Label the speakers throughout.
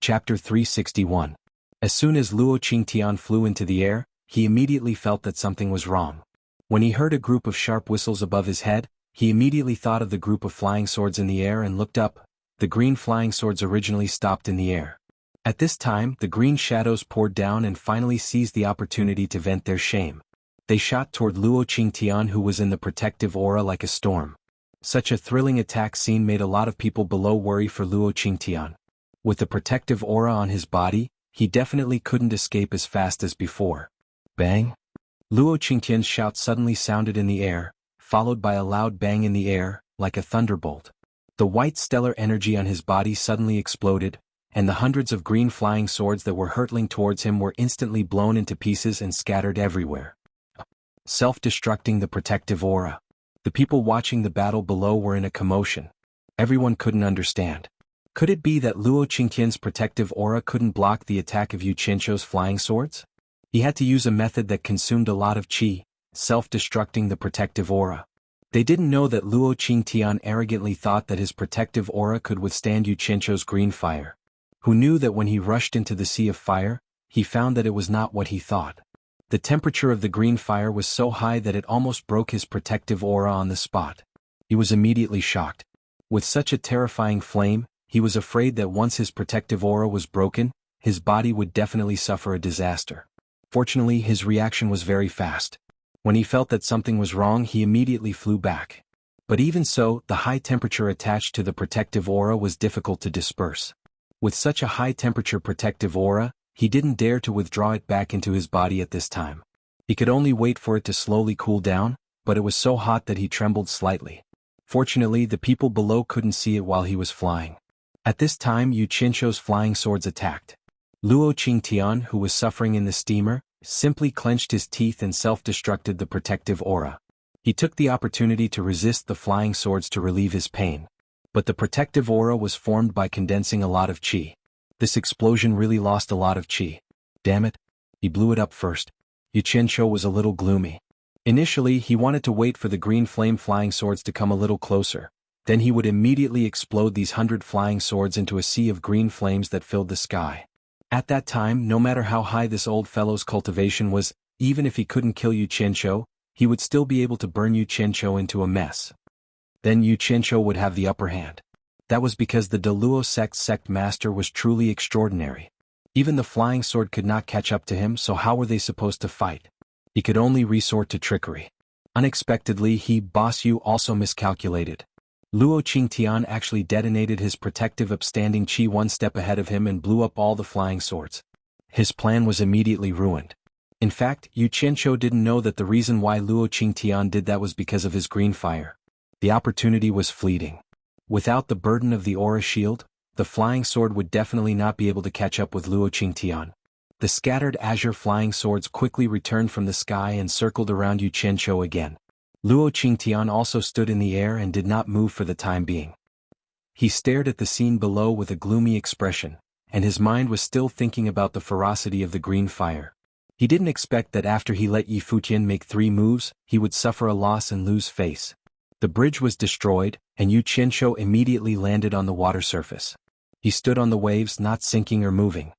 Speaker 1: Chapter 361. As soon as Luo Qingtian flew into the air, he immediately felt that something was wrong. When he heard a group of sharp whistles above his head, he immediately thought of the group of flying swords in the air and looked up. The green flying swords originally stopped in the air. At this time, the green shadows poured down and finally seized the opportunity to vent their shame. They shot toward Luo Qingtian, who was in the protective aura like a storm. Such a thrilling attack scene made a lot of people below worry for Luo Qingtian. With the protective aura on his body, he definitely couldn't escape as fast as before. Bang! Luo Qingtian's shout suddenly sounded in the air, followed by a loud bang in the air, like a thunderbolt. The white stellar energy on his body suddenly exploded, and the hundreds of green flying swords that were hurtling towards him were instantly blown into pieces and scattered everywhere. Self-destructing the protective aura. The people watching the battle below were in a commotion. Everyone couldn't understand. Could it be that Luo Qingtian's protective aura couldn't block the attack of Xianxia's flying swords? He had to use a method that consumed a lot of qi, self-destructing the protective aura. They didn't know that Luo Qingtian arrogantly thought that his protective aura could withstand Xianxia's green fire. Who knew that when he rushed into the sea of fire, he found that it was not what he thought. The temperature of the green fire was so high that it almost broke his protective aura on the spot. He was immediately shocked. With such a terrifying flame, he was afraid that once his protective aura was broken, his body would definitely suffer a disaster. Fortunately, his reaction was very fast. When he felt that something was wrong, he immediately flew back. But even so, the high temperature attached to the protective aura was difficult to disperse. With such a high temperature protective aura, he didn't dare to withdraw it back into his body at this time. He could only wait for it to slowly cool down, but it was so hot that he trembled slightly. Fortunately, the people below couldn't see it while he was flying. At this time, Xianxia's flying swords attacked. Luo Qingtian, who was suffering in the steamer, simply clenched his teeth and self-destructed the protective aura. He took the opportunity to resist the flying swords to relieve his pain. But the protective aura was formed by condensing a lot of qi. This explosion really lost a lot of qi. Damn it. He blew it up first. Xianxia was a little gloomy. Initially, he wanted to wait for the green flame flying swords to come a little closer. Then he would immediately explode these 100 flying swords into a sea of green flames that filled the sky. At that time, no matter how high this old fellow's cultivation was, even if he couldn't kill Xianxia, he would still be able to burn Xianxia into a mess. Then Xianxia would have the upper hand. That was because the Luo sect master was truly extraordinary. Even the flying sword could not catch up to him, so how were they supposed to fight? He could only resort to trickery. Unexpectedly, Boss Yu also miscalculated. Luo Qingtian actually detonated his protective upstanding qi one step ahead of him and blew up all the flying swords. His plan was immediately ruined. In fact, Xianxia didn't know that the reason why Luo Qingtian did that was because of his green fire. The opportunity was fleeting. Without the burden of the aura shield, the flying sword would definitely not be able to catch up with Luo Qingtian. The scattered azure flying swords quickly returned from the sky and circled around Xianxia again. Luo Qingtian also stood in the air and did not move for the time being. He stared at the scene below with a gloomy expression, and his mind was still thinking about the ferocity of the green fire. He didn't expect that after he let Yi Futian make 3 moves, he would suffer a loss and lose face. The bridge was destroyed, and Xianxia immediately landed on the water surface. He stood on the waves, not sinking or moving.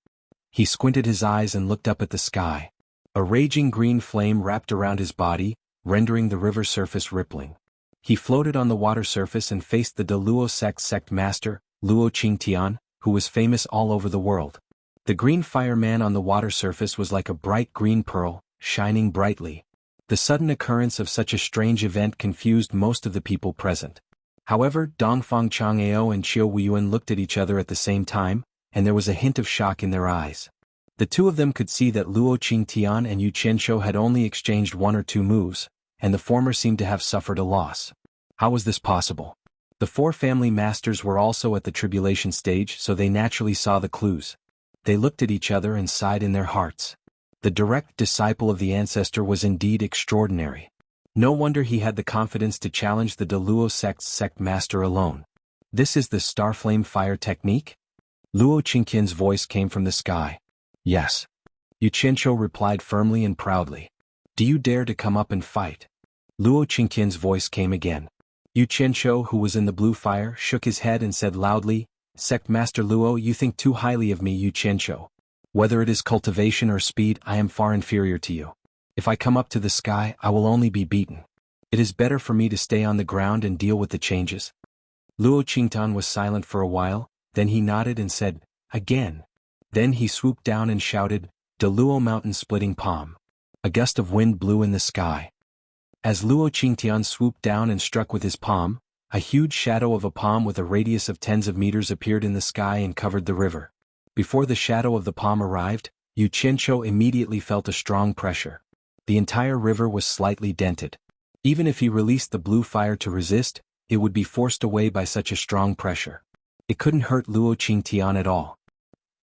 Speaker 1: He squinted his eyes and looked up at the sky. A raging green flame wrapped around his body, rendering the river surface rippling. He floated on the water surface and faced the Luo sect master, Luo Qingtian, who was famous all over the world. The green fire man on the water surface was like a bright green pearl, shining brightly. The sudden occurrence of such a strange event confused most of the people present. However, Dongfang Chang'ao and Qiu Weiyuan looked at each other at the same time, and there was a hint of shock in their eyes. The two of them could see that Luo Qingtian and Xianxia had only exchanged 1 or 2 moves, and the former seemed to have suffered a loss. How was this possible? The 4 family masters were also at the tribulation stage, so they naturally saw the clues. They looked at each other and sighed in their hearts. The direct disciple of the ancestor was indeed extraordinary. No wonder he had the confidence to challenge the Luo sect master alone. This is the Starflame Fire technique? Luo Qingtian's voice came from the sky. Yes. Xianxia replied firmly and proudly. Do you dare to come up and fight? Luo Qingtian's voice came again. Xianxia, who was in the blue fire, shook his head and said loudly, Sect Master Luo, you think too highly of me, Yu Qianqiu. Whether it is cultivation or speed, I am far inferior to you. If I come up to the sky, I will only be beaten. It is better for me to stay on the ground and deal with the changes. Luo Qingtian was silent for a while, then he nodded and said, again. Then he swooped down and shouted, "De Luo mountain splitting palm." A gust of wind blew in the sky. As Luo Qingtian swooped down and struck with his palm, a huge shadow of a palm with a radius of tens of meters appeared in the sky and covered the river. Before the shadow of the palm arrived, Yu Qianqiu immediately felt a strong pressure. The entire river was slightly dented. Even if he released the blue fire to resist, it would be forced away by such a strong pressure. It couldn't hurt Luo Qingtian at all.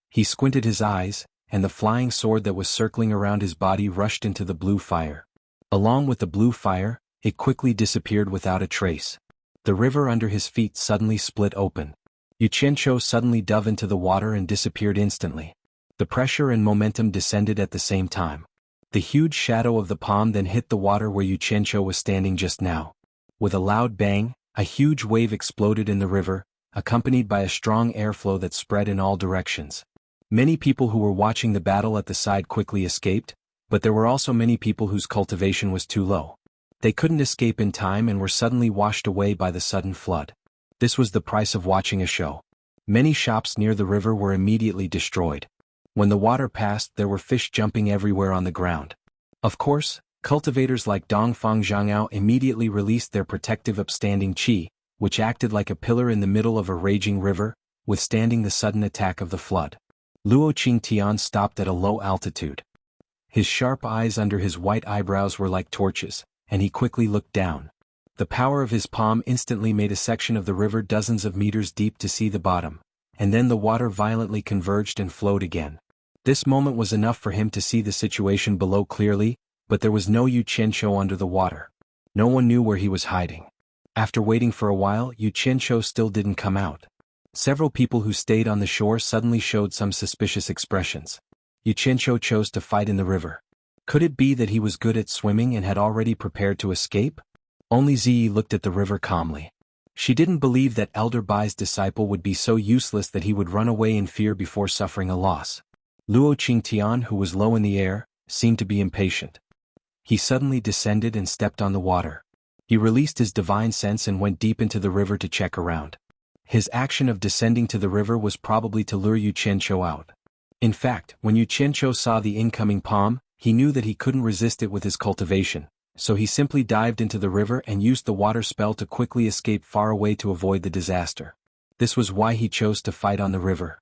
Speaker 1: He squinted his eyes, and the flying sword that was circling around his body rushed into the blue fire. Along with the blue fire, it quickly disappeared without a trace. The river under his feet suddenly split open. Yu Qianqiu suddenly dove into the water and disappeared instantly. The pressure and momentum descended at the same time. The huge shadow of the palm then hit the water where Yu Qianqiu was standing just now. With a loud bang, a huge wave exploded in the river, accompanied by a strong airflow that spread in all directions. Many people who were watching the battle at the side quickly escaped, but there were also many people whose cultivation was too low. They couldn't escape in time and were suddenly washed away by the sudden flood. This was the price of watching a show. Many shops near the river were immediately destroyed. When the water passed, there were fish jumping everywhere on the ground. Of course, cultivators like Dongfang Zhangao immediately released their protective upstanding qi, which acted like a pillar in the middle of a raging river, withstanding the sudden attack of the flood. Luo Qingtian stopped at a low altitude. His sharp eyes under his white eyebrows were like torches, and he quickly looked down. The power of his palm instantly made a section of the river dozens of meters deep to see the bottom, and then the water violently converged and flowed again. This moment was enough for him to see the situation below clearly, but there was no Yu Qianqiu under the water. No one knew where he was hiding. After waiting for a while, Yu Qianqiu still didn't come out. Several people who stayed on the shore suddenly showed some suspicious expressions. Yu Qianqiu chose to fight in the river. Could it be that he was good at swimming and had already prepared to escape? Only Ziyi looked at the river calmly. She didn't believe that Elder Bai's disciple would be so useless that he would run away in fear before suffering a loss. Luo Qingtian, who was low in the air, seemed to be impatient. He suddenly descended and stepped on the water. He released his divine sense and went deep into the river to check around. His action of descending to the river was probably to lure Yu Qianqiu out. In fact, when Yu Qianqiu saw the incoming palm, he knew that he couldn't resist it with his cultivation, so he simply dived into the river and used the water spell to quickly escape far away to avoid the disaster. This was why he chose to fight on the river.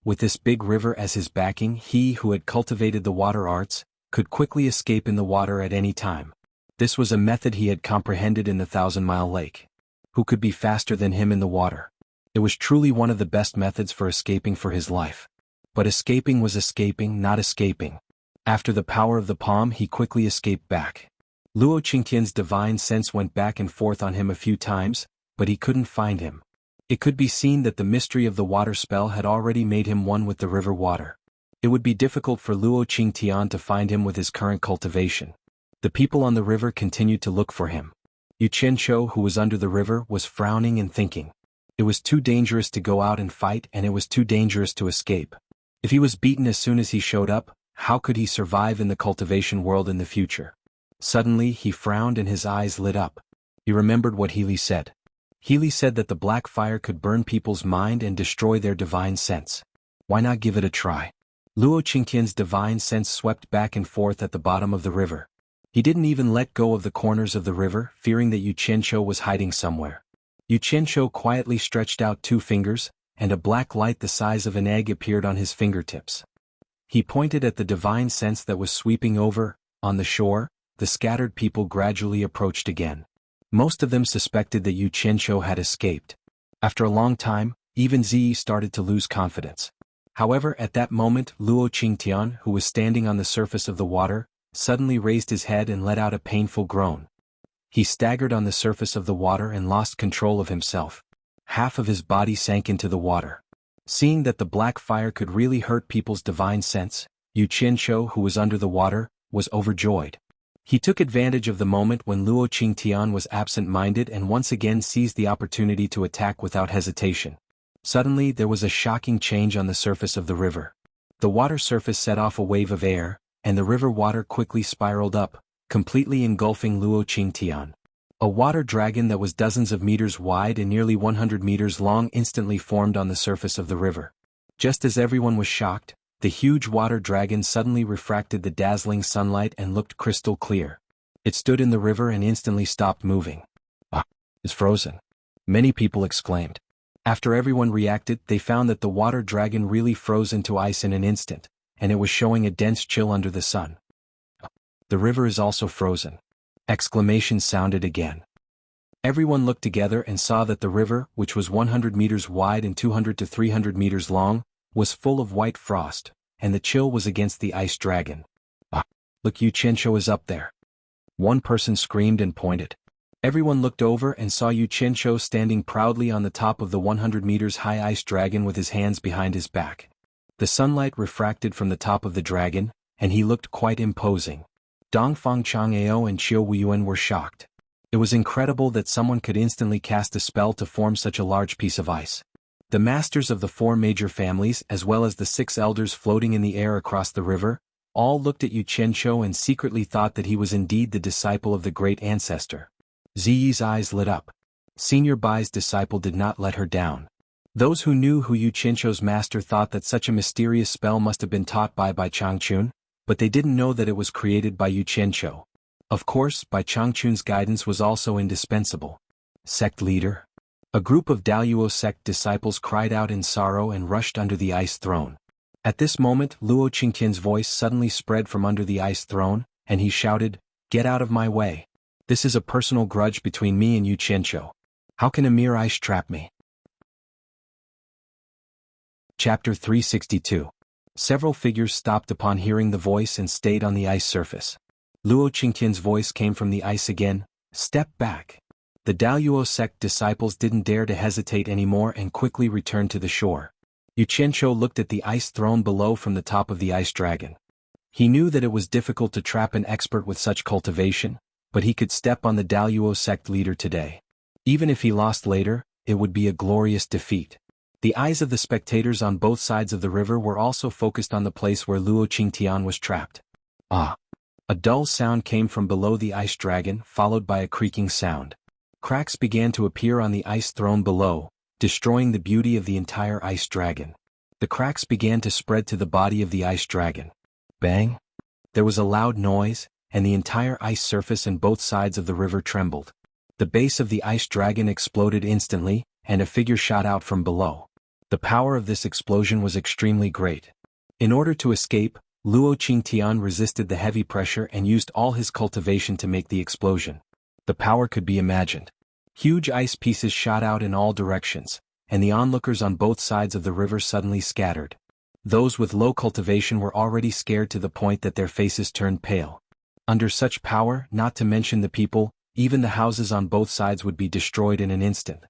Speaker 1: With this big river as his backing, he who had cultivated the water arts, could quickly escape in the water at any time. This was a method he had comprehended in the 1,000-mile lake. Who could be faster than him in the water? It was truly one of the best methods for escaping for his life. But escaping was escaping, not escaping. After the power of the palm, he quickly escaped back. Luo Qingtian's divine sense went back and forth on him a few times, but he couldn't find him. It could be seen that the mystery of the water spell had already made him one with the river water. It would be difficult for Luo Qingtian to find him with his current cultivation. The people on the river continued to look for him. Yu Qianqiu, who was under the river, was frowning and thinking. It was too dangerous to go out and fight, and it was too dangerous to escape. If he was beaten as soon as he showed up, how could he survive in the cultivation world in the future? Suddenly he frowned and his eyes lit up. He remembered what Healy said. Healy said that the black fire could burn people's mind and destroy their divine sense. Why not give it a try? Luo Qingtian's divine sense swept back and forth at the bottom of the river. He didn't even let go of the corners of the river, fearing that Yu Qianqiu was hiding somewhere. Yu Qianqiu quietly stretched out 2 fingers, and a black light the size of an egg appeared on his fingertips. He pointed at the divine sense that was sweeping over. On the shore, the scattered people gradually approached again. Most of them suspected that Yu Qianqiu had escaped. After a long time, even Ziyi started to lose confidence. However, at that moment, Luo Qingtian, who was standing on the surface of the water, suddenly raised his head and let out a painful groan. He staggered on the surface of the water and lost control of himself. Half of his body sank into the water. Seeing that the black fire could really hurt people's divine sense, Yu Qianqiu, who was under the water, was overjoyed. He took advantage of the moment when Luo Qingtian was absent-minded and once again seized the opportunity to attack without hesitation. Suddenly there was a shocking change on the surface of the river. The water surface set off a wave of air, and the river water quickly spiraled up, completely engulfing Luo Qingtian. A water dragon that was dozens of meters wide and nearly 100 meters long instantly formed on the surface of the river. Just as everyone was shocked, the huge water dragon suddenly refracted the dazzling sunlight and looked crystal clear. It stood in the river and instantly stopped moving. "Ah, it's frozen," many people exclaimed. After everyone reacted, they found that the water dragon really froze into ice in an instant, and it was showing a dense chill under the sun. "The river is also frozen." Exclamations sounded again. Everyone looked together and saw that the river, which was 100 meters wide and 200 to 300 meters long, was full of white frost, and the chill was against the ice dragon. "Ah, look, Yu Qianzhou is up there." One person screamed and pointed. Everyone looked over and saw Yu Qianzhou standing proudly on the top of the 100 meters high ice dragon with his hands behind his back. The sunlight refracted from the top of the dragon, and he looked quite imposing. Dongfang Chang'ao and Qiu Wuyuan were shocked. It was incredible that someone could instantly cast a spell to form such a large piece of ice. The masters of the 4 major families as well as the 6 elders floating in the air across the river, all looked at Yu Qianzhou and secretly thought that he was indeed the disciple of the great ancestor. Ziyi's eyes lit up. Senior Bai's disciple did not let her down. Those who knew who Yu Qianzhou's master thought that such a mysterious spell must have been taught by Changchun, but they didn't know that it was created by Yu Qianzhou. Of course, Bai Changchun's guidance was also indispensable. Sect leader? A group of Daluo sect disciples cried out in sorrow and rushed under the ice throne. At this moment, Luo Qingtian's voice suddenly spread from under the ice throne, and he shouted, "Get out of my way. This is a personal grudge between me and Yu Qianzhou. How can a mere ice trap me?" Chapter 362. Several figures stopped upon hearing the voice and stayed on the ice surface. Luo Qingtian's voice came from the ice again, "Step back." The Daluo sect disciples didn't dare to hesitate anymore and quickly returned to the shore. Yu Qianzhou looked at the ice throne below from the top of the ice dragon. He knew that it was difficult to trap an expert with such cultivation, but he could step on the Daluo sect leader today. Even if he lost later, it would be a glorious defeat. The eyes of the spectators on both sides of the river were also focused on the place where Luo Qingtian was trapped. "Ah!" A dull sound came from below the ice dragon, followed by a creaking sound. Cracks began to appear on the ice throne below, destroying the beauty of the entire ice dragon. The cracks began to spread to the body of the ice dragon. Bang! There was a loud noise, and the entire ice surface and both sides of the river trembled. The base of the ice dragon exploded instantly, and a figure shot out from below. The power of this explosion was extremely great. In order to escape, Luo Qingtian resisted the heavy pressure and used all his cultivation to make the explosion. The power could be imagined. Huge ice pieces shot out in all directions, and the onlookers on both sides of the river suddenly scattered. Those with low cultivation were already scared to the point that their faces turned pale. Under such power, not to mention the people, even the houses on both sides would be destroyed in an instant.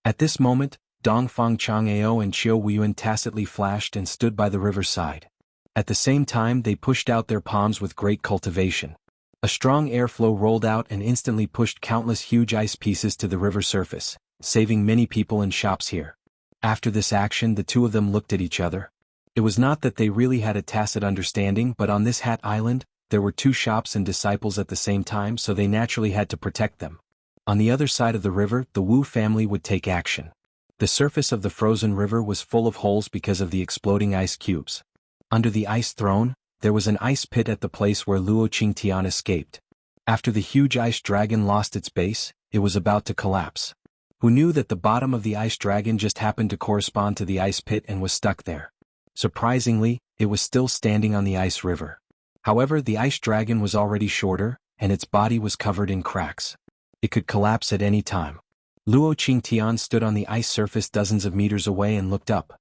Speaker 1: At this moment, Dongfang Chang'ao and Qiu Wuyuan tacitly flashed and stood by the riverside. At the same time they pushed out their palms with great cultivation. A strong airflow rolled out and instantly pushed countless huge ice pieces to the river surface, saving many people and shops here. After this action the two of them looked at each other. It was not that they really had a tacit understanding, but on this Hat Island, there were 2 shops and disciples at the same time, so they naturally had to protect them. On the other side of the river, the Wu family would take action. The surface of the frozen river was full of holes because of the exploding ice cubes. Under the ice throne, there was an ice pit at the place where Luo Qingtian escaped. After the huge ice dragon lost its base, it was about to collapse. Who knew that the bottom of the ice dragon just happened to correspond to the ice pit and was stuck there? Surprisingly, it was still standing on the ice river. However, the ice dragon was already shorter, and its body was covered in cracks. It could collapse at any time. Luo Qingtian stood on the ice surface dozens of meters away and looked up.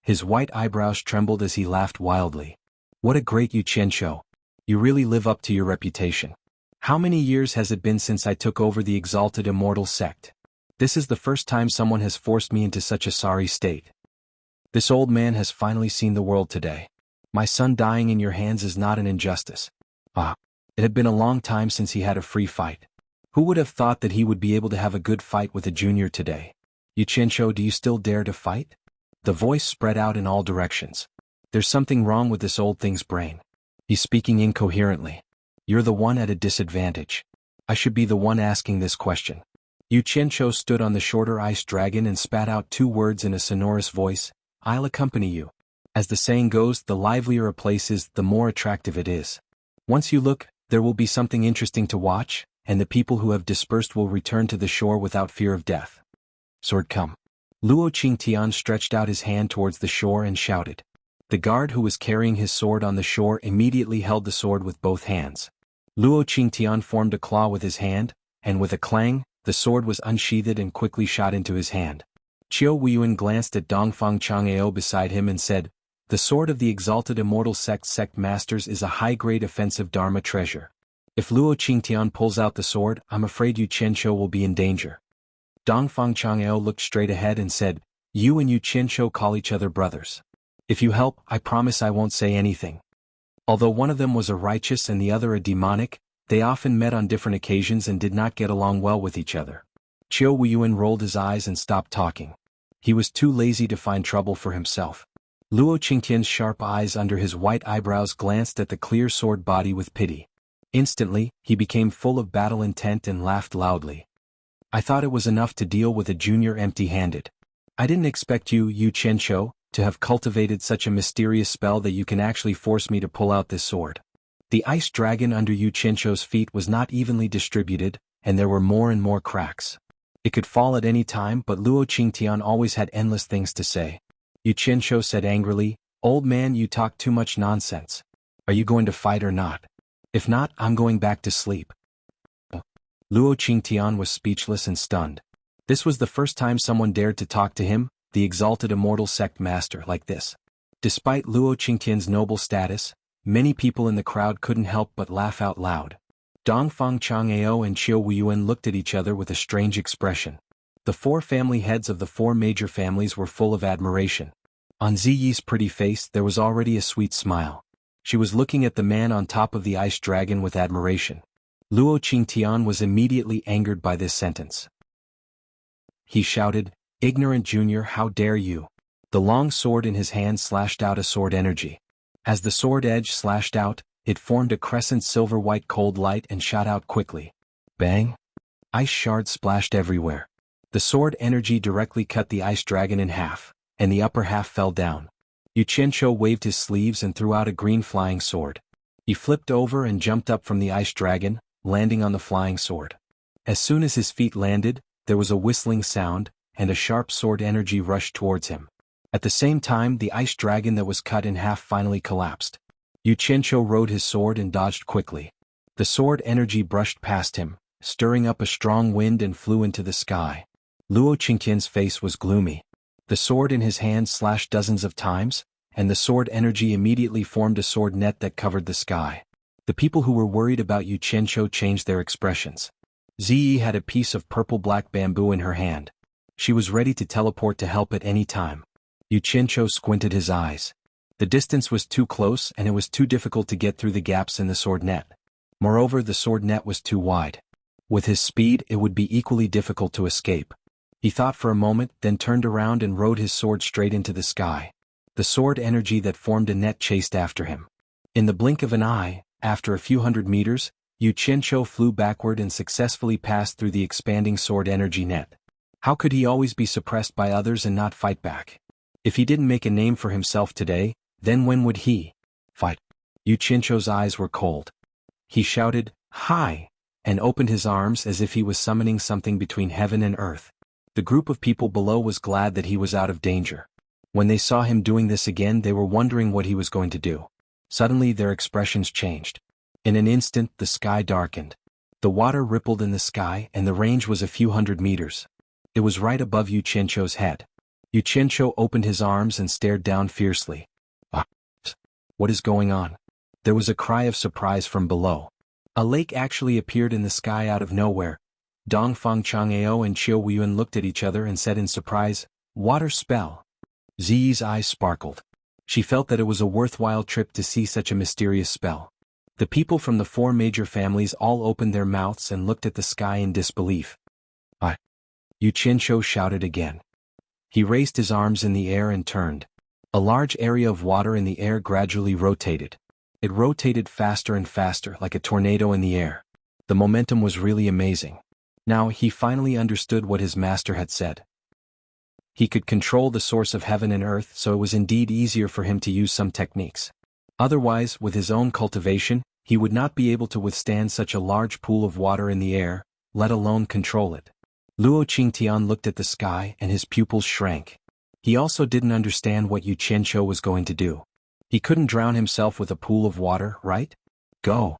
Speaker 1: His white eyebrows trembled as he laughed wildly. "What a great Yu Qianzhou! You really live up to your reputation. How many years has it been since I took over the exalted immortal sect? This is the first time someone has forced me into such a sorry state. This old man has finally seen the world today. My son dying in your hands is not an injustice. Ah, it had been a long time since he had a free fight. Who would have thought that he would be able to have a good fight with a junior today?" Xianxia, do you still dare to fight? The voice spread out in all directions. There's something wrong with this old thing's brain. He's speaking incoherently. You're the one at a disadvantage. I should be the one asking this question. Xianxia stood on the shorter ice dragon and spat out 2 words in a sonorous voice, I'll accompany you. As the saying goes, the livelier a place is, the more attractive it is. Once you look, there will be something interesting to watch, and the people who have dispersed will return to the shore without fear of death. Sword come. Luo Qingtian stretched out his hand towards the shore and shouted. The guard who was carrying his sword on the shore immediately held the sword with both hands. Luo Qingtian formed a claw with his hand, and with a clang, the sword was unsheathed and quickly shot into his hand. Qiao Weiyuan glanced at Dongfang Chang'ao beside him and said, The sword of the exalted immortal sect masters is a high-grade offensive dharma treasure. If Luo Qingtian pulls out the sword, I'm afraid Xianxia will be in danger. Dongfang Chang'ao looked straight ahead and said, You and Xianxia call each other brothers. If you help, I promise I won't say anything. Although one of them was a righteous and the other a demonic, they often met on different occasions and did not get along well with each other. Qiao Weiyuan rolled his eyes and stopped talking. He was too lazy to find trouble for himself. Luo Qingtian's sharp eyes under his white eyebrows glanced at the clear sword body with pity. Instantly, he became full of battle intent and laughed loudly. I thought it was enough to deal with a junior empty-handed. I didn't expect you, Xianxia, to have cultivated such a mysterious spell that you can actually force me to pull out this sword. The ice dragon under Xianxia's feet was not evenly distributed, and there were more and more cracks. It could fall at any time, but Luo Qingtian always had endless things to say. Xianxia said angrily, Old man, you talk too much nonsense. Are you going to fight or not? If not, I'm going back to sleep. Luo Qingtian was speechless and stunned. This was the first time someone dared to talk to him, the exalted immortal sect master, like this. Despite Luo Qingtian's noble status, many people in the crowd couldn't help but laugh out loud. Dongfang Chang'ao and Qiao Weiyuan looked at each other with a strange expression. The 4 family heads of the 4 major families were full of admiration. On Ziyi's pretty face there was already a sweet smile. She was looking at the man on top of the ice dragon with admiration. Luo Qingtian was immediately angered by this sentence. He shouted, Ignorant junior, how dare you? The long sword in his hand slashed out a sword energy. As the sword edge slashed out, it formed a crescent silver-white cold light and shot out quickly. Bang! Ice shards splashed everywhere. The sword energy directly cut the ice dragon in half, and the upper half fell down. Xianxia waved his sleeves and threw out a green flying sword. He flipped over and jumped up from the ice dragon, landing on the flying sword. As soon as his feet landed, there was a whistling sound, and a sharp sword energy rushed towards him. At the same time, the ice dragon that was cut in half finally collapsed. Xianxia rode his sword and dodged quickly. The sword energy brushed past him, stirring up a strong wind and flew into the sky. Luo Qingtian's face was gloomy. The sword in his hand slashed dozens of times, and the sword energy immediately formed a sword net that covered the sky. The people who were worried about Xianxia changed their expressions. Ziyi had a piece of purple-black bamboo in her hand. She was ready to teleport to help at any time. Xianxia squinted his eyes. The distance was too close and it was too difficult to get through the gaps in the sword net. Moreover, the sword net was too wide. With his speed, it would be equally difficult to escape. He thought for a moment, then turned around and rode his sword straight into the sky. The sword energy that formed a net chased after him. In the blink of an eye, after a few hundred meters, Xianxia flew backward and successfully passed through the expanding sword energy net. How could he always be suppressed by others and not fight back? If he didn't make a name for himself today, then when would he fight? Xianxia's eyes were cold. He shouted, Hi! And opened his arms as if he was summoning something between heaven and earth. The group of people below was glad that he was out of danger. When they saw him doing this again, they were wondering what he was going to do. Suddenly their expressions changed. In an instant the sky darkened. The water rippled in the sky and the range was a few hundred meters. It was right above Xianxia's head. Xianxia opened his arms and stared down fiercely. Ah! What is going on? There was a cry of surprise from below. A lake actually appeared in the sky out of nowhere. Dongfang Chang'ao and Qiao Weiyuan looked at each other and said in surprise, Water spell. Ziyi's eyes sparkled. She felt that it was a worthwhile trip to see such a mysterious spell. The people from the 4 major families all opened their mouths and looked at the sky in disbelief. Xianxia shouted again. He raised his arms in the air and turned. A large area of water in the air gradually rotated. It rotated faster and faster like a tornado in the air. The momentum was really amazing. Now he finally understood what his master had said. He could control the source of heaven and earth, so it was indeed easier for him to use some techniques. Otherwise, with his own cultivation, he would not be able to withstand such a large pool of water in the air, let alone control it. Luo Qingtian looked at the sky and his pupils shrank. He also didn't understand what Yu Qianqiu was going to do. He couldn't drown himself with a pool of water, right? Go!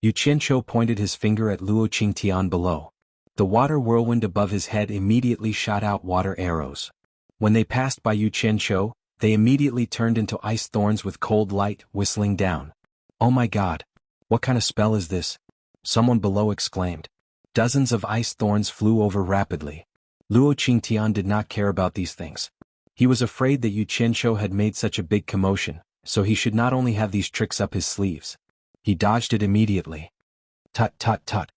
Speaker 1: Yu Qianqiu pointed his finger at Luo Qingtian below. The water whirlwind above his head immediately shot out water arrows. When they passed by Yu Qianqiu, they immediately turned into ice thorns with cold light whistling down. Oh my god! What kind of spell is this? Someone below exclaimed. Dozens of ice thorns flew over rapidly. Luo Qingtian did not care about these things. He was afraid that Yu Qianqiu had made such a big commotion, so he should not only have these tricks up his sleeves. He dodged it immediately. Tut tut tut.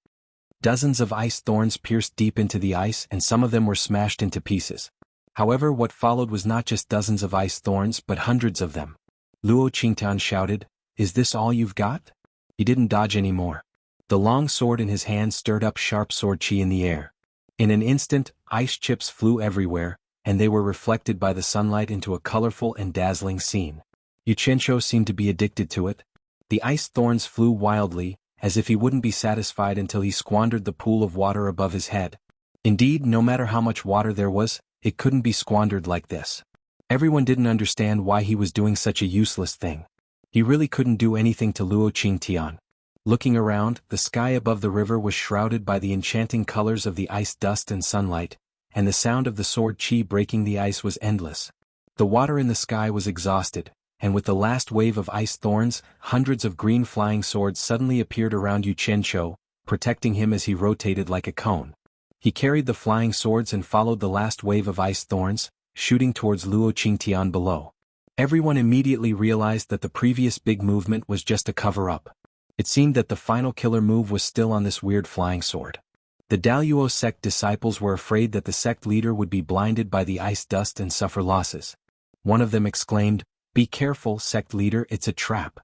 Speaker 1: Dozens of ice thorns pierced deep into the ice and some of them were smashed into pieces. However, what followed was not just dozens of ice thorns but hundreds of them. Luo Qingtian shouted, "Is this all you've got?" He didn't dodge anymore. The long sword in his hand stirred up sharp sword chi in the air. In an instant, ice chips flew everywhere, and they were reflected by the sunlight into a colorful and dazzling scene. Yu Qianqiu seemed to be addicted to it. The ice thorns flew wildly, as if he wouldn't be satisfied until he squandered the pool of water above his head. Indeed, no matter how much water there was, it couldn't be squandered like this. Everyone didn't understand why he was doing such a useless thing. He really couldn't do anything to Luo Qingtian. Looking around, the sky above the river was shrouded by the enchanting colors of the ice dust and sunlight, and the sound of the sword chi breaking the ice was endless. The water in the sky was exhausted, and with the last wave of ice thorns, hundreds of green flying swords suddenly appeared around Yu Qianqiu, protecting him as he rotated like a cone. He carried the flying swords and followed the last wave of ice thorns, shooting towards Luo Qingtian below. Everyone immediately realized that the previous big movement was just a cover-up. It seemed that the final killer move was still on this weird flying sword. The Daluo sect disciples were afraid that the sect leader would be blinded by the ice dust and suffer losses. One of them exclaimed, "Be careful, sect leader, it's a trap."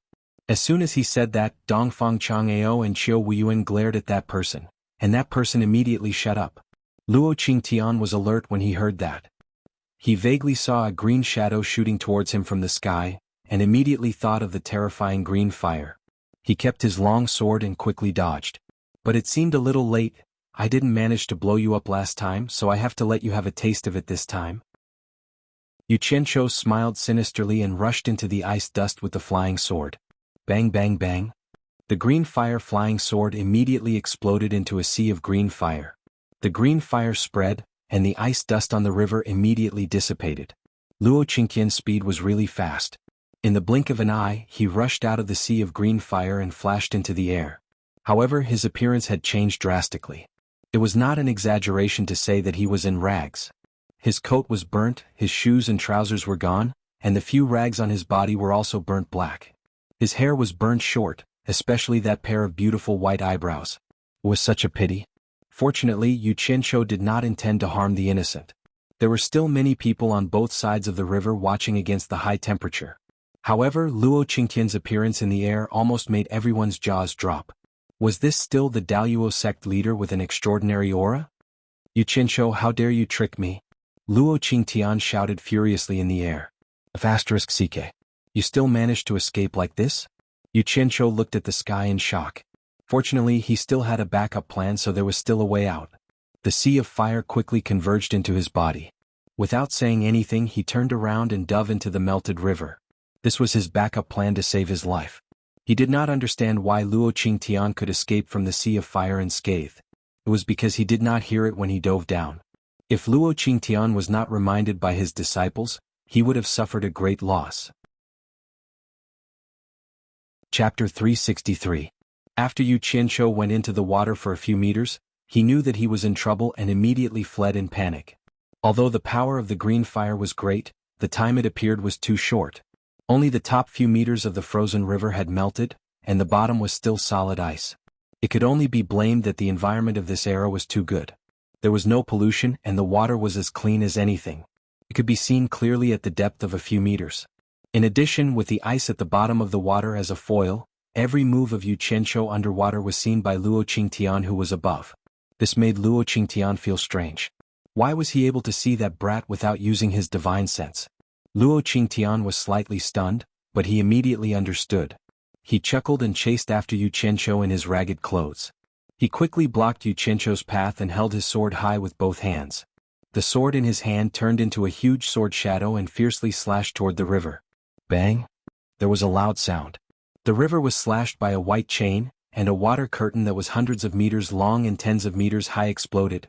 Speaker 1: As soon as he said that, Dongfang Chang'ao and Qiu Wuyuan glared at that person, and that person immediately shut up. Luo Qingtian was alert when he heard that. He vaguely saw a green shadow shooting towards him from the sky, and immediately thought of the terrifying green fire. He kept his long sword and quickly dodged. But it seemed a little late. "I didn't manage to blow you up last time, so I have to let you have a taste of it this time." Yu Qianqiu smiled sinisterly and rushed into the ice dust with the flying sword. Bang bang bang. The green fire flying sword immediately exploded into a sea of green fire. The green fire spread, and the ice dust on the river immediately dissipated. Luo Qingtian's speed was really fast. In the blink of an eye, he rushed out of the sea of green fire and flashed into the air. However, his appearance had changed drastically. It was not an exaggeration to say that he was in rags. His coat was burnt, his shoes and trousers were gone, and the few rags on his body were also burnt black. His hair was burned short, especially that pair of beautiful white eyebrows. It was such a pity. Fortunately, Yu Qianqiu did not intend to harm the innocent. There were still many people on both sides of the river watching against the high temperature. However, Luo Qingtian's appearance in the air almost made everyone's jaws drop. Was this still the Daluo sect leader with an extraordinary aura? "Yu Qianqiu, how dare you trick me?" Luo Qingtian shouted furiously in the air. *CK. You still managed to escape like this? Yu Qianqiu looked at the sky in shock. Fortunately, he still had a backup plan, so there was still a way out. The sea of fire quickly converged into his body. Without saying anything, he turned around and dove into the melted river. This was his backup plan to save his life. He did not understand why Luo Qingtian could escape from the sea of fire unscathed. It was because he did not hear it when he dove down. If Luo Qingtian was not reminded by his disciples, he would have suffered a great loss. Chapter 363. After Yu Qianqiu went into the water for a few meters, he knew that he was in trouble and immediately fled in panic. Although the power of the green fire was great, the time it appeared was too short. Only the top few meters of the frozen river had melted, and the bottom was still solid ice. It could only be blamed that the environment of this era was too good. There was no pollution and the water was as clean as anything. It could be seen clearly at the depth of a few meters. In addition, with the ice at the bottom of the water as a foil, every move of Yu Qianqiu underwater was seen by Luo Qingtian, who was above. This made Luo Qingtian feel strange. Why was he able to see that brat without using his divine sense? Luo Qingtian was slightly stunned, but he immediately understood. He chuckled and chased after Yu Qianqiu in his ragged clothes. He quickly blocked Yu Qianqiu's path and held his sword high with both hands. The sword in his hand turned into a huge sword shadow and fiercely slashed toward the river. Bang! There was a loud sound. The river was slashed by a white chain, and a water curtain that was hundreds of meters long and tens of meters high exploded.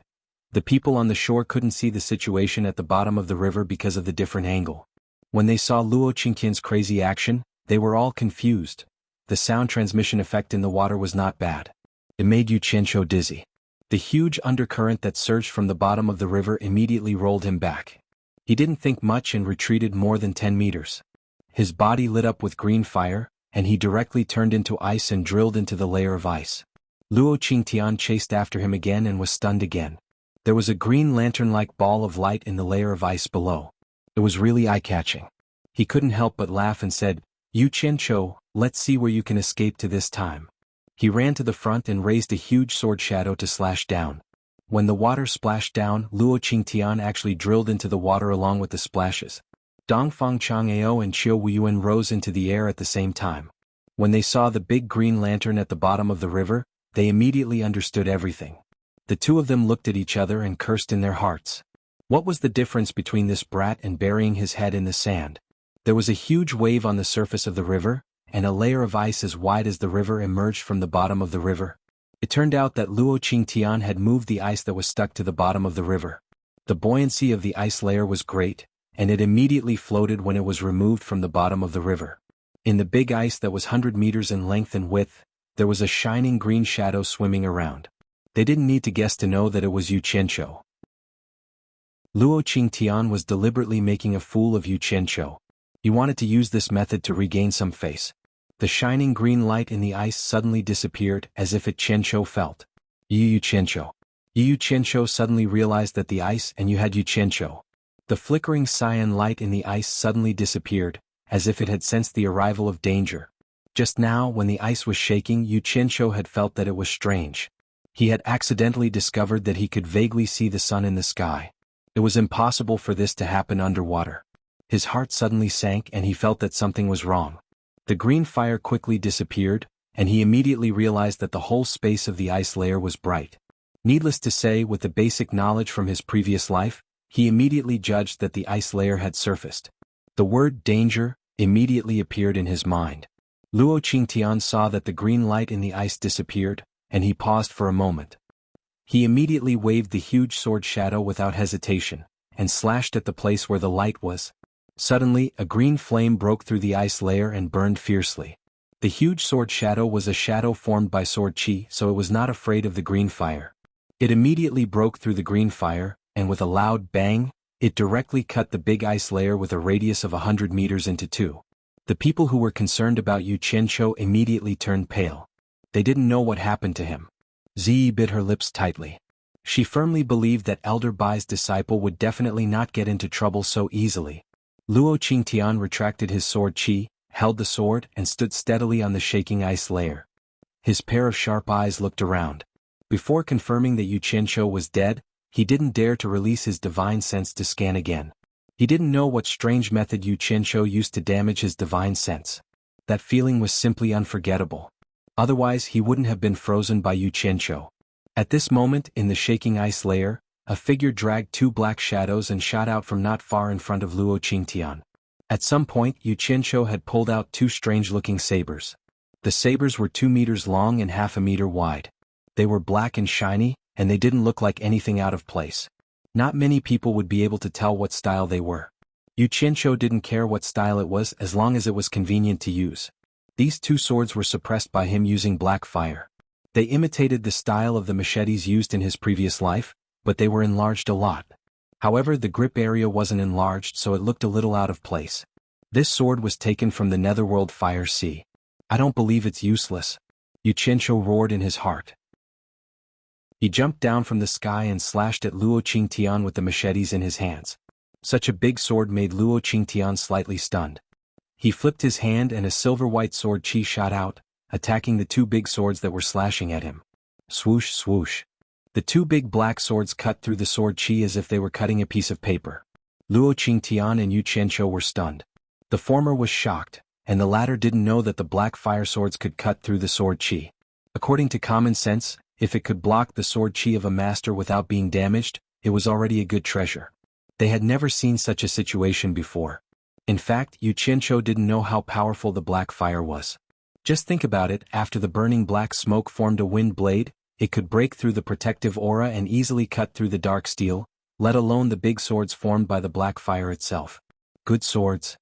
Speaker 1: The people on the shore couldn't see the situation at the bottom of the river because of the different angle. When they saw Luo Qingtian's crazy action, they were all confused. The sound transmission effect in the water was not bad. It made Yu Qianqiu dizzy. The huge undercurrent that surged from the bottom of the river immediately rolled him back. He didn't think much and retreated more than 10 meters. His body lit up with green fire, and he directly turned into ice and drilled into the layer of ice. Luo Qingtian chased after him again and was stunned again. There was a green lantern-like ball of light in the layer of ice below. It was really eye-catching. He couldn't help but laugh and said, "Yu Qianqiu, let's see where you can escape to this time." He ran to the front and raised a huge sword shadow to slash down. When the water splashed down, Luo Qingtian actually drilled into the water along with the splashes. Dongfang Chang'ao and Qiu Wuyuan rose into the air at the same time. When they saw the big green lantern at the bottom of the river, they immediately understood everything. The two of them looked at each other and cursed in their hearts. What was the difference between this brat and burying his head in the sand? There was a huge wave on the surface of the river, and a layer of ice as wide as the river emerged from the bottom of the river. It turned out that Luo Qingtian had moved the ice that was stuck to the bottom of the river. The buoyancy of the ice layer was great, and it immediately floated when it was removed from the bottom of the river. In the big ice that was 100 meters in length and width, there was a shining green shadow swimming around. They didn't need to guess to know that it was Yu Qianqiu. Luo Qingtian was deliberately making a fool of Yu Qianqiu. He wanted to use this method to regain some face. The shining green light in the ice suddenly disappeared as if Qianqiu felt. Yu Qianqiu. Yu Qianqiu suddenly realized that the ice and you had Yu Qianqiu. The flickering cyan light in the ice suddenly disappeared, as if it had sensed the arrival of danger. Just now, when the ice was shaking, Yu Qianqiu had felt that it was strange. He had accidentally discovered that he could vaguely see the sun in the sky. It was impossible for this to happen underwater. His heart suddenly sank and he felt that something was wrong. The green fire quickly disappeared, and he immediately realized that the whole space of the ice layer was bright. Needless to say, with the basic knowledge from his previous life, he immediately judged that the ice layer had surfaced. The word danger immediately appeared in his mind. Luo Qingtian saw that the green light in the ice disappeared, and he paused for a moment. He immediately waved the huge sword shadow without hesitation, and slashed at the place where the light was. Suddenly, a green flame broke through the ice layer and burned fiercely. The huge sword shadow was a shadow formed by sword chi, so it was not afraid of the green fire. It immediately broke through the green fire, and with a loud bang, it directly cut the big ice layer with a radius of 100 meters into two. The people who were concerned about Yu Qianqiu immediately turned pale. They didn't know what happened to him. Ziyi bit her lips tightly. She firmly believed that Elder Bai's disciple would definitely not get into trouble so easily. Luo Qingtian retracted his sword chi, held the sword, and stood steadily on the shaking ice layer. His pair of sharp eyes looked around. Before confirming that Yu Qianqiu was dead, he didn't dare to release his divine sense to scan again. He didn't know what strange method Yu Qianqiu used to damage his divine sense. That feeling was simply unforgettable. Otherwise he wouldn't have been frozen by Yu Qianqiu. At this moment, in the shaking ice layer, a figure dragged two black shadows and shot out from not far in front of Luo Qingtian. At some point, Yu Qianqiu had pulled out two strange-looking sabers. The sabers were 2 meters long and half a meter wide. They were black and shiny, and they didn't look like anything out of place. Not many people would be able to tell what style they were. Yu Qianqiu didn't care what style it was as long as it was convenient to use. These two swords were suppressed by him using black fire. They imitated the style of the machetes used in his previous life, but they were enlarged a lot. However, the grip area wasn't enlarged, so it looked a little out of place. This sword was taken from the netherworld fire sea. I don't believe it's useless. Yu Qianqiu roared in his heart. He jumped down from the sky and slashed at Luo Qingtian with the machetes in his hands. Such a big sword made Luo Qingtian slightly stunned. He flipped his hand and a silver-white sword chi shot out, attacking the two big swords that were slashing at him. Swoosh swoosh. The two big black swords cut through the sword chi as if they were cutting a piece of paper. Luo Qingtian and Yu Qianqiu were stunned. The former was shocked, and the latter didn't know that the black fire swords could cut through the sword chi. According to common sense, if it could block the sword chi of a master without being damaged, it was already a good treasure. They had never seen such a situation before. In fact, Yu Qianqiu didn't know how powerful the black fire was. Just think about it, after the burning black smoke formed a wind blade, it could break through the protective aura and easily cut through the dark steel, let alone the big swords formed by the black fire itself. Good swords.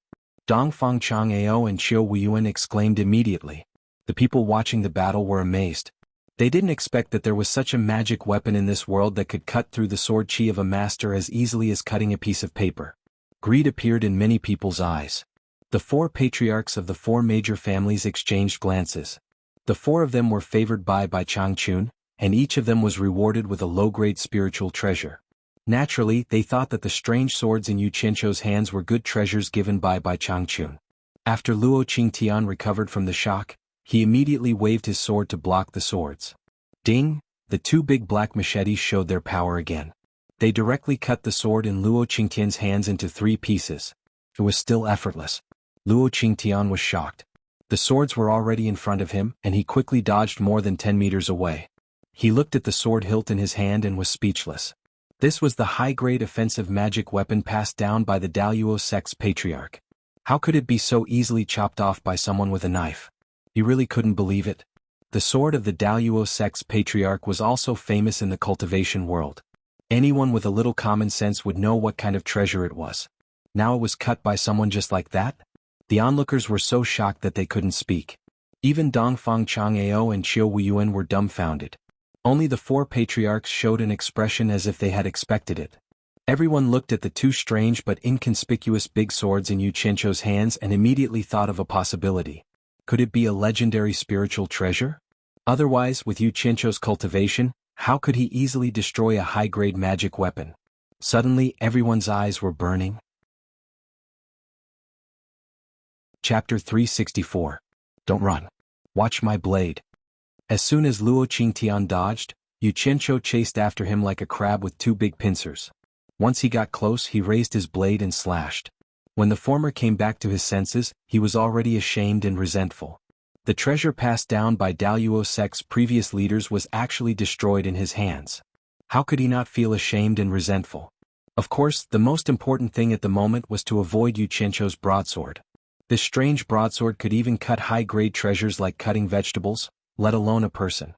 Speaker 1: Dongfang Chang'ao and Qiu Weiyuan exclaimed immediately. The people watching the battle were amazed. They didn't expect that there was such a magic weapon in this world that could cut through the sword chi of a master as easily as cutting a piece of paper. Greed appeared in many people's eyes. The four patriarchs of the four major families exchanged glances. The four of them were favored by Changchun, and each of them was rewarded with a low-grade spiritual treasure. Naturally, they thought that the strange swords in Yu Qianqiu's hands were good treasures given by Changchun. After Luo Qingtian recovered from the shock, he immediately waved his sword to block the swords. Ding! The two big black machetes showed their power again. They directly cut the sword in Luo Qingtian's hands into 3 pieces. It was still effortless. Luo Qingtian was shocked. The swords were already in front of him, and he quickly dodged more than 10 meters away. He looked at the sword hilt in his hand and was speechless. This was the high-grade offensive magic weapon passed down by the Daluo sect's patriarch. How could it be so easily chopped off by someone with a knife? He really couldn't believe it. The sword of the Daluo sect's patriarch was also famous in the cultivation world. Anyone with a little common sense would know what kind of treasure it was. Now it was cut by someone just like that? The onlookers were so shocked that they couldn't speak. Even Dongfang Chang'ao and Qiu Weiyuan were dumbfounded. Only the four patriarchs showed an expression as if they had expected it. Everyone looked at the two strange but inconspicuous big swords in Yu Qianqiu's hands and immediately thought of a possibility. Could it be a legendary spiritual treasure? Otherwise, with Yu Qianqiu's cultivation, how could he easily destroy a high-grade magic weapon? Suddenly, everyone's eyes were burning. Chapter 364. Don't run. Watch my blade. As soon as Luo Qingtian dodged, Yu Qianqiu chased after him like a crab with 2 big pincers. Once he got close, he raised his blade and slashed. When the former came back to his senses, he was already ashamed and resentful. The treasure passed down by Daluo sect's previous leaders was actually destroyed in his hands. How could he not feel ashamed and resentful? Of course, the most important thing at the moment was to avoid Yu Qianqiu's broadsword. This strange broadsword could even cut high-grade treasures like cutting vegetables, let alone a person.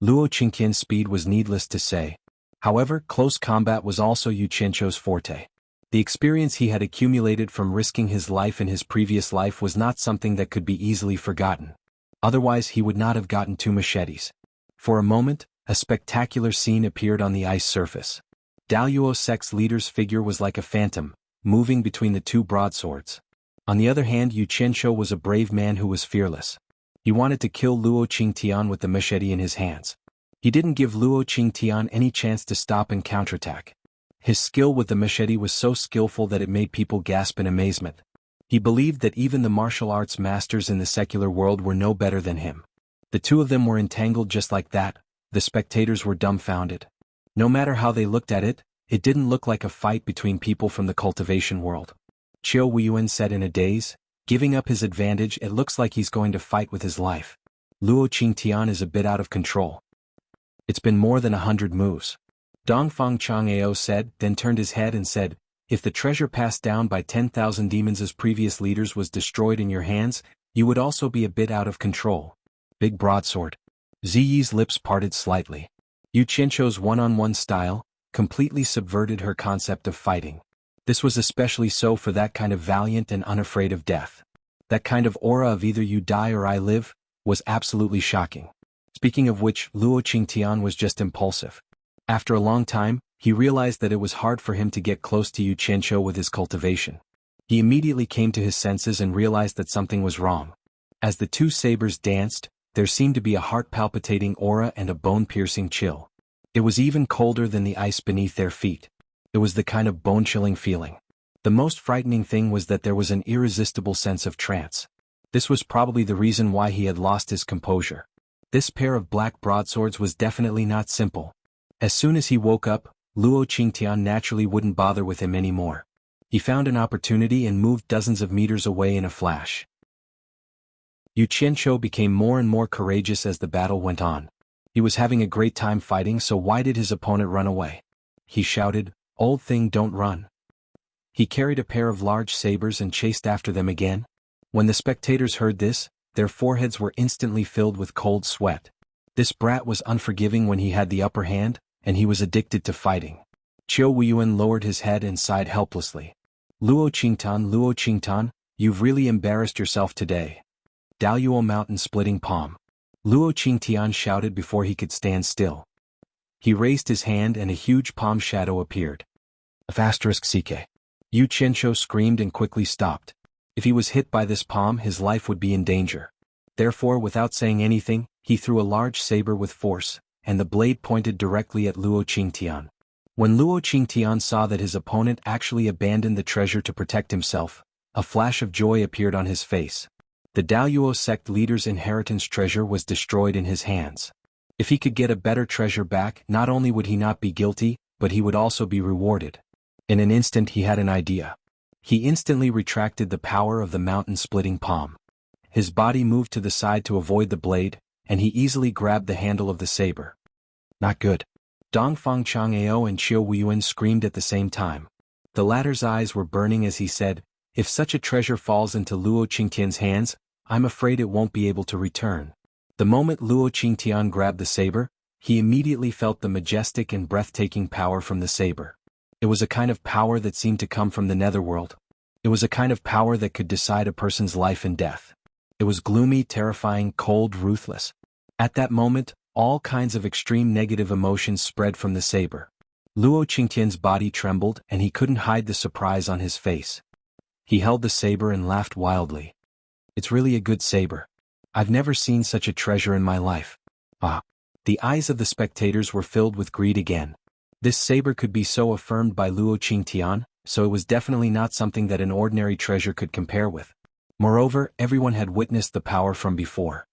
Speaker 1: Luo Qingtian's speed was needless to say. However, close combat was also Yu Qianqiu's forte. The experience he had accumulated from risking his life in his previous life was not something that could be easily forgotten. Otherwise he would not have gotten 2 machetes. For a moment, a spectacular scene appeared on the ice surface. Daluo sect's leader's figure was like a phantom, moving between the 2 broadswords. On the other hand, Yu Qianqiu was a brave man who was fearless. He wanted to kill Luo Qingtian with the machete in his hands. He didn't give Luo Qingtian any chance to stop and counterattack. His skill with the machete was so skillful that it made people gasp in amazement. He believed that even the martial arts masters in the secular world were no better than him. The 2 of them were entangled just like that. The spectators were dumbfounded. No matter how they looked at it, it didn't look like a fight between people from the cultivation world. Qiu Weiyuan said in a daze, giving up his advantage. It looks like he's going to fight with his life. Luo Qingtian is a bit out of control. It's been more than 100 moves. Dongfang Chang'ao said, then turned his head and said, if the treasure passed down by 10,000 demons as previous leaders was destroyed in your hands, you would also be a bit out of control. Big broadsword. Ziyi's lips parted slightly. Yu Qianqiu's one-on-one style completely subverted her concept of fighting. This was especially so for that kind of valiant and unafraid of death. That kind of aura of either you die or I live was absolutely shocking. Speaking of which, Luo Qingtian was just impulsive. After a long time, he realized that it was hard for him to get close to Yu Qianqiu with his cultivation. He immediately came to his senses and realized that something was wrong. As the 2 sabers danced, there seemed to be a heart-palpitating aura and a bone-piercing chill. It was even colder than the ice beneath their feet. It was the kind of bone-chilling feeling. The most frightening thing was that there was an irresistible sense of trance. This was probably the reason why he had lost his composure. This pair of black broadswords was definitely not simple. As soon as he woke up, Luo Qingtian naturally wouldn't bother with him anymore. He found an opportunity and moved dozens of meters away in a flash. Yu Qianqiu became more and more courageous as the battle went on. He was having a great time fighting, so why did his opponent run away? He shouted, "Old thing, don't run." He carried a pair of large sabers and chased after them again. When the spectators heard this, their foreheads were instantly filled with cold sweat. This brat was unforgiving when he had the upper hand, and he was addicted to fighting. Qiu Wuyuan lowered his head and sighed helplessly. Luo Qingtan, you've really embarrassed yourself today. Daluo mountain splitting palm. Luo Qingtian shouted before he could stand still. He raised his hand and a huge palm shadow appeared. *CK. Yu Qianqiu screamed and quickly stopped. If he was hit by this palm, his life would be in danger. Therefore, without saying anything, he threw a large saber with force, and the blade pointed directly at Luo Qingtian. When Luo Qingtian saw that his opponent actually abandoned the treasure to protect himself, a flash of joy appeared on his face. The Daluo sect leader's inheritance treasure was destroyed in his hands. If he could get a better treasure back, not only would he not be guilty, but he would also be rewarded. In an instant he had an idea. He instantly retracted the power of the mountain-splitting palm. His body moved to the side to avoid the blade, and he easily grabbed the handle of the saber. Not good. Dongfang Chang'ao and Qiu Wuyuan screamed at the same time. The latter's eyes were burning as he said, "If such a treasure falls into Luo Qingtian's hands, I'm afraid it won't be able to return." The moment Luo Qingtian grabbed the saber, he immediately felt the majestic and breathtaking power from the saber. It was a kind of power that seemed to come from the netherworld. It was a kind of power that could decide a person's life and death. It was gloomy, terrifying, cold, ruthless. At that moment, all kinds of extreme negative emotions spread from the saber. Luo Qingtian's body trembled and he couldn't hide the surprise on his face. He held the saber and laughed wildly. "It's really a good saber. I've never seen such a treasure in my life." Ah! The eyes of the spectators were filled with greed again. This saber could be so affirmed by Luo Qingtian, so it was definitely not something that an ordinary treasure could compare with. Moreover, everyone had witnessed the power from before.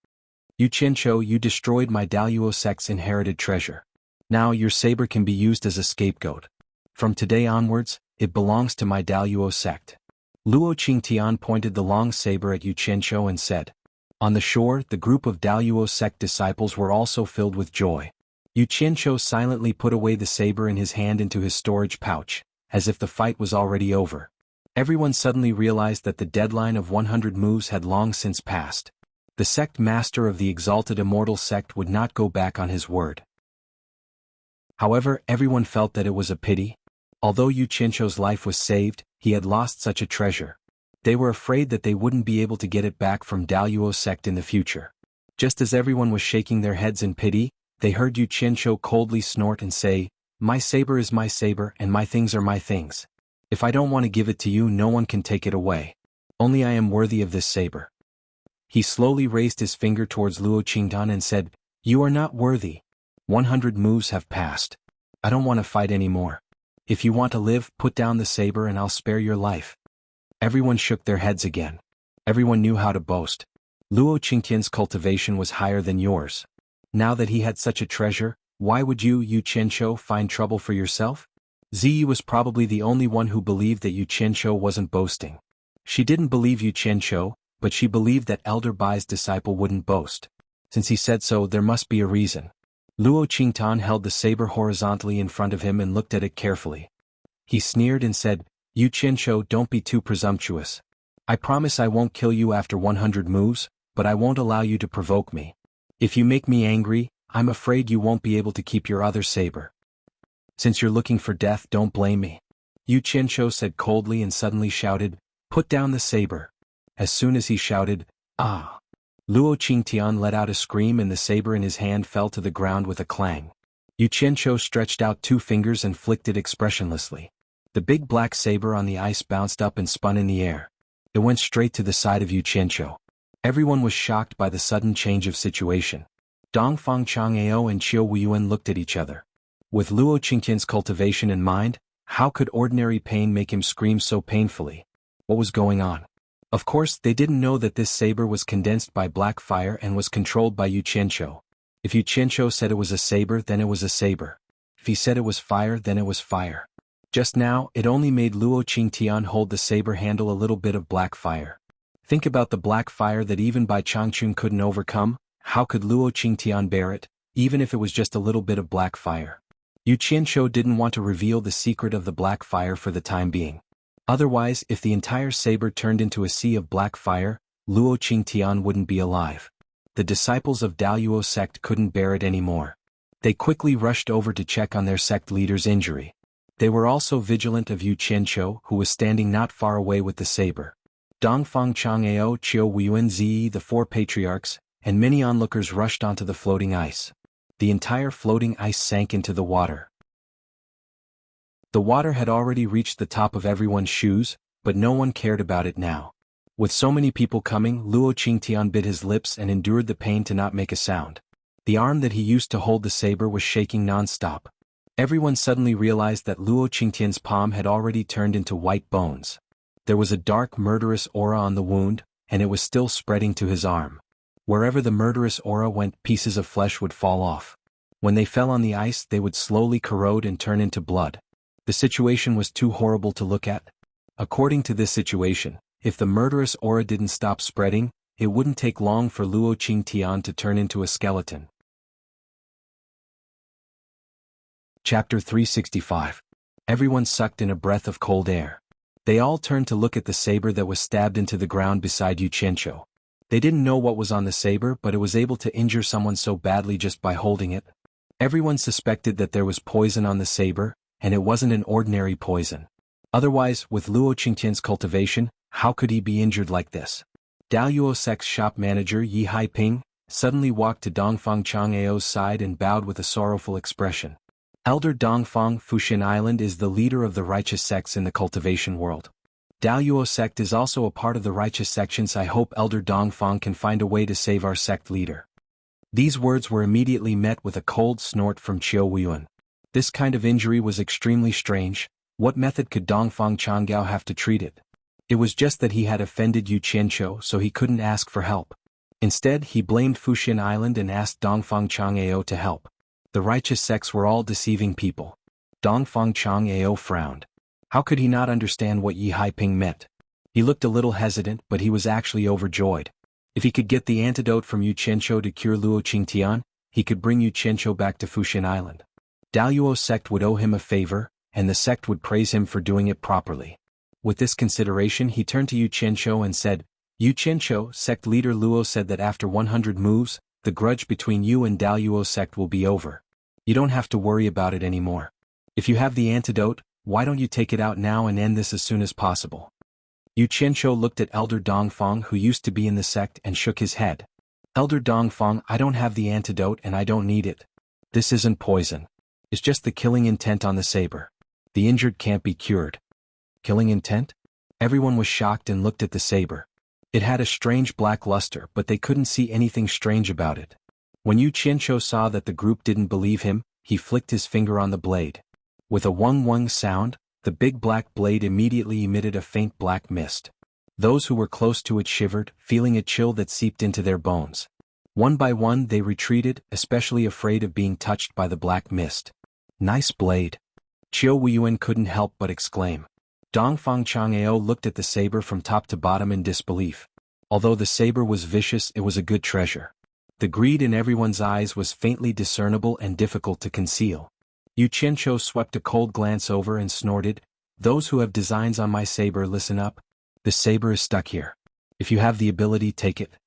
Speaker 1: "Yu Qianqiu, you destroyed my Daluo sect's inherited treasure. Now your saber can be used as a scapegoat. From today onwards, it belongs to my Daluo sect." Luo Qingtian pointed the long saber at Yu Qianqiu and said. On the shore, the group of Daluo sect disciples were also filled with joy. Yu Qianqiu silently put away the saber in his hand into his storage pouch, as if the fight was already over. Everyone suddenly realized that the deadline of 100 moves had long since passed. The sect master of the exalted immortal sect would not go back on his word. However, everyone felt that it was a pity. Although Yu Qianqiu's life was saved, he had lost such a treasure. They were afraid that they wouldn't be able to get it back from Daluo sect in the future. Just as everyone was shaking their heads in pity, they heard Yu Qianqiu coldly snort and say, "My saber is my saber and my things are my things. If I don't want to give it to you, no one can take it away. Only I am worthy of this saber." He slowly raised his finger towards Luo Qingtian and said, "You are not worthy. 100 moves have passed. I don't want to fight anymore. If you want to live, put down the saber and I'll spare your life." Everyone shook their heads again. Everyone knew how to boast. Luo Qingtian's cultivation was higher than yours. Now that he had such a treasure, why would you, Yu Qianqiu, find trouble for yourself? Ziyi was probably the only one who believed that Yu Qianqiu wasn't boasting. She didn't believe Yu Qianqiu, but she believed that Elder Bai's disciple wouldn't boast. Since he said so, there must be a reason. Luo Qingtian held the saber horizontally in front of him and looked at it carefully. He sneered and said, "Yu Qianqiu, don't be too presumptuous. I promise I won't kill you after 100 moves, but I won't allow you to provoke me. If you make me angry, I'm afraid you won't be able to keep your other saber. Since you're looking for death, don't blame me." Yu Qianqiu said coldly and suddenly shouted, "Put down the saber." As soon as he shouted, "Ah!" Luo Qingtian let out a scream and the saber in his hand fell to the ground with a clang. Yu Qianqiu stretched out 2 fingers and flicked it expressionlessly. The big black saber on the ice bounced up and spun in the air. It went straight to the side of Yu Qianqiu. Everyone was shocked by the sudden change of situation. Dongfang Chang'ao and Qiu Wuyuan looked at each other. With Luo Qingtian's cultivation in mind, How could ordinary pain make him scream so painfully? What was going on? Of course, they didn't know that this saber was condensed by black fire and was controlled by Xianxia. If Xianxia said it was a saber, then it was a saber. If he said it was fire, then it was fire. Just now, it only made Luo Qingtian hold the saber handle a little bit of black fire. Think about the black fire that even Bai Changchun couldn't overcome. How could Luo Qingtian bear it, even if it was just a little bit of black fire? Xianxia didn't want to reveal the secret of the black fire for the time being. Otherwise, if the entire saber turned into a sea of black fire, Luo Qingtian wouldn't be alive. The disciples of Daluo sect couldn't bear it anymore. They quickly rushed over to check on their sect leader's injury. They were also vigilant of Xianxia, who was standing not far away with the saber. Dongfang Chang'ao Qiu Wuyen Zi, the four patriarchs, and many onlookers rushed onto the floating ice. The entire floating ice sank into the water. The water had already reached the top of everyone's shoes, but no one cared about it now. With so many people coming, Luo Qingtian bit his lips and endured the pain to not make a sound. The arm that he used to hold the saber was shaking non-stop. Everyone suddenly realized that Luo Qingtian's palm had already turned into white bones. There was a dark murderous aura on the wound, and it was still spreading to his arm. Wherever the murderous aura went, pieces of flesh would fall off. When they fell on the ice, they would slowly corrode and turn into blood. The situation was too horrible to look at. According to this situation, if the murderous aura didn't stop spreading, it wouldn't take long for Luo Qingtian to turn into a skeleton. Chapter 365. Everyone sucked in a breath of cold air. They all turned to look at the saber that was stabbed into the ground beside Xianxia. They didn't know what was on the saber, but it was able to injure someone so badly just by holding it. Everyone suspected that there was poison on the saber, and it wasn't an ordinary poison. Otherwise, with Luo Qingtian's cultivation, how could he be injured like this? Daluo sect's shop manager Yi Haiping suddenly walked to Dongfang Chang'ao's side and bowed with a sorrowful expression. Elder Dongfang Fushin Island is the leader of the righteous sects in the cultivation world. Daluo sect is also a part of the righteous sections. I hope Elder Dongfang can find a way to save our sect leader. These words were immediately met with a cold snort from Qiu Wuyen. This kind of injury was extremely strange. What method could Dongfang Changgao have to treat it? It was just that he had offended Xianxia, so he couldn't ask for help. Instead, he blamed Fushin Island and asked Dongfang Chang'ao to help. The righteous sects were all deceiving people. Dongfang Chang'ao frowned. How could he not understand what Yi Haiping meant? He looked a little hesitant, but he was actually overjoyed. If he could get the antidote from Xianxia to cure Luo Qingtian, he could bring Xianxia back to Fushin Island. Daluo sect would owe him a favor, and the sect would praise him for doing it properly. With this consideration, he turned to Xianxia and said, Xianxia, sect leader Luo said that after 100 moves, the grudge between you and Daluo sect will be over. You don't have to worry about it anymore. If you have the antidote, why don't you take it out now and end this as soon as possible? Xianxia looked at Elder Dongfang, who used to be in the sect, and shook his head. Elder Dongfang, I don't have the antidote and I don't need it. This isn't poison. It's just the killing intent on the saber. The injured can't be cured. Killing intent? Everyone was shocked and looked at the saber. It had a strange black luster, but they couldn't see anything strange about it. When Xianxia saw that the group didn't believe him, he flicked his finger on the blade. With a wung-wung sound, the big black blade immediately emitted a faint black mist. Those who were close to it shivered, feeling a chill that seeped into their bones. One by one they retreated, especially afraid of being touched by the black mist. Nice blade. Qiu Wuyen couldn't help but exclaim. Dongfang Chang'ao looked at the saber from top to bottom in disbelief. Although the saber was vicious, it was a good treasure. The greed in everyone's eyes was faintly discernible and difficult to conceal. Xianxia swept a cold glance over and snorted, Those who have designs on my saber, listen up. The saber is stuck here. If you have the ability, take it.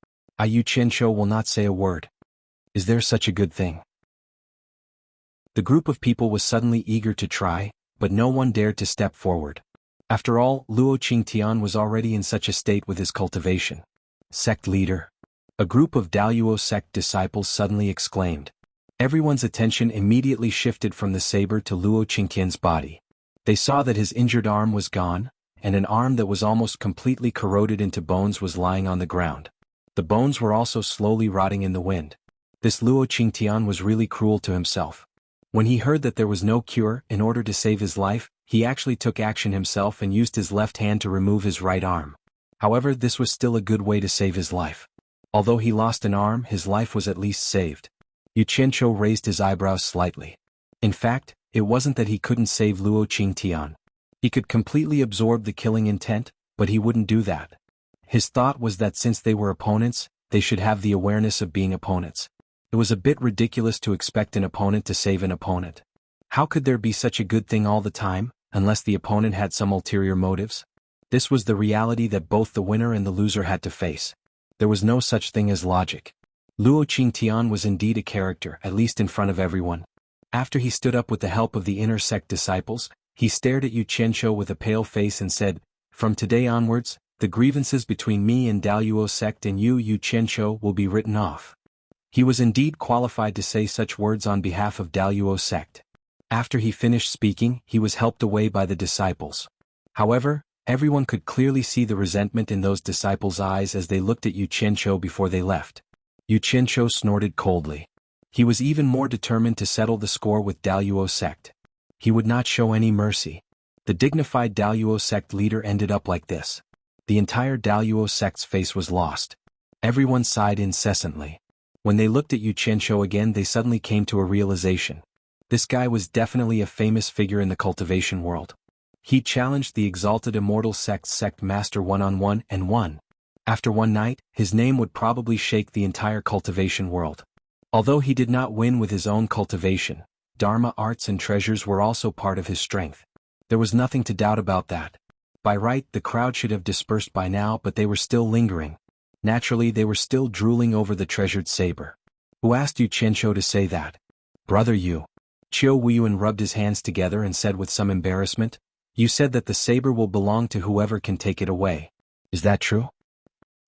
Speaker 1: Xianxia will not say a word. Is there such a good thing? The group of people was suddenly eager to try, but no one dared to step forward. After all, Luo Qingtian was already in such a state with his cultivation. Sect leader. A group of Daluo sect disciples suddenly exclaimed. Everyone's attention immediately shifted from the saber to Luo Qingtian's body. They saw that his injured arm was gone, and an arm that was almost completely corroded into bones was lying on the ground. The bones were also slowly rotting in the wind. This Luo Qingtian was really cruel to himself. When he heard that there was no cure, in order to save his life, he actually took action himself and used his left hand to remove his right arm. However, this was still a good way to save his life. Although he lost an arm, his life was at least saved. Xianxia raised his eyebrows slightly. In fact, it wasn't that he couldn't save Luo Qingtian. He could completely absorb the killing intent, but he wouldn't do that. His thought was that since they were opponents, they should have the awareness of being opponents. It was a bit ridiculous to expect an opponent to save an opponent. How could there be such a good thing all the time, unless the opponent had some ulterior motives? This was the reality that both the winner and the loser had to face. There was no such thing as logic. Luo Qingtian was indeed a character, at least in front of everyone. After he stood up with the help of the inner sect disciples, he stared at Xianxia with a pale face and said, "From today onwards, the grievances between me and Daluo sect and you Xianxia will be written off." He was indeed qualified to say such words on behalf of Daluo sect. After he finished speaking, he was helped away by the disciples. However, everyone could clearly see the resentment in those disciples' eyes as they looked at Xianxia before they left. Xianxia snorted coldly. He was even more determined to settle the score with Daluo sect. He would not show any mercy. The dignified Daluo sect leader ended up like this. The entire Daluo sect's face was lost. Everyone sighed incessantly. When they looked at Xianxia again, they suddenly came to a realization. This guy was definitely a famous figure in the cultivation world. He challenged the exalted immortal sect's sect master one-on-one and won. After one night, his name would probably shake the entire cultivation world. Although he did not win with his own cultivation, Dharma arts and treasures were also part of his strength. There was nothing to doubt about that. By right, the crowd should have dispersed by now, but they were still lingering. Naturally, they were still drooling over the treasured saber. Who asked Xianxia to say that? Brother you. Qiu Wuyuan rubbed his hands together and said with some embarrassment, "You said that the saber will belong to whoever can take it away. Is that true?"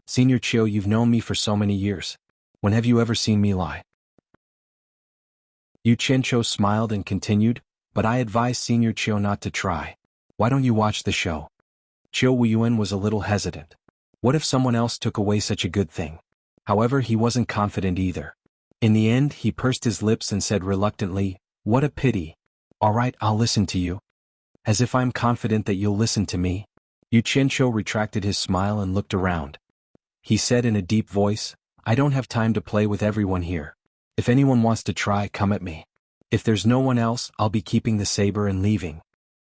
Speaker 1: Senior Qiu, you've known me for so many years. When have you ever seen me lie? Xianxia smiled and continued, "But I advise Senior Qiu not to try. Why don't you watch the show?" Qiu Wuyuan was a little hesitant. What if someone else took away such a good thing? However, he wasn't confident either. In the end, he pursed his lips and said reluctantly, "What a pity. All right, I'll listen to you." As if I'm confident that you'll listen to me. Xianxia retracted his smile and looked around. He said in a deep voice, "I don't have time to play with everyone here. If anyone wants to try, come at me. If there's no one else, I'll be keeping the saber and leaving."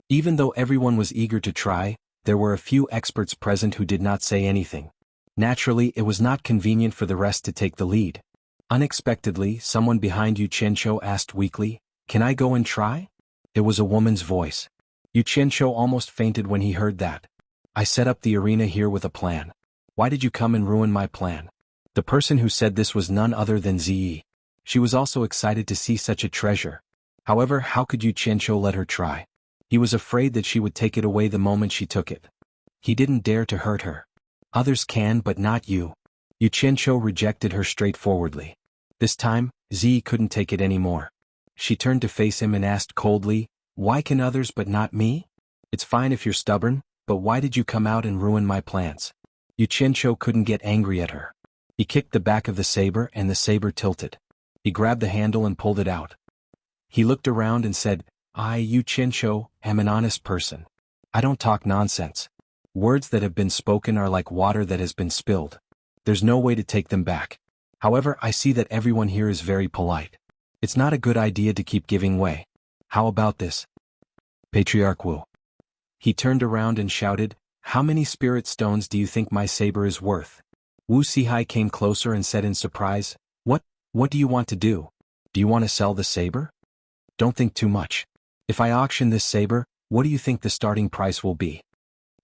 Speaker 1: Even though everyone was eager to try, there were a few experts present who did not say anything. Naturally, it was not convenient for the rest to take the lead. Unexpectedly, someone behind Xianxia asked weakly, "Can I go and try?" It was a woman's voice. Xianxia almost fainted when he heard that. "I set up the arena here with a plan. Why did you come and ruin my plan?" The person who said this was none other than Ziyi. She was also excited to see such a treasure. However, how could Xianxia let her try? He was afraid that she would take it away the moment she took it. He didn't dare to hurt her. "Others can, but not you." Xianxia rejected her straightforwardly. This time, Ziyi couldn't take it anymore. She turned to face him and asked coldly, "Why can others but not me? It's fine if you're stubborn, but why did you come out and ruin my plans?" Xianxia couldn't get angry at her. He kicked the back of the saber and the saber tilted. He grabbed the handle and pulled it out. He looked around and said, "I, Xianxia, am an honest person. I don't talk nonsense. Words that have been spoken are like water that has been spilled. There's no way to take them back. However, I see that everyone here is very polite. It's not a good idea to keep giving way. How about this? Patriarch Wu." He turned around and shouted, "How many spirit stones do you think my saber is worth?" Wu Sihai came closer and said in surprise, What do you want to do? Do you want to sell the saber? Don't think too much. If I auction this saber, what do you think the starting price will be?"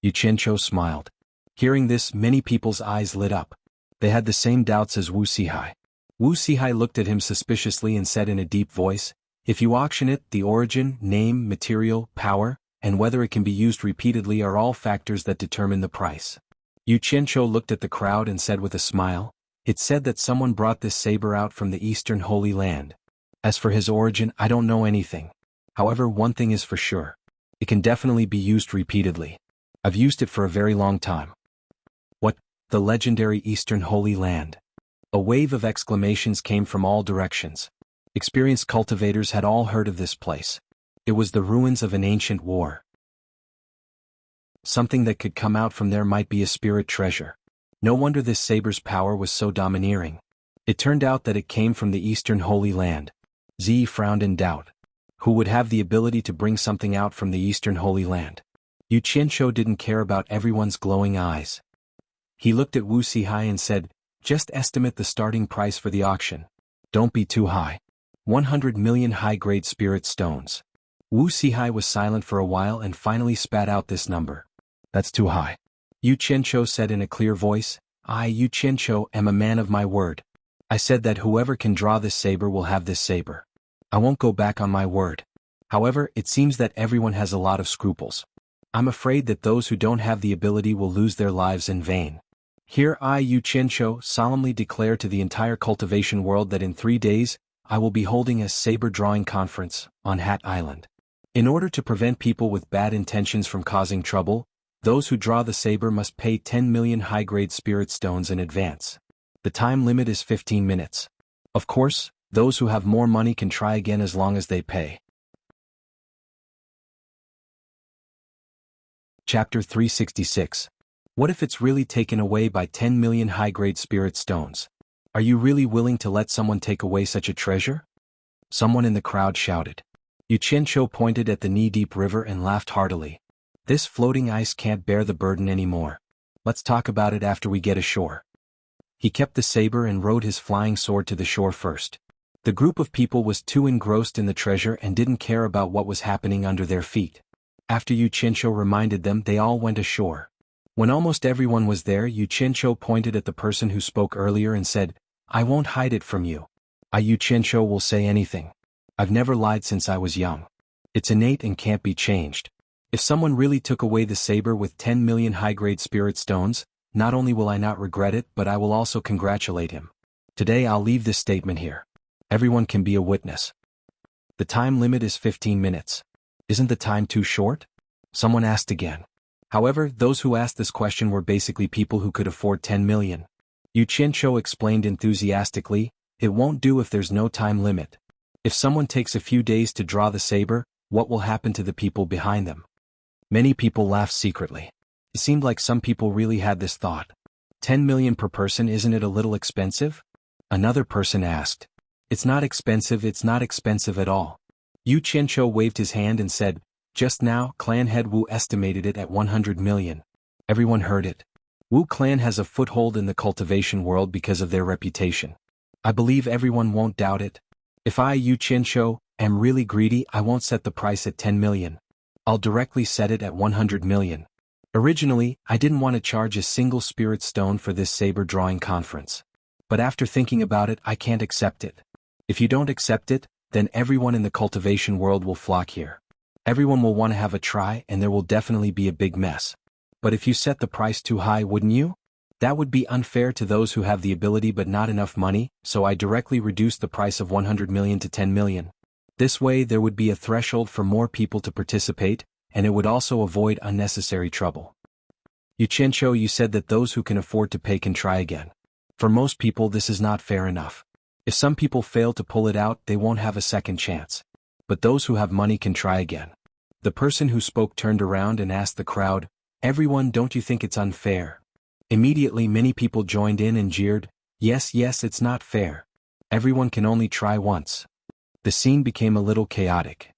Speaker 1: Xianxia smiled. Hearing this, many people's eyes lit up. They had the same doubts as Wu Sihai. Wu Sihai looked at him suspiciously and said in a deep voice, "If you auction it, the origin, name, material, power, and whether it can be used repeatedly are all factors that determine the price." Xianxia looked at the crowd and said with a smile, "It's said that someone brought this saber out from the Eastern Holy Land. As for his origin, I don't know anything. However, one thing is for sure. It can definitely be used repeatedly. I've used it for a very long time." "What? The legendary Eastern Holy Land?" A wave of exclamations came from all directions. Experienced cultivators had all heard of this place. It was the ruins of an ancient war. Something that could come out from there might be a spirit treasure. No wonder this saber's power was so domineering. It turned out that it came from the Eastern Holy Land. Zi frowned in doubt. Who would have the ability to bring something out from the Eastern Holy Land? Yu Qianzhou didn't care about everyone's glowing eyes. He looked at Wu Sihai and said, "Just estimate the starting price for the auction. Don't be too high. 100 million high-grade spirit stones." Wu Sihai was silent for a while and finally spat out this number. "That's too high." Yu Qianzhou said in a clear voice, "I, Yu Qianzhou, am a man of my word. I said that whoever can draw this saber will have this saber. I won't go back on my word. However, it seems that everyone has a lot of scruples. I'm afraid that those who don't have the ability will lose their lives in vain. Here I, Yu Qianzhou, solemnly declare to the entire cultivation world that in 3 days, I will be holding a saber drawing conference on Hat Island. In order to prevent people with bad intentions from causing trouble, those who draw the saber must pay 10 million high-grade spirit stones in advance. The time limit is 15 minutes. Of course, those who have more money can try again as long as they pay." Chapter 366. What if it's really taken away by 10 million high-grade spirit stones? Are you really willing to let someone take away such a treasure? Someone in the crowd shouted. Yu Qianzhou pointed at the knee-deep river and laughed heartily. "This floating ice can't bear the burden anymore. Let's talk about it after we get ashore." He kept the saber and rode his flying sword to the shore first. The group of people was too engrossed in the treasure and didn't care about what was happening under their feet. After Yu Qianzhou reminded them, they all went ashore. When almost everyone was there, Yu Qianzhou pointed at the person who spoke earlier and said, "I won't hide it from you. I, Yu Qianzhou, will say anything. I've never lied since I was young. It's innate and can't be changed. If someone really took away the saber with 10 million high-grade spirit stones, not only will I not regret it, but I will also congratulate him. Today I'll leave this statement here. Everyone can be a witness. The time limit is 15 minutes. Isn't the time too short?" Someone asked again. However, those who asked this question were basically people who could afford 10 million. Yu Qianzhou explained enthusiastically, "It won't do if there's no time limit. If someone takes a few days to draw the saber, what will happen to the people behind them?" Many people laughed secretly. It seemed like some people really had this thought. 10 million per person, isn't it a little expensive? Another person asked. It's not expensive at all." Yu Qianzhou waved his hand and said, "Just now, clan head Wu estimated it at 100 million. Everyone heard it. Wu clan has a foothold in the cultivation world because of their reputation. I believe everyone won't doubt it. If I, Yu Qianzhou, am really greedy, I won't set the price at 10 million. I'll directly set it at 100 million. Originally, I didn't want to charge a single spirit stone for this saber drawing conference. But after thinking about it, I can't accept it. If you don't accept it, then everyone in the cultivation world will flock here. Everyone will want to have a try and there will definitely be a big mess. But if you set the price too high, wouldn't you? That would be unfair to those who have the ability but not enough money, so I directly reduced the price of 100 million to 10 million. This way there would be a threshold for more people to participate, and it would also avoid unnecessary trouble." Yu Qianzhou, you said that those who can afford to pay can try again. For most people this is not fair enough. If some people fail to pull it out, they won't have a second chance. But those who have money can try again. The person who spoke turned around and asked the crowd, "Everyone, don't you think it's unfair?" Immediately many people joined in and jeered, Yes, it's not fair. Everyone can only try once." The scene became a little chaotic.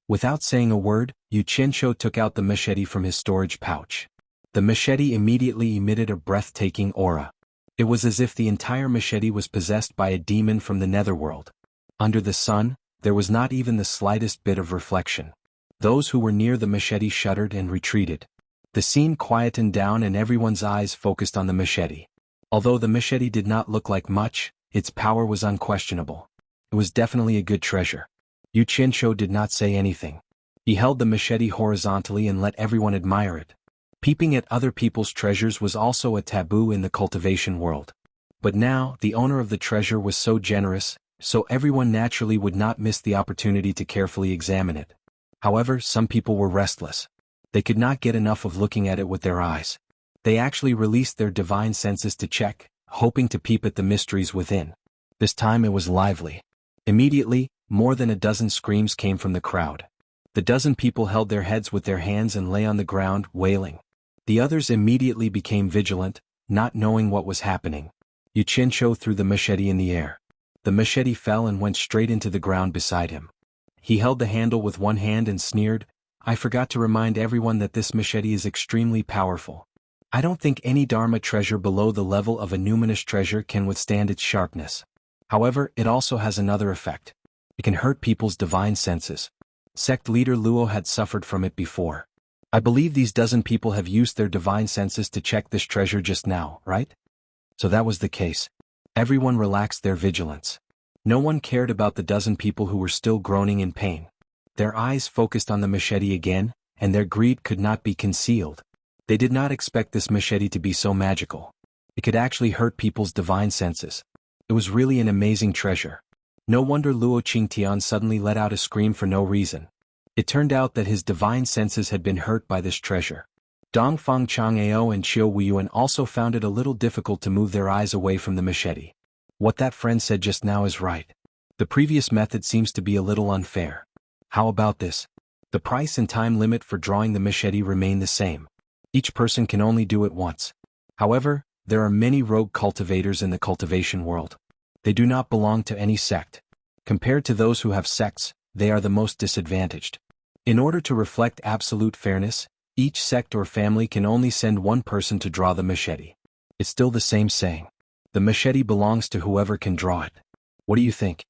Speaker 1: Without saying a word, Yu Qianzhou took out the machete from his storage pouch. The machete immediately emitted a breathtaking aura. It was as if the entire machete was possessed by a demon from the netherworld. Under the sun, there was not even the slightest bit of reflection. Those who were near the machete shuddered and retreated. The scene quietened down and everyone's eyes focused on the machete. Although the machete did not look like much, its power was unquestionable. It was definitely a good treasure. Yu Qianzhou did not say anything. He held the machete horizontally and let everyone admire it. Peeping at other people's treasures was also a taboo in the cultivation world. But now, the owner of the treasure was so generous, so everyone naturally would not miss the opportunity to carefully examine it. However, some people were restless. They could not get enough of looking at it with their eyes. They actually released their divine senses to check, hoping to peep at the mysteries within. This time it was lively. Immediately, more than a dozen screams came from the crowd. The dozen people held their heads with their hands and lay on the ground, wailing. The others immediately became vigilant, not knowing what was happening. Xianxia threw the machete in the air. The machete fell and went straight into the ground beside him. He held the handle with one hand and sneered, "I forgot to remind everyone that this machete is extremely powerful. I don't think any Dharma treasure below the level of a numinous treasure can withstand its sharpness. However, it also has another effect. It can hurt people's divine senses. Sect leader Luo had suffered from it before. I believe these dozen people have used their divine senses to check this treasure just now, right?" So that was the case. Everyone relaxed their vigilance. No one cared about the dozen people who were still groaning in pain. Their eyes focused on the machete again, and their greed could not be concealed. They did not expect this machete to be so magical. It could actually hurt people's divine senses. It was really an amazing treasure. No wonder Luo Qingtian suddenly let out a scream for no reason. It turned out that his divine senses had been hurt by this treasure. Dongfang Chang'ao and Qiu Weiyuan also found it a little difficult to move their eyes away from the machete. What that friend said just now is right. The previous method seems to be a little unfair. How about this? The price and time limit for drawing the machete remain the same. Each person can only do it once. However, there are many rogue cultivators in the cultivation world. They do not belong to any sect. Compared to those who have sects, they are the most disadvantaged. In order to reflect absolute fairness, each sect or family can only send one person to draw the machete. It's still the same saying. The machete belongs to whoever can draw it. What do you think?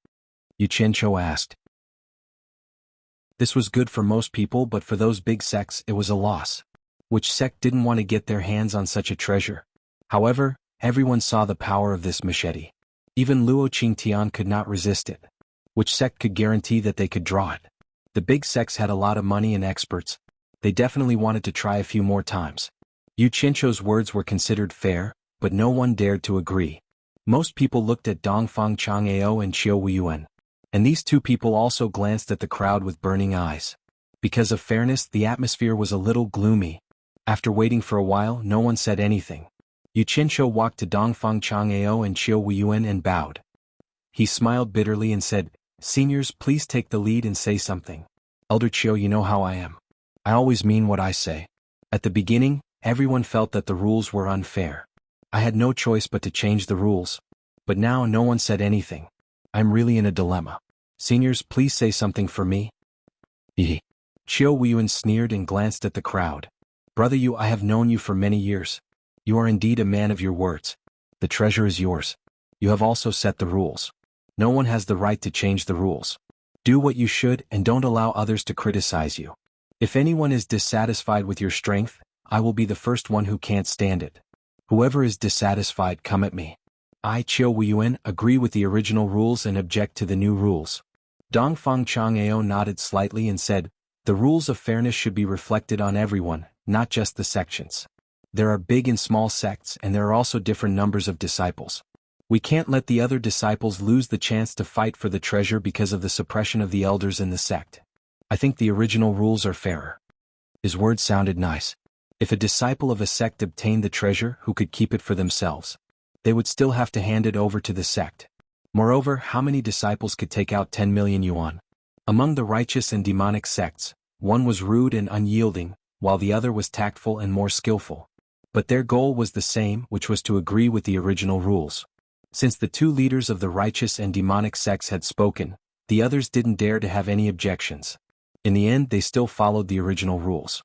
Speaker 1: Xianxia asked. This was good for most people, but for those big sects it was a loss. Which sect didn't want to get their hands on such a treasure? However, everyone saw the power of this machete. Even Luo Qingtian could not resist it. Which sect could guarantee that they could draw it? The big sects had a lot of money and experts. They definitely wanted to try a few more times. Xianxia's words were considered fair, but no one dared to agree. Most people looked at Dongfang Chang'ao and Qiu Weiyuan. And these two people also glanced at the crowd with burning eyes. Because of fairness, the atmosphere was a little gloomy. After waiting for a while, no one said anything. Xianxia walked to Dongfang Chang'ao and Qiu Weiyuan and bowed. He smiled bitterly and said, "Seniors, please take the lead and say something. Elder Qiu, you know how I am. I always mean what I say." At the beginning, everyone felt that the rules were unfair. I had no choice but to change the rules. But now no one said anything. I'm really in a dilemma. Seniors, please say something for me. Qiu Weiyuan sneered and glanced at the crowd. "Brother Yu, I have known you for many years. You are indeed a man of your words. The treasure is yours. You have also set the rules. No one has the right to change the rules. Do what you should and don't allow others to criticize you. If anyone is dissatisfied with your strength, I will be the first one who can't stand it. Whoever is dissatisfied, come at me. I, Qiu Weiyuan, agree with the original rules and object to the new rules." Dongfang Chang'ao nodded slightly and said, "The rules of fairness should be reflected on everyone, not just the sections. There are big and small sects, and there are also different numbers of disciples. We can't let the other disciples lose the chance to fight for the treasure because of the suppression of the elders in the sect. I think the original rules are fairer." His words sounded nice. If a disciple of a sect obtained the treasure who could keep it for themselves, they would still have to hand it over to the sect. Moreover, how many disciples could take out 10 million yuan? Among the righteous and demonic sects, one was rude and unyielding, while the other was tactful and more skillful. But their goal was the same, which was to agree with the original rules. Since the two leaders of the righteous and demonic sects had spoken, the others didn't dare to have any objections. In the end, they still followed the original rules.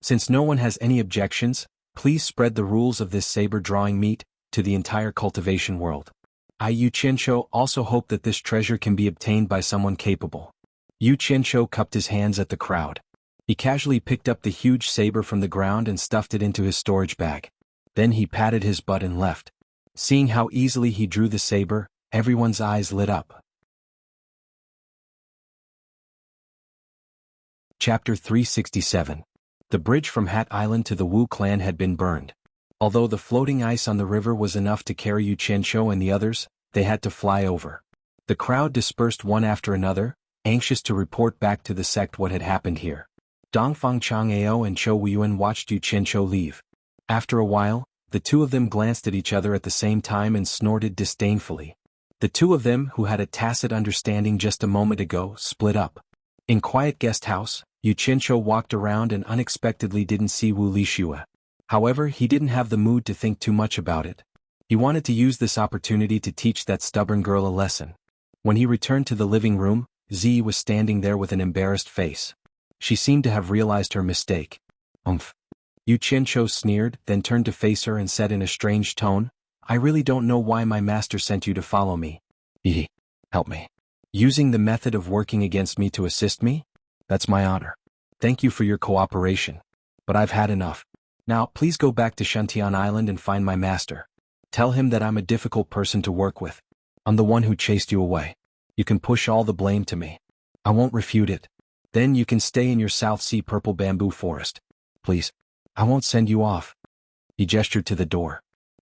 Speaker 1: Since no one has any objections, please spread the rules of this saber-drawing meat to the entire cultivation world. I, Xianxia, also hope that this treasure can be obtained by someone capable. Xianxia cupped his hands at the crowd. He casually picked up the huge saber from the ground and stuffed it into his storage bag. Then he patted his butt and left. Seeing how easily he drew the saber, everyone's eyes lit up. Chapter 367. The bridge from Hat Island to the Wu clan had been burned. Although the floating ice on the river was enough to carry Xianxia and the others, they had to fly over. The crowd dispersed one after another, anxious to report back to the sect what had happened here. Dongfang Chang'ao and Qiu Weiyuan watched Xianxia leave. After a while, the two of them glanced at each other at the same time and snorted disdainfully. The two of them, who had a tacit understanding just a moment ago, split up. In quiet guest house, Yu Qianzhou walked around and unexpectedly didn't see Wu Lixue. However, he didn't have the mood to think too much about it. He wanted to use this opportunity to teach that stubborn girl a lesson. When he returned to the living room, Zi was standing there with an embarrassed face. She seemed to have realized her mistake. Yu Qianzhou sneered, then turned to face her and said in a strange tone, I really don't know why my master sent you to follow me. Help me. Using the method of working against me to assist me? That's my honor. Thank you for your cooperation. But I've had enough. Now, please go back to Shantian Island and find my master. Tell him that I'm a difficult person to work with. I'm the one who chased you away. You can push all the blame to me. I won't refute it. Then you can stay in your South Sea purple bamboo forest. Please. I won't send you off. He gestured to the door.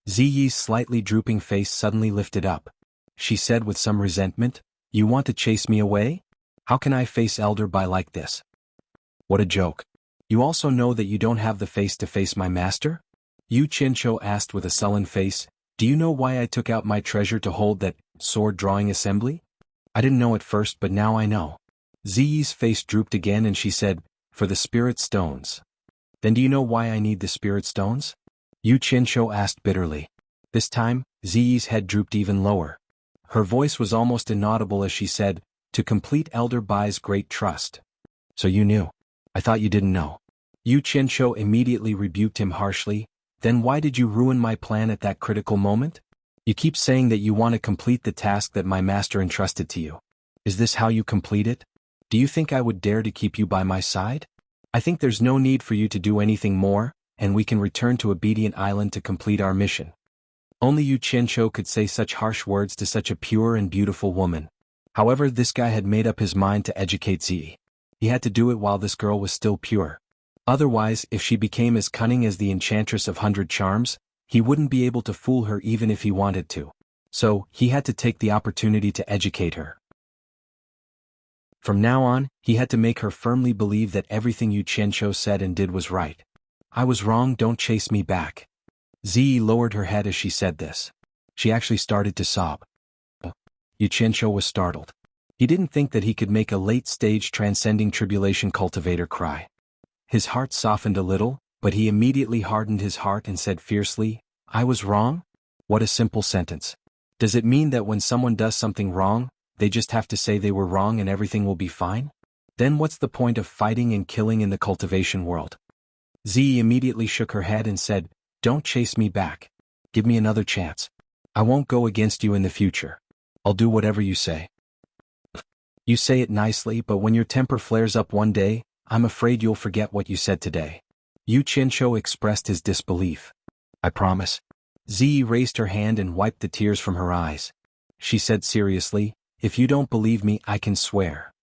Speaker 1: Ziyi's slightly drooping face suddenly lifted up. She said with some resentment, You want to chase me away? How can I face Elder Bai like this? What a joke. You also know that you don't have the face to face my master? Yu Qianzhou asked with a sullen face, Do you know why I took out my treasure to hold that sword drawing assembly? I didn't know at first, but now I know. Ziyi's face drooped again and she said, For the spirit stones. Then do you know why I need the spirit stones? Yu Qianzhou asked bitterly. This time, Ziyi's head drooped even lower. Her voice was almost inaudible as she said, To complete Elder Bai's great trust. So you knew. I thought you didn't know. Yu Qianzhou immediately rebuked him harshly. Then why did you ruin my plan at that critical moment? You keep saying that you want to complete the task that my master entrusted to you. Is this how you complete it? Do you think I would dare to keep you by my side? I think there's no need for you to do anything more, and we can return to Obedient Island to complete our mission. Only Yu Qianzhou could say such harsh words to such a pure and beautiful woman. However, this guy had made up his mind to educate Zi. He had to do it while this girl was still pure. Otherwise, if she became as cunning as the Enchantress of 100 Charms, he wouldn't be able to fool her even if he wanted to. So, he had to take the opportunity to educate her. From now on, he had to make her firmly believe that everything Yu Qianzhou said and did was right. I was wrong, don't chase me back. Zi lowered her head as she said this. She actually started to sob. Yu Qianzhou was startled. He didn't think that he could make a late-stage transcending tribulation cultivator cry. His heart softened a little, but he immediately hardened his heart and said fiercely, I was wrong? What a simple sentence. Does it mean that when someone does something wrong, they just have to say they were wrong and everything will be fine? Then what's the point of fighting and killing in the cultivation world? Zi immediately shook her head and said, Don't chase me back. Give me another chance. I won't go against you in the future. I'll do whatever you say. You say it nicely, but when your temper flares up one day, I'm afraid you'll forget what you said today. Yu Qianzhou expressed his disbelief. I promise. Zi raised her hand and wiped the tears from her eyes. She said seriously, If you don't believe me, I can swear.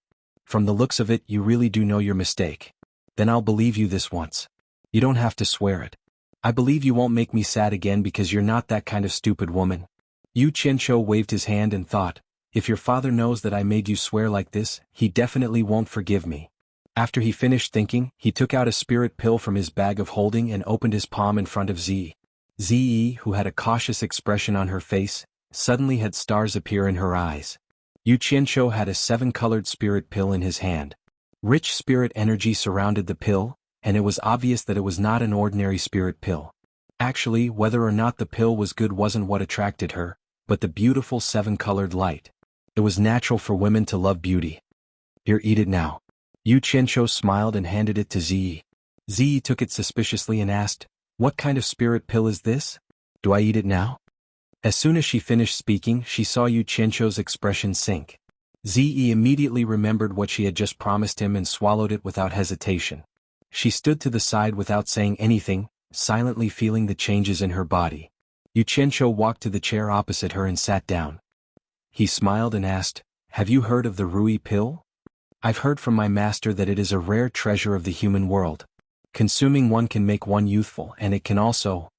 Speaker 1: From the looks of it, you really do know your mistake. Then I'll believe you this once. You don't have to swear it. I believe you won't make me sad again because you're not that kind of stupid woman. Yu Qianzhou waved his hand and thought, If your father knows that I made you swear like this, he definitely won't forgive me. After he finished thinking, he took out a spirit pill from his bag of holding and opened his palm in front of Zi. Zi, who had a cautious expression on her face, suddenly had stars appear in her eyes. Yu Qianzhou had a 7-colored spirit pill in his hand. Rich spirit energy surrounded the pill, and it was obvious that it was not an ordinary spirit pill. Actually, whether or not the pill was good wasn't what attracted her, but the beautiful 7-colored light. It was natural for women to love beauty. Here, eat it now. Yu Qianzhou smiled and handed it to Zi. Zi took it suspiciously and asked, What kind of spirit pill is this? Do I eat it now? As soon as she finished speaking, she saw Yu Qianzhou's expression sink. Zi immediately remembered what she had just promised him and swallowed it without hesitation. She stood to the side without saying anything, silently feeling the changes in her body. Yu Qianzhou walked to the chair opposite her and sat down. He smiled and asked, Have you heard of the Rui pill? I've heard from my master that it is a rare treasure of the human world. Consuming one can make one youthful, and it can also...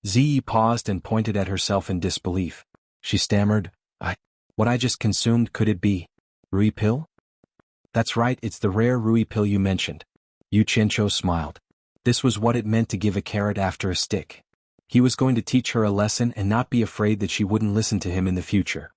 Speaker 1: Zi paused and pointed at herself in disbelief. She stammered, What I just consumed, could it be Rui pill? That's right, it's the rare Rui pill you mentioned. Yu Qianzhou smiled. This was what it meant to give a carrot after a stick. He was going to teach her a lesson and not be afraid that she wouldn't listen to him in the future.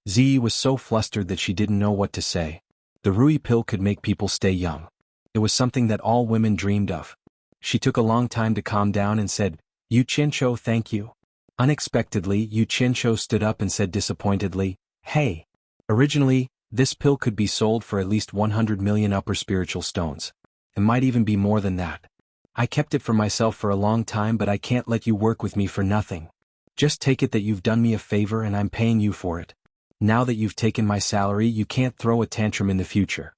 Speaker 1: Zi was so flustered that she didn't know what to say. The Rui pill could make people stay young. It was something that all women dreamed of. She took a long time to calm down and said, "Yu Qianqiu, thank you." Unexpectedly, Yu Qianqiu stood up and said disappointedly, "Hey. Originally, this pill could be sold for at least 100 million upper spiritual stones. It might even be more than that. I kept it for myself for a long time, but I can't let you work with me for nothing. Just take it that you've done me a favor and I'm paying you for it. Now that you've taken my salary, you can't throw a tantrum in the future."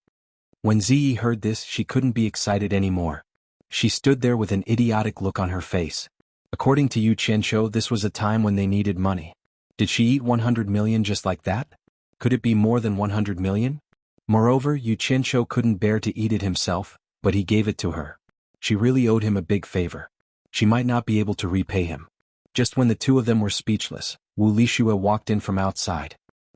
Speaker 1: When Ziyi heard this, she couldn't be excited anymore. She stood there with an idiotic look on her face. According to Yu Qianqiu, this was a time when they needed money. Did she eat 100 million just like that? Could it be more than 100 million? Moreover, Yu Qianqiu couldn't bear to eat it himself, but he gave it to her. She really owed him a big favor. She might not be able to repay him. Just when the two of them were speechless, Wu Lixue walked in from outside.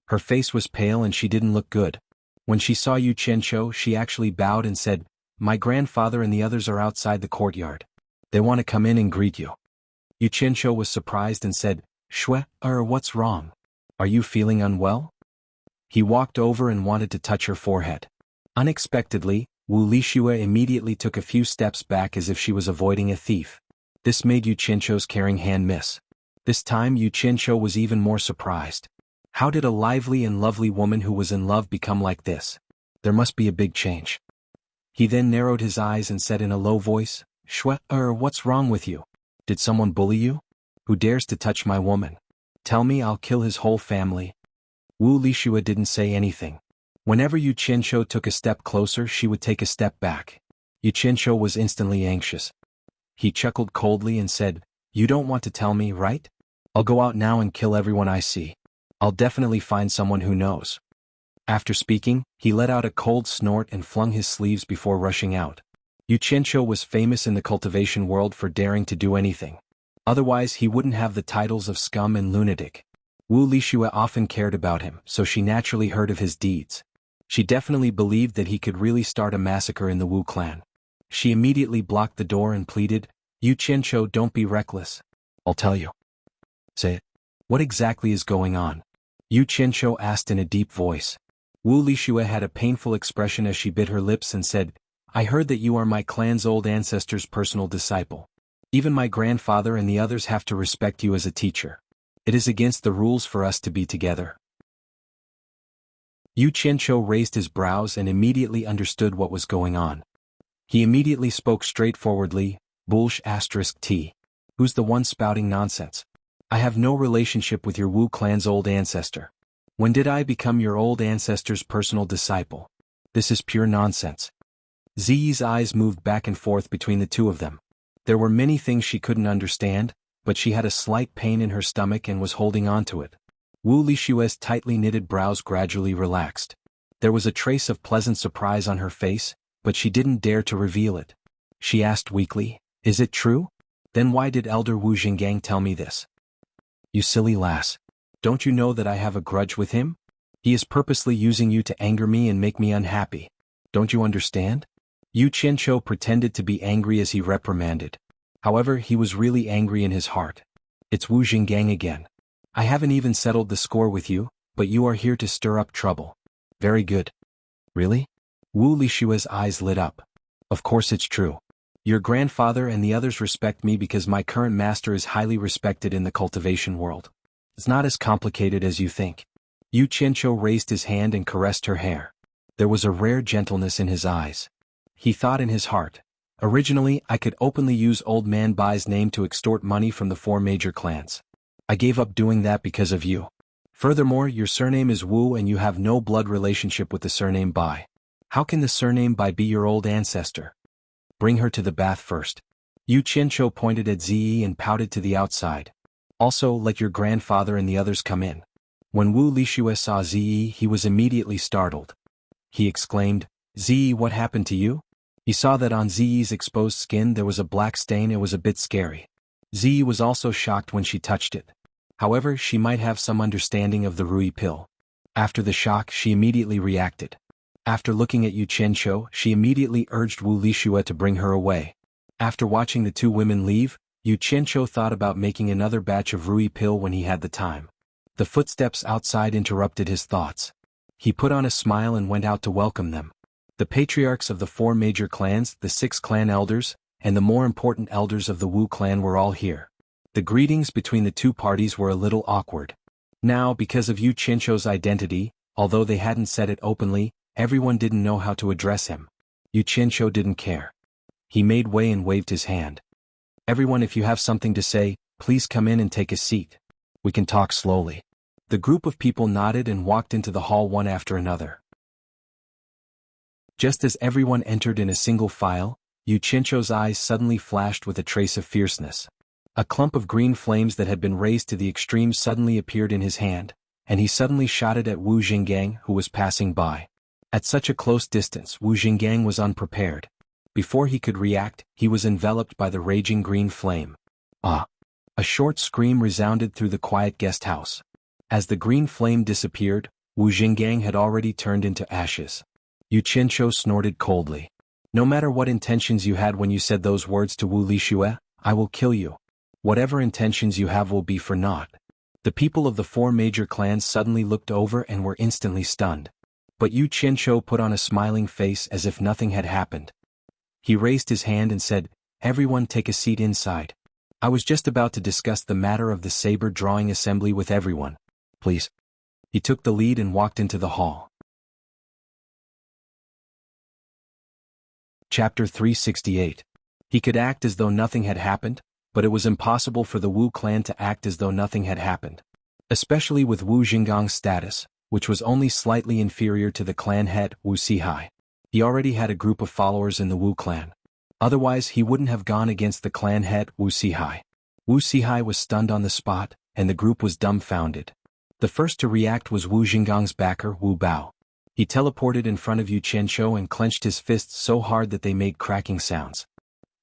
Speaker 1: Her face was pale and she didn't look good. When she saw Yu Qianqiu, she actually bowed and said, "My grandfather and the others are outside the courtyard. They want to come in and greet you." Yu Qianqiu was surprised and said, What's wrong? Are you feeling unwell?" He walked over and wanted to touch her forehead. Unexpectedly, Wu Lixue immediately took a few steps back as if she was avoiding a thief. This made Yu Qianqiu's caring hand miss. This time Yu Qianqiu was even more surprised. How did a lively and lovely woman who was in love become like this? There must be a big change. He then narrowed his eyes and said in a low voice, What's wrong with you? Did someone bully you? Who dares to touch my woman? Tell me, I'll kill his whole family." Wu Lixue didn't say anything. Whenever Yu Qianqiu took a step closer, she would take a step back. Yu Qianqiu was instantly anxious. He chuckled coldly and said, "You don't want to tell me, right? I'll go out now and kill everyone I see. I'll definitely find someone who knows." After speaking, he let out a cold snort and flung his sleeves before rushing out. Yu Qianqiu was famous in the cultivation world for daring to do anything. Otherwise he wouldn't have the titles of scum and lunatic. Wu Lixue often cared about him, so she naturally heard of his deeds. She definitely believed that he could really start a massacre in the Wu clan. She immediately blocked the door and pleaded, "Yu Qianqiu, don't be reckless. I'll tell you." "Say it. What exactly is going on?" Yu Qianqiu asked in a deep voice. Wu Lixue had a painful expression as she bit her lips and said, "I heard that you are my clan's old ancestor's personal disciple. Even my grandfather and the others have to respect you as a teacher. It is against the rules for us to be together." Yu Qianqiu raised his brows and immediately understood what was going on. He immediately spoke straightforwardly, "T. Who's the one spouting nonsense? I have no relationship with your Wu clan's old ancestor. When did I become your old ancestor's personal disciple? This is pure nonsense." Ziyi's eyes moved back and forth between the two of them. There were many things she couldn't understand, but she had a slight pain in her stomach and was holding on to it. Wu Lixue's tightly knitted brows gradually relaxed. There was a trace of pleasant surprise on her face, but she didn't dare to reveal it. She asked weakly, "Is it true? Then why did Elder Wu Jinggang tell me this?" "You silly lass. Don't you know that I have a grudge with him? He is purposely using you to anger me and make me unhappy. Don't you understand?" Yu Qianqiu pretended to be angry as he reprimanded. However, he was really angry in his heart. "It's Wu Jinggang again. I haven't even settled the score with you, but you are here to stir up trouble. Very good." "Really?" Wu Lixue's eyes lit up. "Of course it's true. Your grandfather and the others respect me because my current master is highly respected in the cultivation world. It's not as complicated as you think." Yu Qianqiu raised his hand and caressed her hair. There was a rare gentleness in his eyes. He thought in his heart, "Originally, I could openly use Old Man Bai's name to extort money from the 4 major clans. I gave up doing that because of you. Furthermore, your surname is Wu and you have no blood relationship with the surname Bai. How can the surname Bai be your old ancestor? Bring her to the bath first." Yu Qianqiu pointed at Ziyi and pouted to the outside. "Also, let your grandfather and the others come in." When Wu Lixue saw Ziyi, he was immediately startled. He exclaimed, "Ziyi, what happened to you?" He saw that on Ziyi's exposed skin there was a black stain. It was a bit scary. Ziyi was also shocked when she touched it. However, she might have some understanding of the Rui pill. After the shock, she immediately reacted. After looking at Yu Qianqiu, she immediately urged Wu Lixue to bring her away. After watching the two women leave, Yu Qianqiu thought about making another batch of Rui pill when he had the time. The footsteps outside interrupted his thoughts. he put on a smile and went out to welcome them. The patriarchs of the 4 major clans, the 6 clan elders, and the more important elders of the Wu clan were all here. The greetings between the two parties were a little awkward. Now, because of Yu Qianzhou's identity, although they hadn't said it openly, everyone didn't know how to address him. Yu Qianzhou didn't care. He made way and waved his hand. "Everyone, if you have something to say, please come in and take a seat. We can talk slowly." The group of people nodded and walked into the hall one after another. Just as everyone entered in a single file, Yu Qianzhou's eyes suddenly flashed with a trace of fierceness. A clump of green flames that had been raised to the extreme suddenly appeared in his hand, and he suddenly shot it at Wu Jinggang, who was passing by. At such a close distance, Wu Jinggang was unprepared. Before he could react, he was enveloped by the raging green flame. Ah! A short scream resounded through the quiet guest house. As the green flame disappeared, Wu Jinggang had already turned into ashes. Yu Qianzhou snorted coldly. "No matter what intentions you had when you said those words to Wu Lixue, I will kill you. Whatever intentions you have will be for naught." The people of the 4 major clans suddenly looked over and were instantly stunned. But Yu Qianzhou put on a smiling face as if nothing had happened. He raised his hand and said, "Everyone take a seat inside. I was just about to discuss the matter of the saber drawing assembly with everyone. Please." He took the lead and walked into the hall. Chapter 368. He could act as though nothing had happened, but it was impossible for the Wu clan to act as though nothing had happened. Especially with Wu Jingang's status, which was only slightly inferior to the clan head, Wu Sihai. He already had a group of followers in the Wu clan. Otherwise he wouldn't have gone against the clan head, Wu Sihai. Wu Sihai was stunned on the spot, and the group was dumbfounded. The first to react was Wu Jingang's backer, Wu Bao. He teleported in front of Yu Qianzhou and clenched his fists so hard that they made cracking sounds.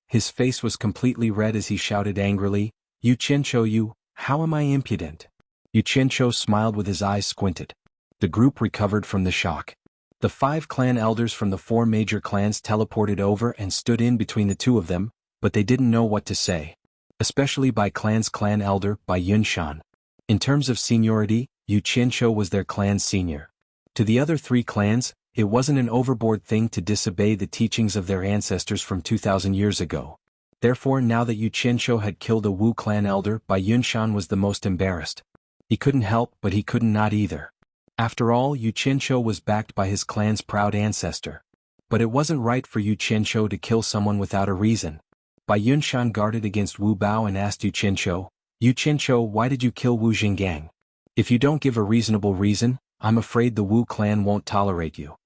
Speaker 1: His face was completely red as he shouted angrily, "Yu Qianzhou, you, how am I impudent?" Yu Qianzhou smiled with his eyes squinted. The group recovered from the shock. The 5 clan elders from the 4 major clans teleported over and stood in between the two of them, but they didn't know what to say. Especially Bai Clan's clan elder, Bai Yunshan. In terms of seniority, Yu Qianzhou was their clan's senior. To the other 3 clans, it wasn't an overboard thing to disobey the teachings of their ancestors from 2,000 years ago. Therefore, now that Yu Qianzhou had killed a Wu clan elder, Bai Yunshan was the most embarrassed. He couldn't help, but he couldn't not either. After all, Yu Qianzhou was backed by his clan's proud ancestor. But it wasn't right for Yu Qianzhou to kill someone without a reason. Bai Yunshan guarded against Wu Bao and asked Yu Qianzhou, why did you kill Wu Jinggang? If you don't give a reasonable reason, I'm afraid the Wu clan won't tolerate you."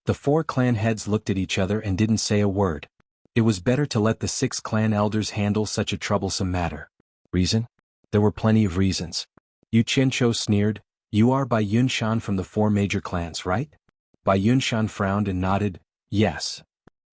Speaker 1: The 4 clan heads looked at each other and didn't say a word. It was better to let the 6 clan elders handle such a troublesome matter. Reason? There were plenty of reasons. Yu Qianzhou sneered, "You are Bai Yunshan from the 4 major clans, right?" Bai Yunshan frowned and nodded, "Yes."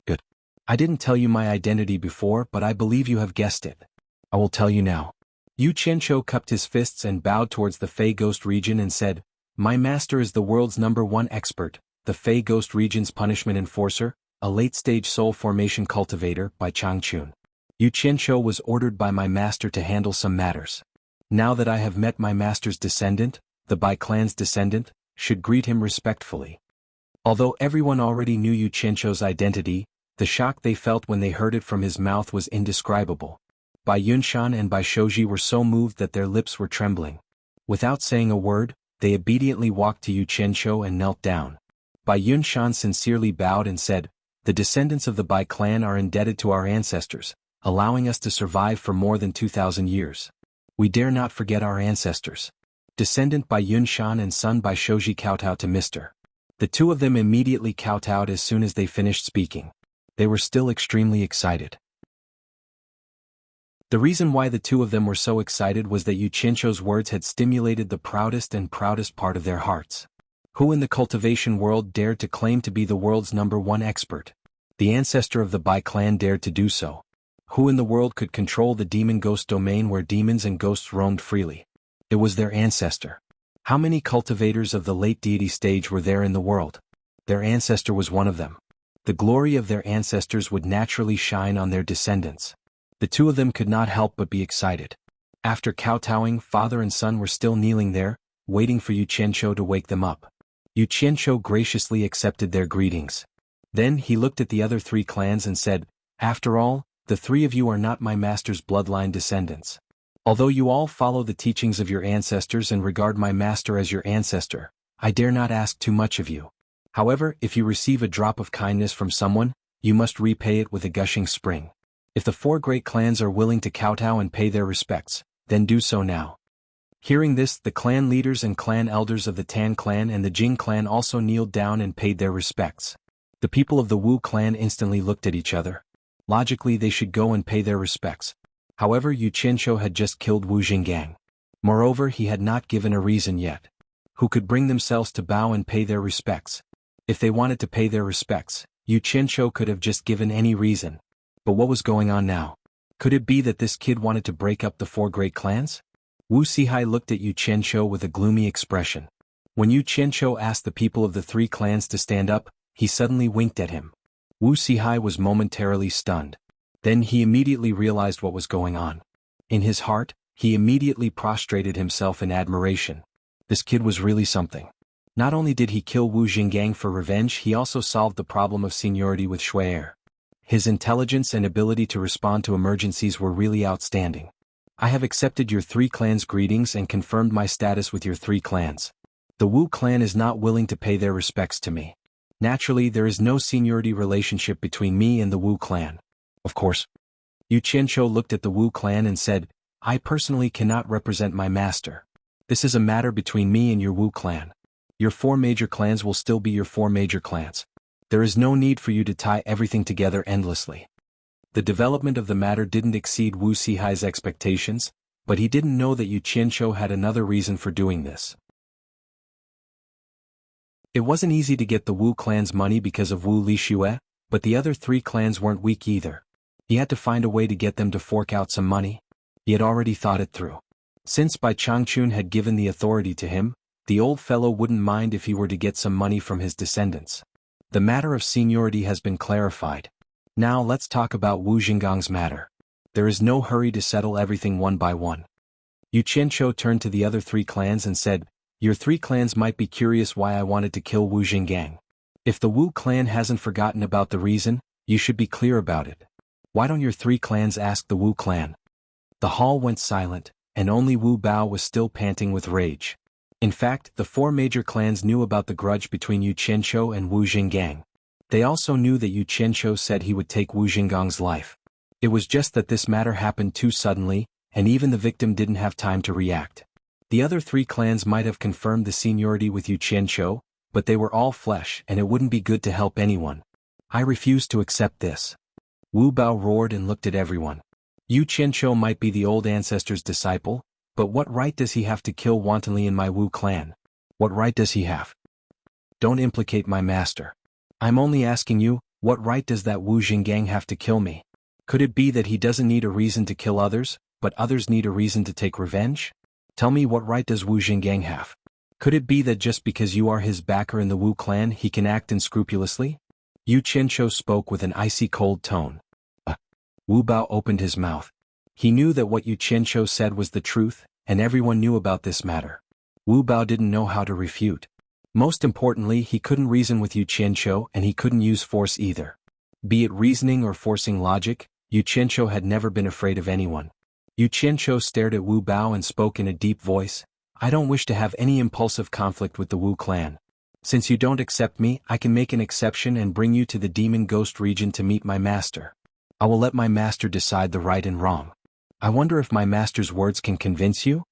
Speaker 1: "Good. I didn't tell you my identity before, but I believe you have guessed it. I will tell you now." Yu Qianzhou cupped his fists and bowed towards the Fey Ghost region and said, "My master is the world's #1 expert, the Fey Ghost region's punishment enforcer, a late-stage soul formation cultivator, by Changchun. Yu Qianzhou was ordered by my master to handle some matters. Now that I have met my master's descendant, the Bai clan's descendant, should greet him respectfully." Although everyone already knew Yu Qianzhou's identity, the shock they felt when they heard it from his mouth was indescribable. Bai Yunshan and Bai Shouji were so moved that their lips were trembling. Without saying a word, they obediently walked to Yu Qianzhou and knelt down. Bai Yunshan sincerely bowed and said, "The descendants of the Bai clan are indebted to our ancestors, allowing us to survive for more than 2,000 years. We dare not forget our ancestors." Descendant Bai Yunshan and son Bai Shouji kowtowed to Mr. The 2 of them immediately kowtowed as soon as they finished speaking. They were still extremely excited. The reason why the 2 of them were so excited was that Yu Qianzhou's words had stimulated the proudest part of their hearts. Who in the cultivation world dared to claim to be the world's #1 expert? The ancestor of the Bai clan dared to do so. Who in the world could control the demon ghost domain where demons and ghosts roamed freely? It was their ancestor. How many cultivators of the late deity stage were there in the world? Their ancestor was one of them. The glory of their ancestors would naturally shine on their descendants. The 2 of them could not help but be excited. After kowtowing, father and son were still kneeling there, waiting for Yu Qianzhou to wake them up. Yu Qianqiu graciously accepted their greetings. Then he looked at the other three clans and said, "After all, the three of you are not my master's bloodline descendants. Although you all follow the teachings of your ancestors and regard my master as your ancestor, I dare not ask too much of you. However, if you receive a drop of kindness from someone, you must repay it with a gushing spring. If the four great clans are willing to kowtow and pay their respects, then do so now." Hearing this, the clan leaders and clan elders of the Tan clan and the Jing clan also kneeled down and paid their respects. The people of the Wu clan instantly looked at each other. Logically, they should go and pay their respects. However, Yu Qianqiu had just killed Wu Jinggang. Moreover, he had not given a reason yet. Who could bring themselves to bow and pay their respects? If they wanted to pay their respects, Yu Qianqiu could have just given any reason. But what was going on now? Could it be that this kid wanted to break up the four great clans? Wu Sihai looked at Yu Qianqiu with a gloomy expression. When Yu Qianqiu asked the people of the three clans to stand up, he suddenly winked at him. Wu Sihai was momentarily stunned. Then he immediately realized what was going on. In his heart, he immediately prostrated himself in admiration. This kid was really something. Not only did he kill Wu Jinggang for revenge, he also solved the problem of seniority with Shuai. His intelligence and ability to respond to emergencies were really outstanding. I have accepted your three clans' greetings and confirmed my status with your three clans. The Wu clan is not willing to pay their respects to me. Naturally, there is no seniority relationship between me and the Wu clan. Of course. Yu Qianqiu looked at the Wu clan and said, "I personally cannot represent my master. This is a matter between me and your Wu clan. Your four major clans will still be your four major clans. There is no need for you to tie everything together endlessly." The development of the matter didn't exceed Wu Sihai's expectations, but he didn't know that Yu Qianqiu had another reason for doing this. It wasn't easy to get the Wu clan's money because of Wu Lixue, but the other three clans weren't weak either. He had to find a way to get them to fork out some money. He had already thought it through. Since Bai Changchun had given the authority to him, the old fellow wouldn't mind if he were to get some money from his descendants. The matter of seniority has been clarified. Now let's talk about Wu Jinggang's matter. There is no hurry to settle everything one by one. Yu Qianqiu turned to the other three clans and said, "Your three clans might be curious why I wanted to kill Wu Jinggang. If the Wu clan hasn't forgotten about the reason, you should be clear about it. Why don't your three clans ask the Wu clan?" The hall went silent, and only Wu Bao was still panting with rage. In fact, the four major clans knew about the grudge between Yu Qianqiu and Wu Jinggang. They also knew that Yu Qianqiu said he would take Wu Jinggang's life. It was just that this matter happened too suddenly, and even the victim didn't have time to react. The other three clans might have confirmed the seniority with Yu Qianqiu, but they were all flesh and it wouldn't be good to help anyone. I refuse to accept this. Wu Bao roared and looked at everyone. Yu Qianqiu might be the old ancestor's disciple, but what right does he have to kill wantonly in my Wu clan? What right does he have? Don't implicate my master. I'm only asking you, what right does that Wu Jinggang have to kill me? Could it be that he doesn't need a reason to kill others, but others need a reason to take revenge? Tell me, what right does Wu Jinggang have? Could it be that just because you are his backer in the Wu clan he can act unscrupulously? Yu Qianqiu spoke with an icy cold tone. Wu Bao opened his mouth. He knew that what Yu Qianqiu said was the truth, and everyone knew about this matter. Wu Bao didn't know how to refute. Most importantly, he couldn't reason with Yu Qianqiu and he couldn't use force either. Be it reasoning or forcing logic, Yu Qianqiu had never been afraid of anyone. Yu Qianqiu stared at Wu Bao and spoke in a deep voice, "I don't wish to have any impulsive conflict with the Wu clan. Since you don't accept me, I can make an exception and bring you to the Demon Ghost region to meet my master. I will let my master decide the right and wrong. I wonder if my master's words can convince you?"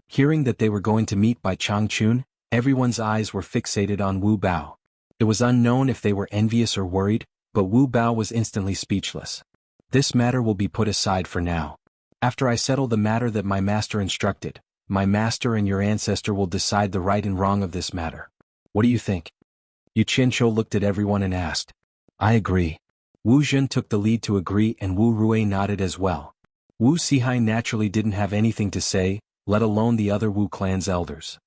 Speaker 1: Hearing that they were going to meet Bai Changchun, everyone's eyes were fixated on Wu Bao. It was unknown if they were envious or worried, but Wu Bao was instantly speechless. "This matter will be put aside for now. After I settle the matter that my master instructed, my master and your ancestor will decide the right and wrong of this matter. What do you think?" Yu Qianqiu looked at everyone and asked. "I agree." Wu Zhen took the lead to agree and Wu Rui nodded as well. Wu Sihai naturally didn't have anything to say, let alone the other Wu clan's elders.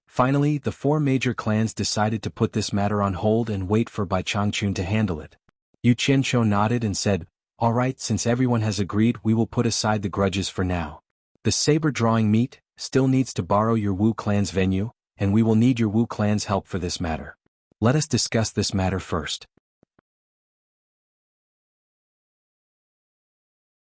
Speaker 1: Finally, the four major clans decided to put this matter on hold and wait for Bai Changchun to handle it. Yu Qianqiu nodded and said, "All right, since everyone has agreed, we will put aside the grudges for now. The saber-drawing meet still needs to borrow your Wu clan's venue, and we will need your Wu clan's help for this matter. Let us discuss this matter first.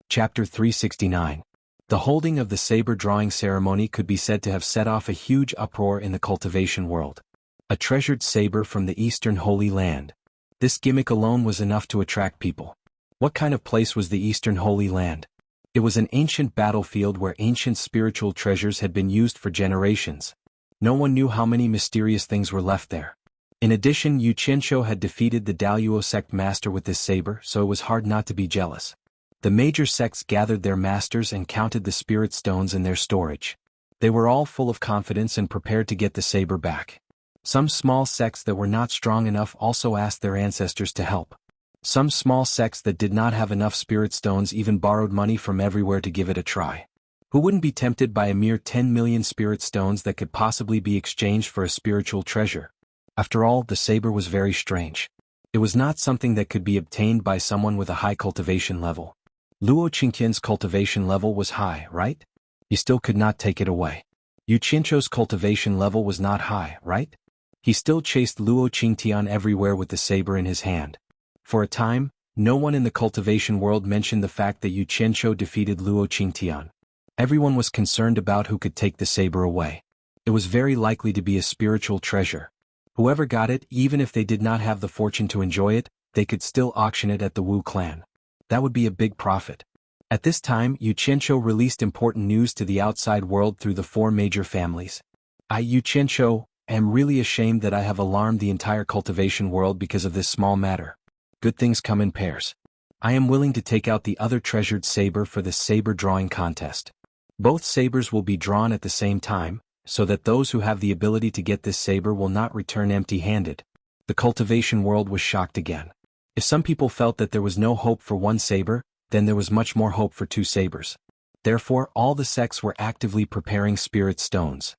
Speaker 1: Chapter 369. The holding of the saber drawing ceremony could be said to have set off a huge uproar in the cultivation world. A treasured saber from the Eastern Holy Land. This gimmick alone was enough to attract people. What kind of place was the Eastern Holy Land? It was an ancient battlefield where ancient spiritual treasures had been used for generations. No one knew how many mysterious things were left there. In addition, Xianxia had defeated the Daluo sect master with this saber, so it was hard not to be jealous. The major sects gathered their masters and counted the spirit stones in their storage. They were all full of confidence and prepared to get the saber back. Some small sects that were not strong enough also asked their ancestors to help. Some small sects that did not have enough spirit stones even borrowed money from everywhere to give it a try. Who wouldn't be tempted by a mere 10 million spirit stones that could possibly be exchanged for a spiritual treasure? After all, the saber was very strange. It was not something that could be obtained by someone with a high cultivation level. Luo Qingtian's cultivation level was high, right? He still could not take it away. Yu Qianzhou's cultivation level was not high, right? He still chased Luo Qingtian everywhere with the saber in his hand. For a time, no one in the cultivation world mentioned the fact that Yu Qianzhou defeated Luo Qingtian. Everyone was concerned about who could take the saber away. It was very likely to be a spiritual treasure. Whoever got it, even if they did not have the fortune to enjoy it, they could still auction it at the Wu clan. That would be a big profit. At this time, Yu Qianzhou released important news to the outside world through the 4 major families. I, Yu Qianzhou, am really ashamed that I have alarmed the entire cultivation world because of this small matter. Good things come in pairs. I am willing to take out the other treasured saber for the saber drawing contest. Both sabers will be drawn at the same time, so that those who have the ability to get this saber will not return empty-handed. The cultivation world was shocked again. If some people felt that there was no hope for one saber, then there was much more hope for 2 sabers. Therefore, all the sects were actively preparing spirit stones.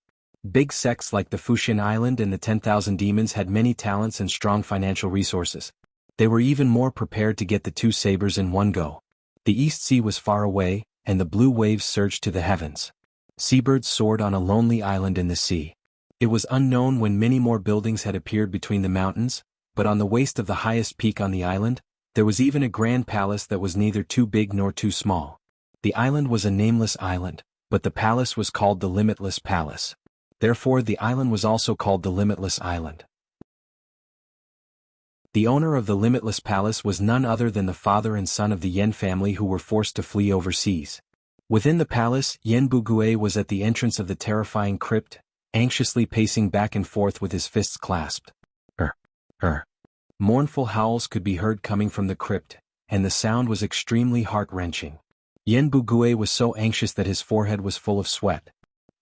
Speaker 1: Big sects like the Fuxian Island and the 10,000 Demons had many talents and strong financial resources. They were even more prepared to get the 2 sabers in one go. The East Sea was far away, and the blue waves surged to the heavens. Seabirds soared on a lonely island in the sea. It was unknown when many more buildings had appeared between the mountains, but on the waist of the highest peak on the island, there was even a grand palace that was neither too big nor too small. The island was a nameless island, but the palace was called the Limitless Palace. Therefore, the island was also called the Limitless Island. The owner of the Limitless Palace was none other than the father and son of the Yan family who were forced to flee overseas. Within the palace, Yan Bugue was at the entrance of the terrifying crypt, anxiously pacing back and forth with his fists clasped. Mournful howls could be heard coming from the crypt, and the sound was extremely heart-wrenching. Yan Bugue was so anxious that his forehead was full of sweat.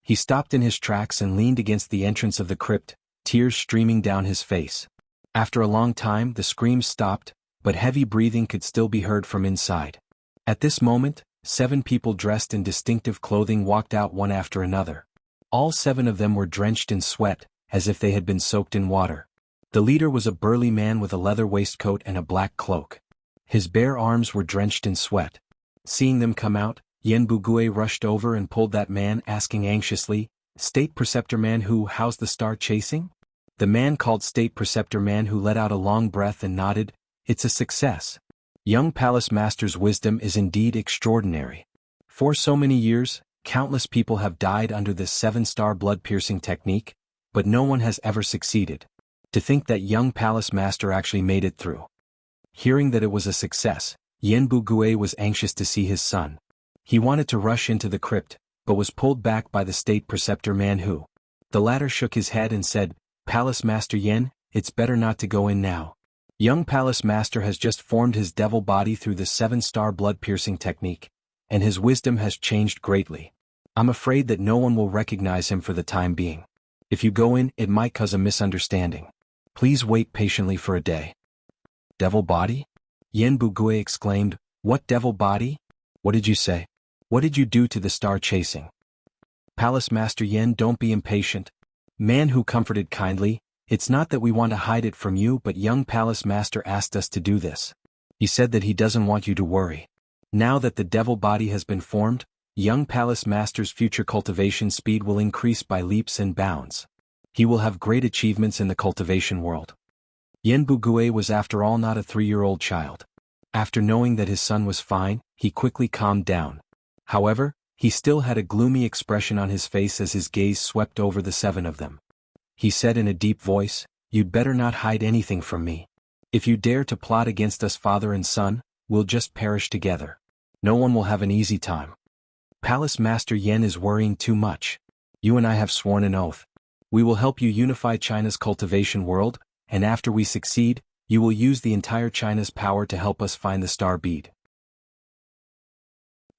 Speaker 1: He stopped in his tracks and leaned against the entrance of the crypt, tears streaming down his face. After a long time, the screams stopped, but heavy breathing could still be heard from inside. At this moment, 7 people dressed in distinctive clothing walked out one after another. All 7 of them were drenched in sweat, as if they had been soaked in water. The leader was a burly man with a leather waistcoat and a black cloak. His bare arms were drenched in sweat. Seeing them come out, Yan Bugue rushed over and pulled that man, asking anxiously, "State Preceptor Man Who, how's the star chasing?" The man called State Preceptor Man Who let out a long breath and nodded, "It's a success. Young Palace Master's wisdom is indeed extraordinary. For so many years, countless people have died under this 7-star blood-piercing technique, but no one has ever succeeded. To think that young Palace Master actually made it through." Hearing that it was a success, Yan Bugue was anxious to see his son. He wanted to rush into the crypt, but was pulled back by the State Preceptor Man Who. The latter shook his head and said, "Palace Master Yan, it's better not to go in now. Young Palace Master has just formed his devil body through the 7-star blood-piercing technique, and his wisdom has changed greatly. I'm afraid that no one will recognize him for the time being. If you go in, it might cause a misunderstanding. Please wait patiently for a day." "Devil body?" Yan Bugue exclaimed. "What devil body? What did you say? What did you do to the star chasing?" "Palace Master Yan, don't be impatient." Man Who comforted kindly, "It's not that we want to hide it from you, but young Palace Master asked us to do this. He said that he doesn't want you to worry. Now that the devil body has been formed, young Palace Master's future cultivation speed will increase by leaps and bounds. He will have great achievements in the cultivation world. Yen Bugue was after all not a 3-year-old child. After knowing that his son was fine, he quickly calmed down. However, he still had a gloomy expression on his face as his gaze swept over the 7 of them. He said in a deep voice, "You'd better not hide anything from me. If you dare to plot against us father and son, we'll just perish together. No one will have an easy time. Palace Master Yen is worrying too much. You and I have sworn an oath. We will help you unify China's cultivation world, and after we succeed, you will use the entire China's power to help us find the star bead.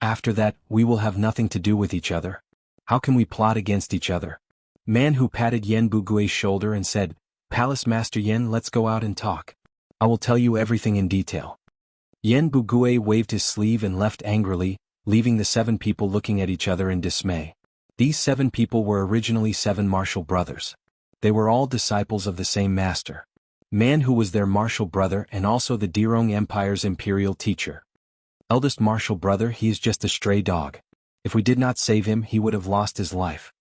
Speaker 1: After that, we will have nothing to do with each other. How can we plot against each other?" Man Who patted Yen Bugue's shoulder and said, "Palace Master Yen, let's go out and talk. I will tell you everything in detail." Yen Bugue waved his sleeve and left angrily, leaving the 7 people looking at each other in dismay. These 7 people were originally 7 martial brothers. They were all disciples of the same master. Man Who was their martial brother and also the Dirong Empire's imperial teacher. Eldest martial brother, he is just a stray dog. If we did not save him, he would have lost his life.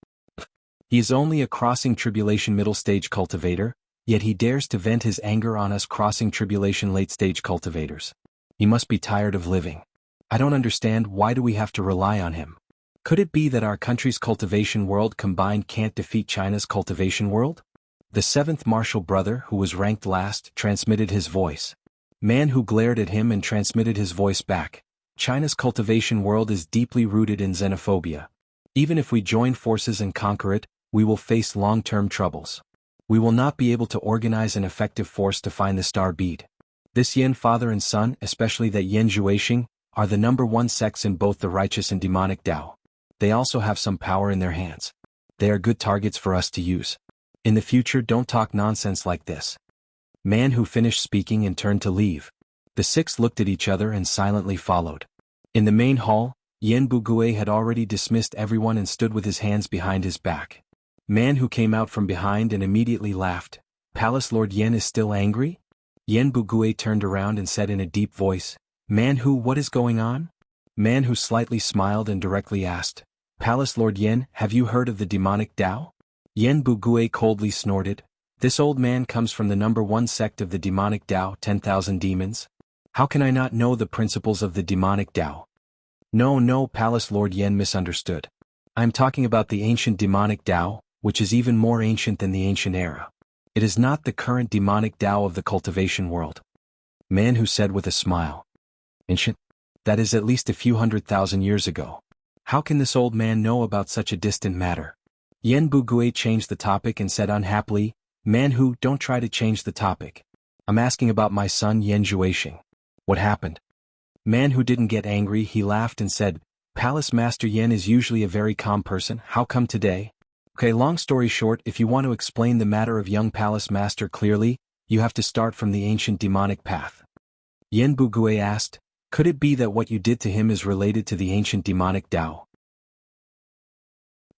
Speaker 1: He is only a crossing tribulation middle stage cultivator, yet he dares to vent his anger on us crossing tribulation late stage cultivators. He must be tired of living. I don't understand, why do we have to rely on him? Could it be that our country's cultivation world combined can't defeat China's cultivation world? The 7th martial brother, who was ranked last, transmitted his voice. Man Who glared at him and transmitted his voice back. China's cultivation world is deeply rooted in xenophobia. Even if we join forces and conquer it, we will face long-term troubles. We will not be able to organize an effective force to find the star bead. This Yen father and son, especially that Yen Zhuixing, are the #1 sects in both the righteous and demonic Tao. They also have some power in their hands. They are good targets for us to use. In the future, don't talk nonsense like this." Man Who finished speaking and turned to leave. The 6 looked at each other and silently followed. In the main hall, Yen Bugue had already dismissed everyone and stood with his hands behind his back. Man Who came out from behind and immediately laughed. "Palace Lord Yen is still angry?" Yen Bugue turned around and said in a deep voice, "Man Who, what is going on?" Man Who slightly smiled and directly asked, "Palace Lord Yen, have you heard of the demonic Tao?" Yen Bugue coldly snorted. "This old man comes from the #1 sect of the demonic Tao, 10,000 demons. How can I not know the principles of the demonic Tao?" No, Palace Lord Yen misunderstood. I am talking about the ancient demonic Tao, which is even more ancient than the ancient era. It is not the current demonic Tao of the cultivation world." Man Who said with a smile. "Ancient? That is at least a few 100,000 years ago. How can this old man know about such a distant matter?" Yen Bugue changed the topic and said unhappily, "Man Who, don't try to change the topic. I'm asking about my son Yen Zhuixing. What happened?" Man Who didn't get angry, he laughed and said, "Palace Master Yen is usually a very calm person, how come today?" Okay, long story short, if you want to explain the matter of young Palace Master clearly, you have to start from the ancient demonic path. Yen Bugue asked, "Could it be that what you did to him is related to the ancient demonic Tao?"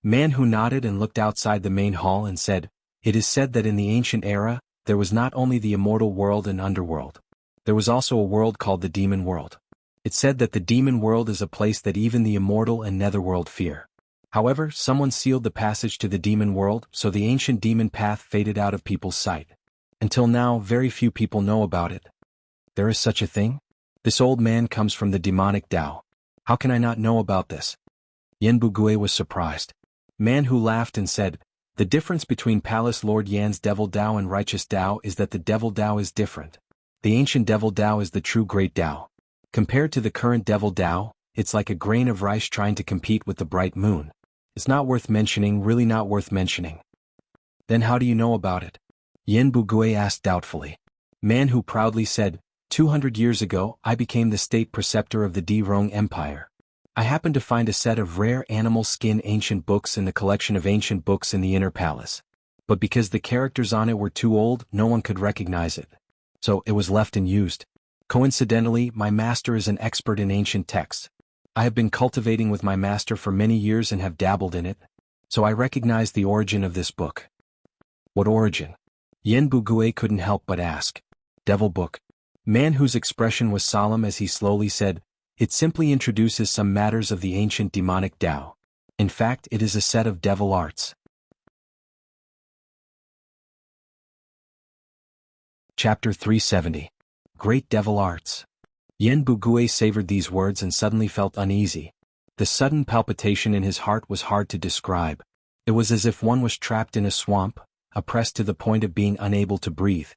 Speaker 1: Man Who nodded and looked outside the main hall and said, "It is said that in the ancient era, there was not only the immortal world and underworld. There was also a world called the demon world. It said that the demon world is a place that even the immortal and netherworld fear. However, someone sealed the passage to the demon world, so the ancient demon path faded out of people's sight. Until now, very few people know about it. There is such a thing? This old man comes from the demonic Tao. How can I not know about this?" Yen Bugue was surprised. Man Who laughed and said, "The difference between Palace Lord Yan's devil Tao and righteous Tao is that the devil Tao is different. The ancient devil Tao is the true great Tao. Compared to the current devil Tao, it's like a grain of rice trying to compete with the bright moon. It's not worth mentioning, really not worth mentioning." "Then how do you know about it?" Yen Bugue asked doubtfully. Man Who proudly said, 200 years ago, I became the state preceptor of the Dirong Empire. I happened to find a set of rare animal skin ancient books in the collection of ancient books in the inner palace. But because the characters on it were too old, no one could recognize it. So it was left unused. Coincidentally, my master is an expert in ancient texts. I have been cultivating with my master for many years and have dabbled in it. So I recognize the origin of this book." "What origin?" Yen Bugue couldn't help but ask. "Devil book." Man Whose expression was solemn as he slowly said, "It simply introduces some matters of the ancient demonic Tao. In fact, it is a set of devil arts." Chapter 370. Great Devil Arts. Yen Bugui savored these words and suddenly felt uneasy. The sudden palpitation in his heart was hard to describe. It was as if one was trapped in a swamp, oppressed to the point of being unable to breathe.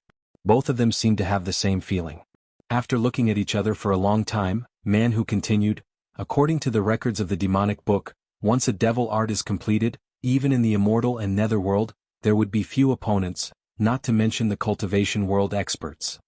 Speaker 1: Both of them seemed to have the same feeling. After looking at each other for a long time, Manhu continued, according to the records of the demonic book, once a devil art is completed, even in the immortal and netherworld, there would be few opponents, not to mention the cultivation world experts.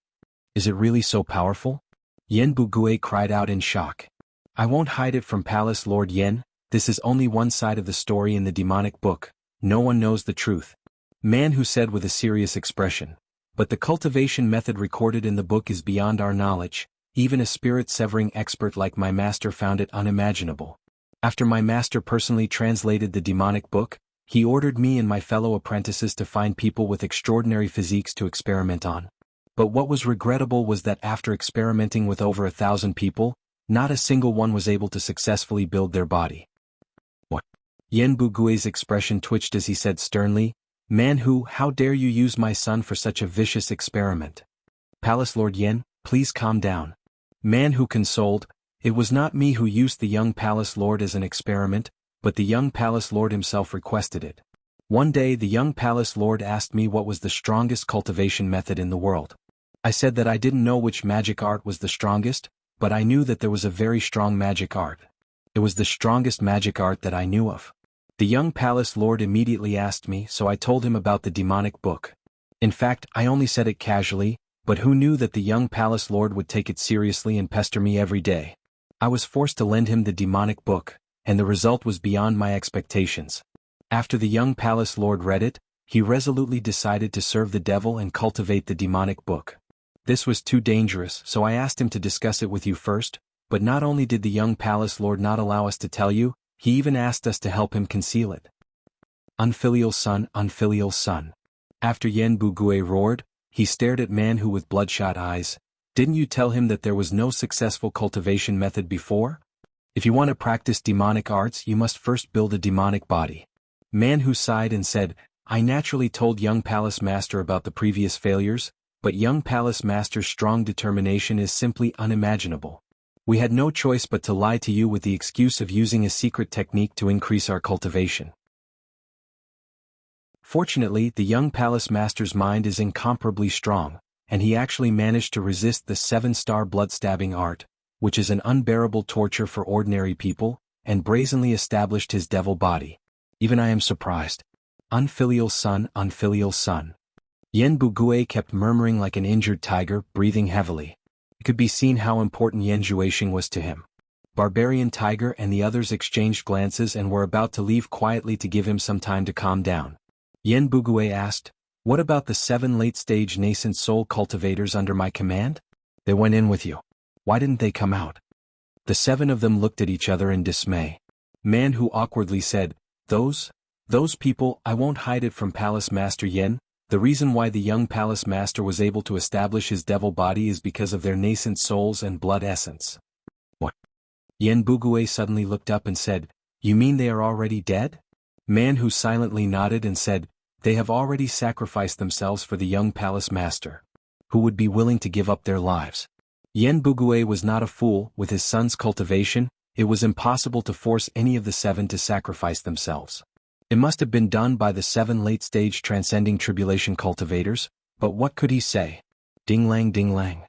Speaker 1: Is it really so powerful? Yen Bugui cried out in shock. I won't hide it from Palace Lord Yen, this is only one side of the story in the demonic book, no one knows the truth. Manhu said with a serious expression. But the cultivation method recorded in the book is beyond our knowledge, even a spirit-severing expert like my master found it unimaginable. After my master personally translated the demonic book, he ordered me and my fellow apprentices to find people with extraordinary physiques to experiment on. But what was regrettable was that after experimenting with over 1,000 people, not a single one was able to successfully build their body. What? Yen Bugui's expression twitched as he said sternly, Manhu, how dare you use my son for such a vicious experiment? Palace Lord Yen, please calm down. Manhu consoled, it was not me who used the young Palace Lord as an experiment, but the young Palace Lord himself requested it. One day the young Palace Lord asked me what was the strongest cultivation method in the world. I said that I didn't know which magic art was the strongest, but I knew that there was a very strong magic art. It was the strongest magic art that I knew of. The young Palace Lord immediately asked me, so I told him about the demonic book. In fact, I only said it casually, but who knew that the young Palace Lord would take it seriously and pester me every day? I was forced to lend him the demonic book, and the result was beyond my expectations. After the young Palace Lord read it, he resolutely decided to serve the devil and cultivate the demonic book. This was too dangerous, so I asked him to discuss it with you first, but not only did the young Palace Lord not allow us to tell you, he even asked us to help him conceal it. Unfilial son, unfilial son. After Yen Bugui roared, he stared at Manhu with bloodshot eyes. Didn't you tell him that there was no successful cultivation method before? If you want to practice demonic arts, you must first build a demonic body. Manhu sighed and said, I naturally told young Palace Master about the previous failures, but young Palace Master's strong determination is simply unimaginable. We had no choice but to lie to you with the excuse of using a secret technique to increase our cultivation. Fortunately, the young Palace Master's mind is incomparably strong, and he actually managed to resist the 7-star blood-stabbing art, which is an unbearable torture for ordinary people, and brazenly established his devil body. Even I am surprised. Unfilial son, unfilial son. Yen Bugui kept murmuring like an injured tiger, breathing heavily. It could be seen how important Yen Zhuixing was to him. Barbarian Tiger and the others exchanged glances and were about to leave quietly to give him some time to calm down. Yen Bugui asked, what about the 7 late-stage nascent soul cultivators under my command? They went in with you. Why didn't they come out? The 7 of them looked at each other in dismay. Manhu awkwardly said, Those people, I won't hide it from Palace Master Yen. The reason why the young Palace Master was able to establish his devil body is because of their nascent souls and blood essence. What? Yen Bugui suddenly looked up and said, You mean they are already dead? Manhu silently nodded and said, They have already sacrificed themselves for the young Palace Master, who would be willing to give up their lives. Yen Bugui was not a fool. With his son's cultivation, it was impossible to force any of the 7 to sacrifice themselves. It must have been done by the 7 late-stage transcending tribulation cultivators, but what could he say? Ding-lang ding-lang.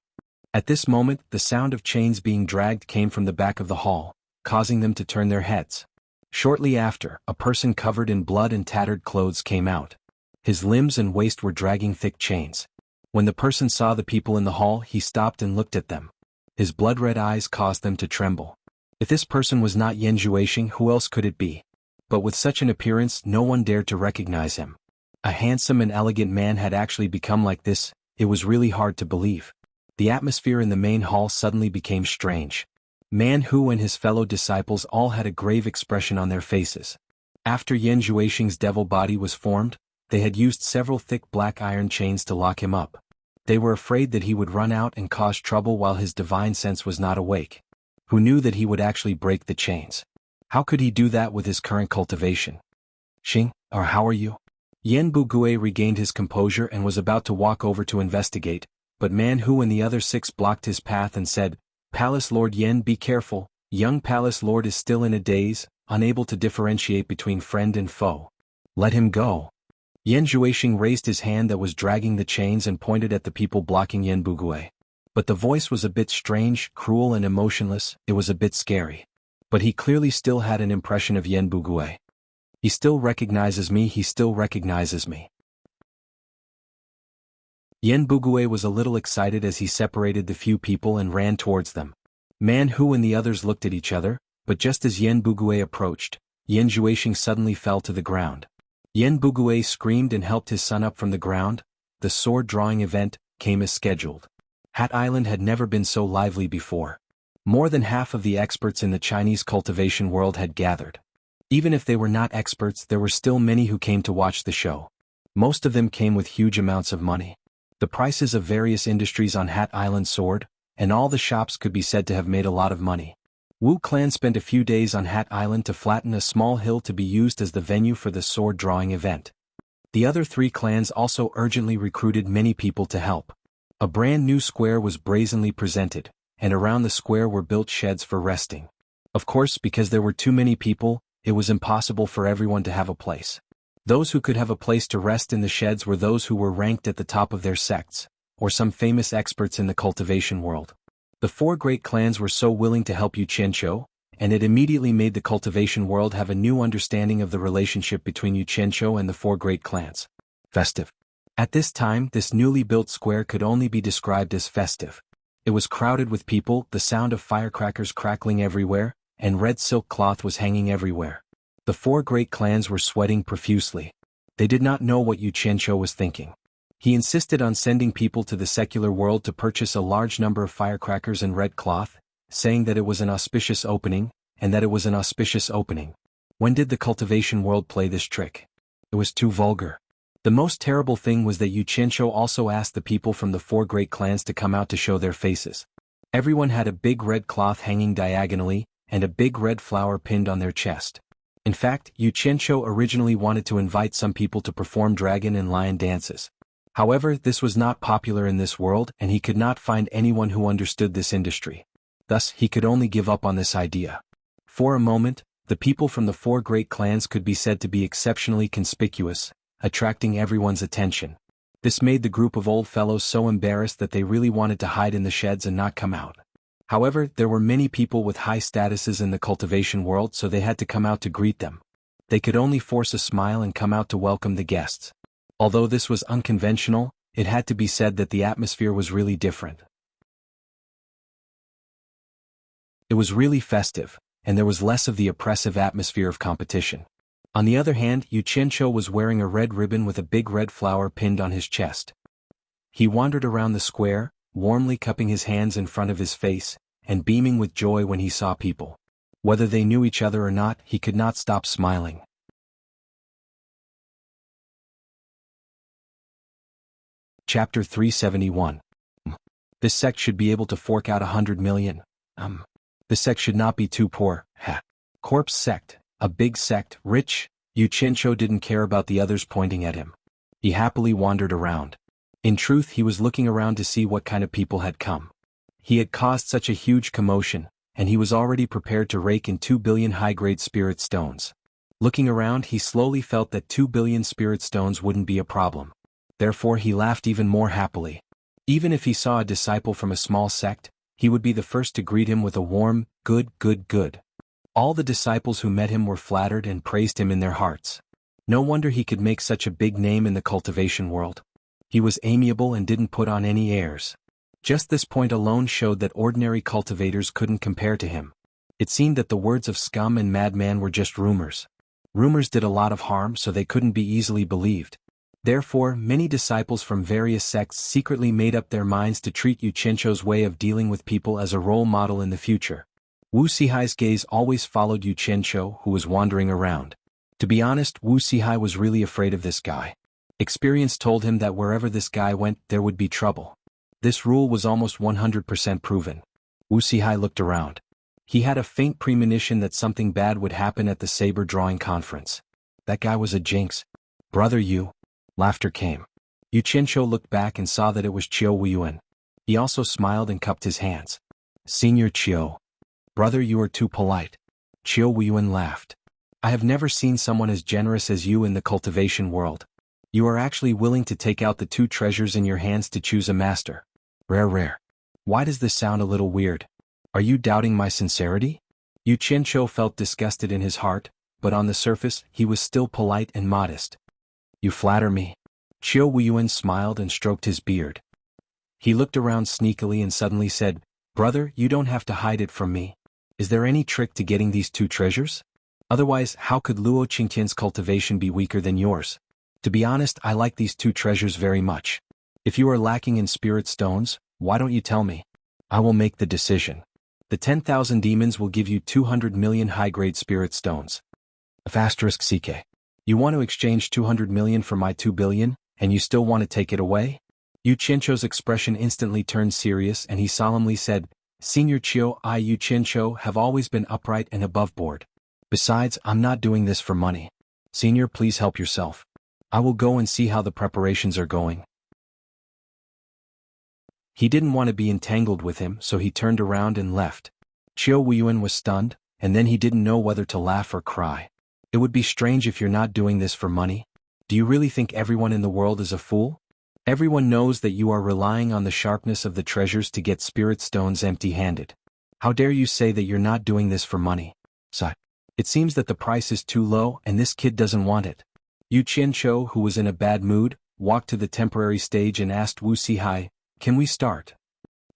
Speaker 1: At this moment, the sound of chains being dragged came from the back of the hall, causing them to turn their heads. Shortly after, a person covered in blood and tattered clothes came out. His limbs and waist were dragging thick chains. When the person saw the people in the hall, he stopped and looked at them. His blood-red eyes caused them to tremble. If this person was not Yen Zhuixing, who else could it be? But with such an appearance, no one dared to recognize him. A handsome and elegant man had actually become like this. It was really hard to believe. The atmosphere in the main hall suddenly became strange. Manhu and his fellow disciples all had a grave expression on their faces. After Yen Zhuixing's devil body was formed, they had used several thick black iron chains to lock him up. They were afraid that he would run out and cause trouble while his divine sense was not awake. Who knew that he would actually break the chains? How could he do that with his current cultivation? Xing, or how are you? Yen Bugui regained his composure and was about to walk over to investigate, but Man Hu and the other 6 blocked his path and said, "Palace Lord Yen, be careful, young Palace Lord is still in a daze, unable to differentiate between friend and foe. Let him go." Yen Zhuixing raised his hand that was dragging the chains and pointed at the people blocking Yen Bugui. But the voice was a bit strange, cruel and emotionless. It was a bit scary. But he clearly still had an impression of Yen Bugui. "He still recognizes me, he still recognizes me." Yen Bugui was a little excited as he separated the few people and ran towards them. Man Hu and the others looked at each other, but just as Yen Bugui approached, Yen Zhuixing suddenly fell to the ground. Yen Bugui screamed and helped his son up from the ground. The sword drawing event came as scheduled. Hat Island had never been so lively before. More than half of the experts in the Chinese cultivation world had gathered. Even if they were not experts, there were still many who came to watch the show. Most of them came with huge amounts of money. The prices of various industries on Hat Island soared, and all the shops could be said to have made a lot of money. Wu clan spent a few days on Hat Island to flatten a small hill to be used as the venue for the sword drawing event. The other 3 clans also urgently recruited many people to help. A brand new square was brazenly presented, and around the square were built sheds for resting. Of course, because there were too many people, it was impossible for everyone to have a place. Those who could have a place to rest in the sheds were those who were ranked at the top of their sects, or some famous experts in the cultivation world. The 4 great clans were so willing to help Xianxia, and it immediately made the cultivation world have a new understanding of the relationship between Xianxia and the 4 great clans. Festive. At this time, this newly built square could only be described as festive. It was crowded with people, the sound of firecrackers crackling everywhere, and red silk cloth was hanging everywhere. The 4 great clans were sweating profusely. They did not know what Xianxia was thinking. He insisted on sending people to the secular world to purchase a large number of firecrackers and red cloth, saying that it was an auspicious opening, and that it was an auspicious opening. When did the cultivation world play this trick? It was too vulgar. The most terrible thing was that Xianxia also asked the people from the 4 great clans to come out to show their faces. Everyone had a big red cloth hanging diagonally, and a big red flower pinned on their chest. In fact, Xianxia originally wanted to invite some people to perform dragon and lion dances. However, this was not popular in this world and he could not find anyone who understood this industry. Thus, he could only give up on this idea. For a moment, the people from the 4 great clans could be said to be exceptionally conspicuous, attracting everyone's attention. This made the group of old fellows so embarrassed that they really wanted to hide in the sheds and not come out. However, there were many people with high statuses in the cultivation world, so they had to come out to greet them. They could only force a smile and come out to welcome the guests. Although this was unconventional, it had to be said that the atmosphere was really different. It was really festive, and there was less of the oppressive atmosphere of competition. On the other hand, Xianxia was wearing a red ribbon with a big red flower pinned on his chest. He wandered around the square, warmly cupping his hands in front of his face, and beaming with joy when he saw people. Whether they knew each other or not, he could not stop smiling. Chapter 371. This sect should be able to fork out 100 million. This sect should not be too poor. Corpse sect, a big sect, rich. Xianxia didn't care about the others pointing at him. He happily wandered around. In truth, he was looking around to see what kind of people had come. He had caused such a huge commotion, and he was already prepared to rake in 2 billion high-grade spirit stones. Looking around, he slowly felt that 2 billion spirit stones wouldn't be a problem. Therefore he laughed even more happily. Even if he saw a disciple from a small sect, he would be the first to greet him with a warm, good. All the disciples who met him were flattered and praised him in their hearts. No wonder he could make such a big name in the cultivation world. He was amiable and didn't put on any airs. Just this point alone showed that ordinary cultivators couldn't compare to him. It seemed that the words of scum and madman were just rumors. Rumors did a lot of harm, so they couldn't be easily believed. Therefore, many disciples from various sects secretly made up their minds to treat Xianxia's way of dealing with people as a role model in the future. Wu Sihai's gaze always followed Xianxia, who was wandering around. To be honest, Wu Sihai was really afraid of this guy. Experience told him that wherever this guy went, there would be trouble. This rule was almost 100% proven. Wu Sihai looked around. He had a faint premonition that something bad would happen at the saber drawing conference. That guy was a jinx. Brother Yu. Laughter came. Xianxia looked back and saw that it was Qiu Weiyuan. He also smiled and cupped his hands. Senior Chiu. Brother, you are too polite. Chiu Wuyuan laughed. I have never seen someone as generous as you in the cultivation world. You are actually willing to take out the 2 treasures in your hands to choose a master. Rare. Why does this sound a little weird? Are you doubting my sincerity? Yu Qianqiu felt disgusted in his heart, but on the surface, he was still polite and modest. You flatter me. Chiu Wuyuan smiled and stroked his beard. He looked around sneakily and suddenly said, Brother, you don't have to hide it from me. Is there any trick to getting these 2 treasures? Otherwise, how could Luo Qingtian's cultivation be weaker than yours? To be honest, I like these 2 treasures very much. If you are lacking in spirit stones, why don't you tell me? I will make the decision. The 10,000 demons will give you 200 million high-grade spirit stones. *CK. You want to exchange 200 million for my 2 billion, and you still want to take it away? Yu Qianqiu's expression instantly turned serious and he solemnly said, Senior Chiu, I Yu Qianqiu have always been upright and above board. Besides, I'm not doing this for money. Senior, please help yourself. I will go and see how the preparations are going. He didn't want to be entangled with him, so he turned around and left. Chiu Wuyuan was stunned, and then he didn't know whether to laugh or cry. It would be strange if you're not doing this for money. Do you really think everyone in the world is a fool? Everyone knows that you are relying on the sharpness of the treasures to get spirit stones empty-handed. How dare you say that you're not doing this for money? Sigh. It seems that the price is too low and this kid doesn't want it. Yu Qianqiu, who was in a bad mood, walked to the temporary stage and asked Wu Sihai, Can we start?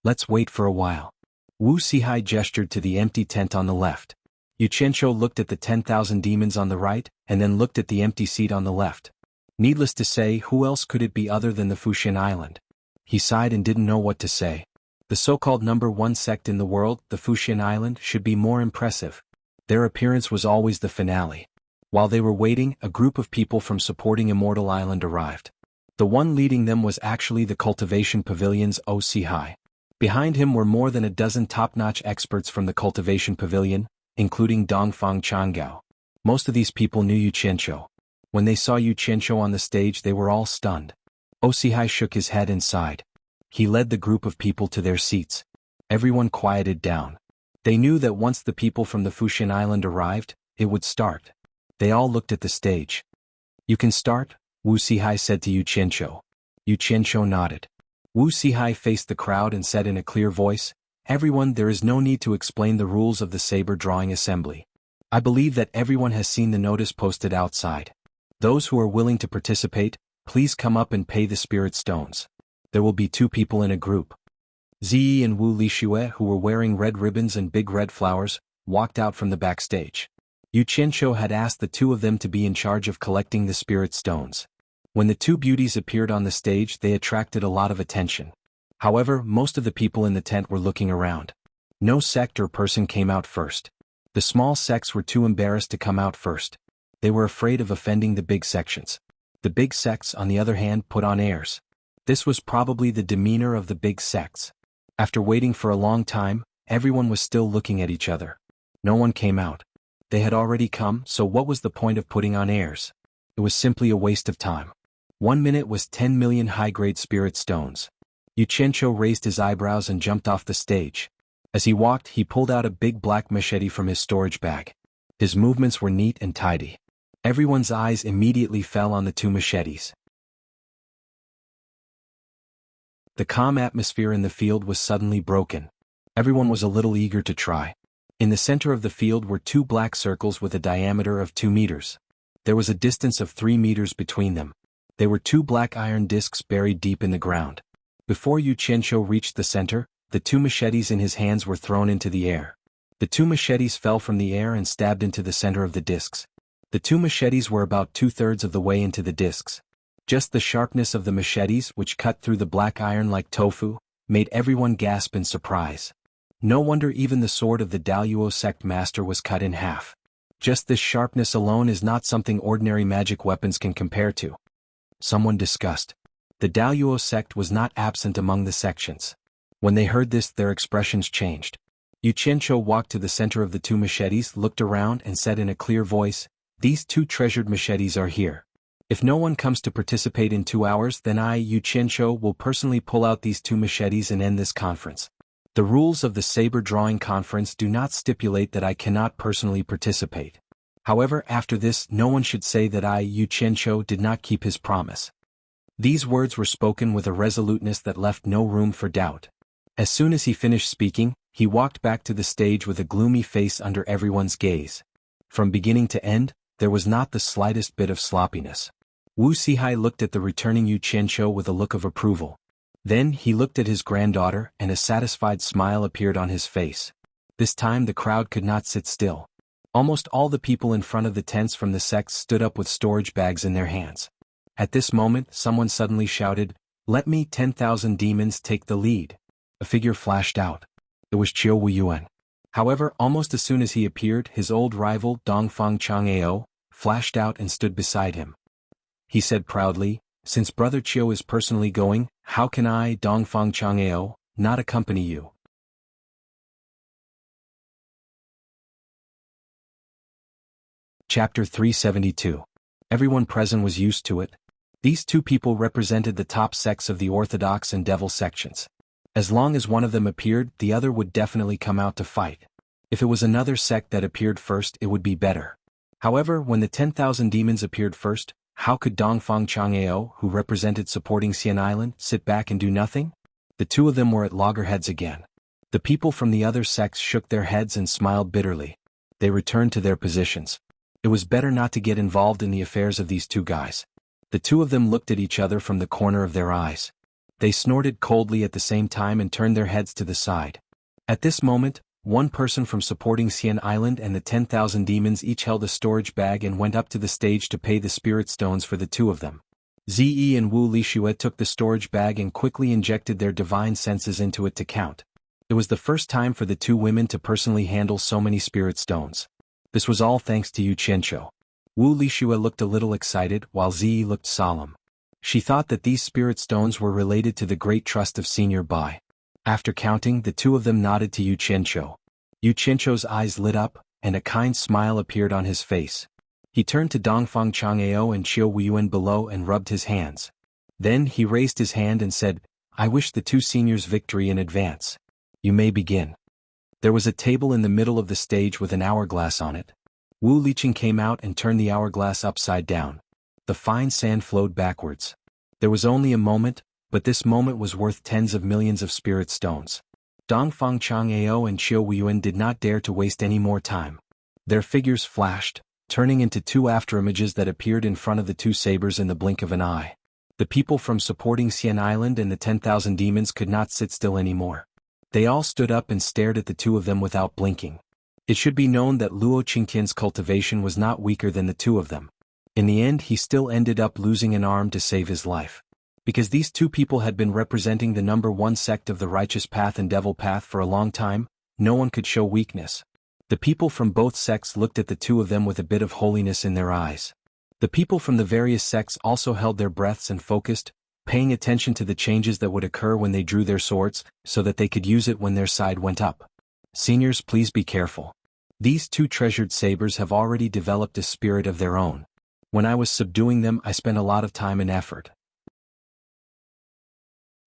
Speaker 1: Let's wait for a while. Wu Sihai gestured to the empty tent on the left. Yu Qianqiu looked at the 10,000 demons on the right, and then looked at the empty seat on the left. Needless to say, who else could it be other than the Fuxian Island? He sighed and didn't know what to say. The so-called number 1 sect in the world, the Fuxian Island, should be more impressive. Their appearance was always the finale. While they were waiting, a group of people from supporting Immortal Island arrived. The one leading them was actually the Cultivation Pavilion's O Sihai. Behind him were more than a dozen top-notch experts from the Cultivation Pavilion, including Dongfang Changgao. Most of these people knew Yu Qianqiu. When they saw Yu Qianqiu on the stage, they were all stunned. O Sihai shook his head and sighed. He led the group of people to their seats. Everyone quieted down. They knew that once the people from the Fuxian Island arrived, it would start. They all looked at the stage. You can start, Wu Sihai said to Yu Qianqiu. Yu Qianqiu nodded. Wu Sihai faced the crowd and said in a clear voice, Everyone, there is no need to explain the rules of the saber drawing assembly. I believe that everyone has seen the notice posted outside. Those who are willing to participate, please come up and pay the spirit stones. There will be 2 people in a group. Ziyi and Wu Lixue, who were wearing red ribbons and big red flowers, walked out from the backstage. Yu Qianqiu had asked the 2 of them to be in charge of collecting the spirit stones. When the 2 beauties appeared on the stage, they attracted a lot of attention. However, most of the people in the tent were looking around. No sect or person came out first. The small sects were too embarrassed to come out first. They were afraid of offending the big sections. The big sects, on the other hand, put on airs. This was probably the demeanor of the big sects. After waiting for a long time, everyone was still looking at each other. No one came out. They had already come, so what was the point of putting on airs? It was simply a waste of time. 1 minute was 10 million high-grade spirit stones. Yu Qianqiu raised his eyebrows and jumped off the stage. As he walked, he pulled out a big black machete from his storage bag. His movements were neat and tidy. Everyone's eyes immediately fell on the 2 machetes. The calm atmosphere in the field was suddenly broken. Everyone was a little eager to try. In the center of the field were 2 black circles with a diameter of 2 meters. There was a distance of 3 meters between them. They were 2 black iron discs buried deep in the ground. Before Yu Qianqiu reached the center, the 2 machetes in his hands were thrown into the air. The 2 machetes fell from the air and stabbed into the center of the discs. The 2 machetes were about 2/3 of the way into the discs. Just the sharpness of the machetes, which cut through the black iron like tofu, made everyone gasp in surprise. No wonder even the sword of the Daluo sect master was cut in half. Just this sharpness alone is not something ordinary magic weapons can compare to. Someone discussed. The Daluo sect was not absent among the sections. When they heard this, their expressions changed. Yu Qianqiu walked to the center of the 2 machetes, looked around and said in a clear voice, These 2 treasured machetes are here. If no one comes to participate in 2 hours, then I, Yu Qianzhou, will personally pull out these 2 machetes and end this conference. The rules of the saber drawing conference do not stipulate that I cannot personally participate. However, after this, no one should say that I, Yu Qianzhou, did not keep his promise. These words were spoken with a resoluteness that left no room for doubt. As soon as he finished speaking, he walked back to the stage with a gloomy face under everyone's gaze. From beginning to end, there was not the slightest bit of sloppiness. Wu Sihai looked at the returning Yu Qianzhou with a look of approval. Then he looked at his granddaughter, and a satisfied smile appeared on his face. This time the crowd could not sit still. Almost all the people in front of the tents from the sects stood up with storage bags in their hands. At this moment, someone suddenly shouted, "Let me 10,000 demons take the lead." A figure flashed out. It was Qiu Wuyuan. However, almost as soon as he appeared, his old rival, Dongfang Chang'eo, flashed out and stood beside him. He said proudly, "Since Brother Qiu is personally going, how can I, Dongfang Chang'eo, not accompany you?" Chapter 372. Everyone present was used to it. These 2 people represented the top sects of the Orthodox and Devil sections. As long as one of them appeared, the other would definitely come out to fight. If it was another sect that appeared first, it would be better. However, when the 10,000 demons appeared first, how could Dongfang Chang'eo, who represented supporting Xian Island, sit back and do nothing? The 2 of them were at loggerheads again. The people from the other sects shook their heads and smiled bitterly. They returned to their positions. It was better not to get involved in the affairs of these 2 guys. The 2 of them looked at each other from the corner of their eyes. They snorted coldly at the same time and turned their heads to the side. At this moment, one person from supporting Xian Island and the 10,000 demons each held a storage bag and went up to the stage to pay the spirit stones for the 2 of them. Ziyi and Wu Lixue took the storage bag and quickly injected their divine senses into it to count. It was the first time for the 2 women to personally handle so many spirit stones. This was all thanks to Yu Qianzhou. Wu Lixue looked a little excited, while Ziyi looked solemn. She thought that these spirit stones were related to the great trust of Senior Bai. After counting, the 2 of them nodded to Yu Qianzhou. Yu Qianzhou's eyes lit up, and a kind smile appeared on his face. He turned to Dongfang Chang'eo and Qiu Wuyuan below and rubbed his hands. Then he raised his hand and said, "I wish the 2 seniors victory in advance. You may begin." There was a table in the middle of the stage with an hourglass on it. Wu Liqing came out and turned the hourglass upside down. The fine sand flowed backwards. There was only a moment, but this moment was worth tens of millions of spirit stones. Dongfang Chang'eo and Qiu Wuyuan did not dare to waste any more time. Their figures flashed, turning into 2 afterimages that appeared in front of the 2 sabers in the blink of an eye. The people from supporting Xian Island and the 10,000 demons could not sit still anymore. They all stood up and stared at the 2 of them without blinking. It should be known that Luo Qingtian's cultivation was not weaker than the 2 of them. In the end, he still ended up losing an arm to save his life. Because these 2 people had been representing the number 1 sect of the righteous path and devil path for a long time, no one could show weakness. The people from both sects looked at the 2 of them with a bit of holiness in their eyes. The people from the various sects also held their breaths and focused, paying attention to the changes that would occur when they drew their swords, so that they could use it when their side went up. Seniors, please be careful. These 2 treasured sabers have already developed a spirit of their own. When I was subduing them, I spent a lot of time and effort.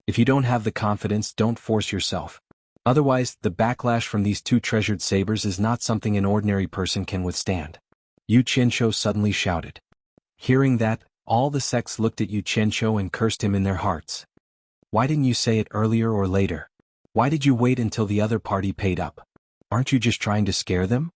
Speaker 1: If you don't have the confidence, don't force yourself. Otherwise, the backlash from these 2 treasured sabers is not something an ordinary person can withstand. Yu Qianzhou suddenly shouted. Hearing that, all the sects looked at Yu Qianzhou and cursed him in their hearts. Why didn't you say it earlier or later? Why did you wait until the other party paid up? Aren't you just trying to scare them?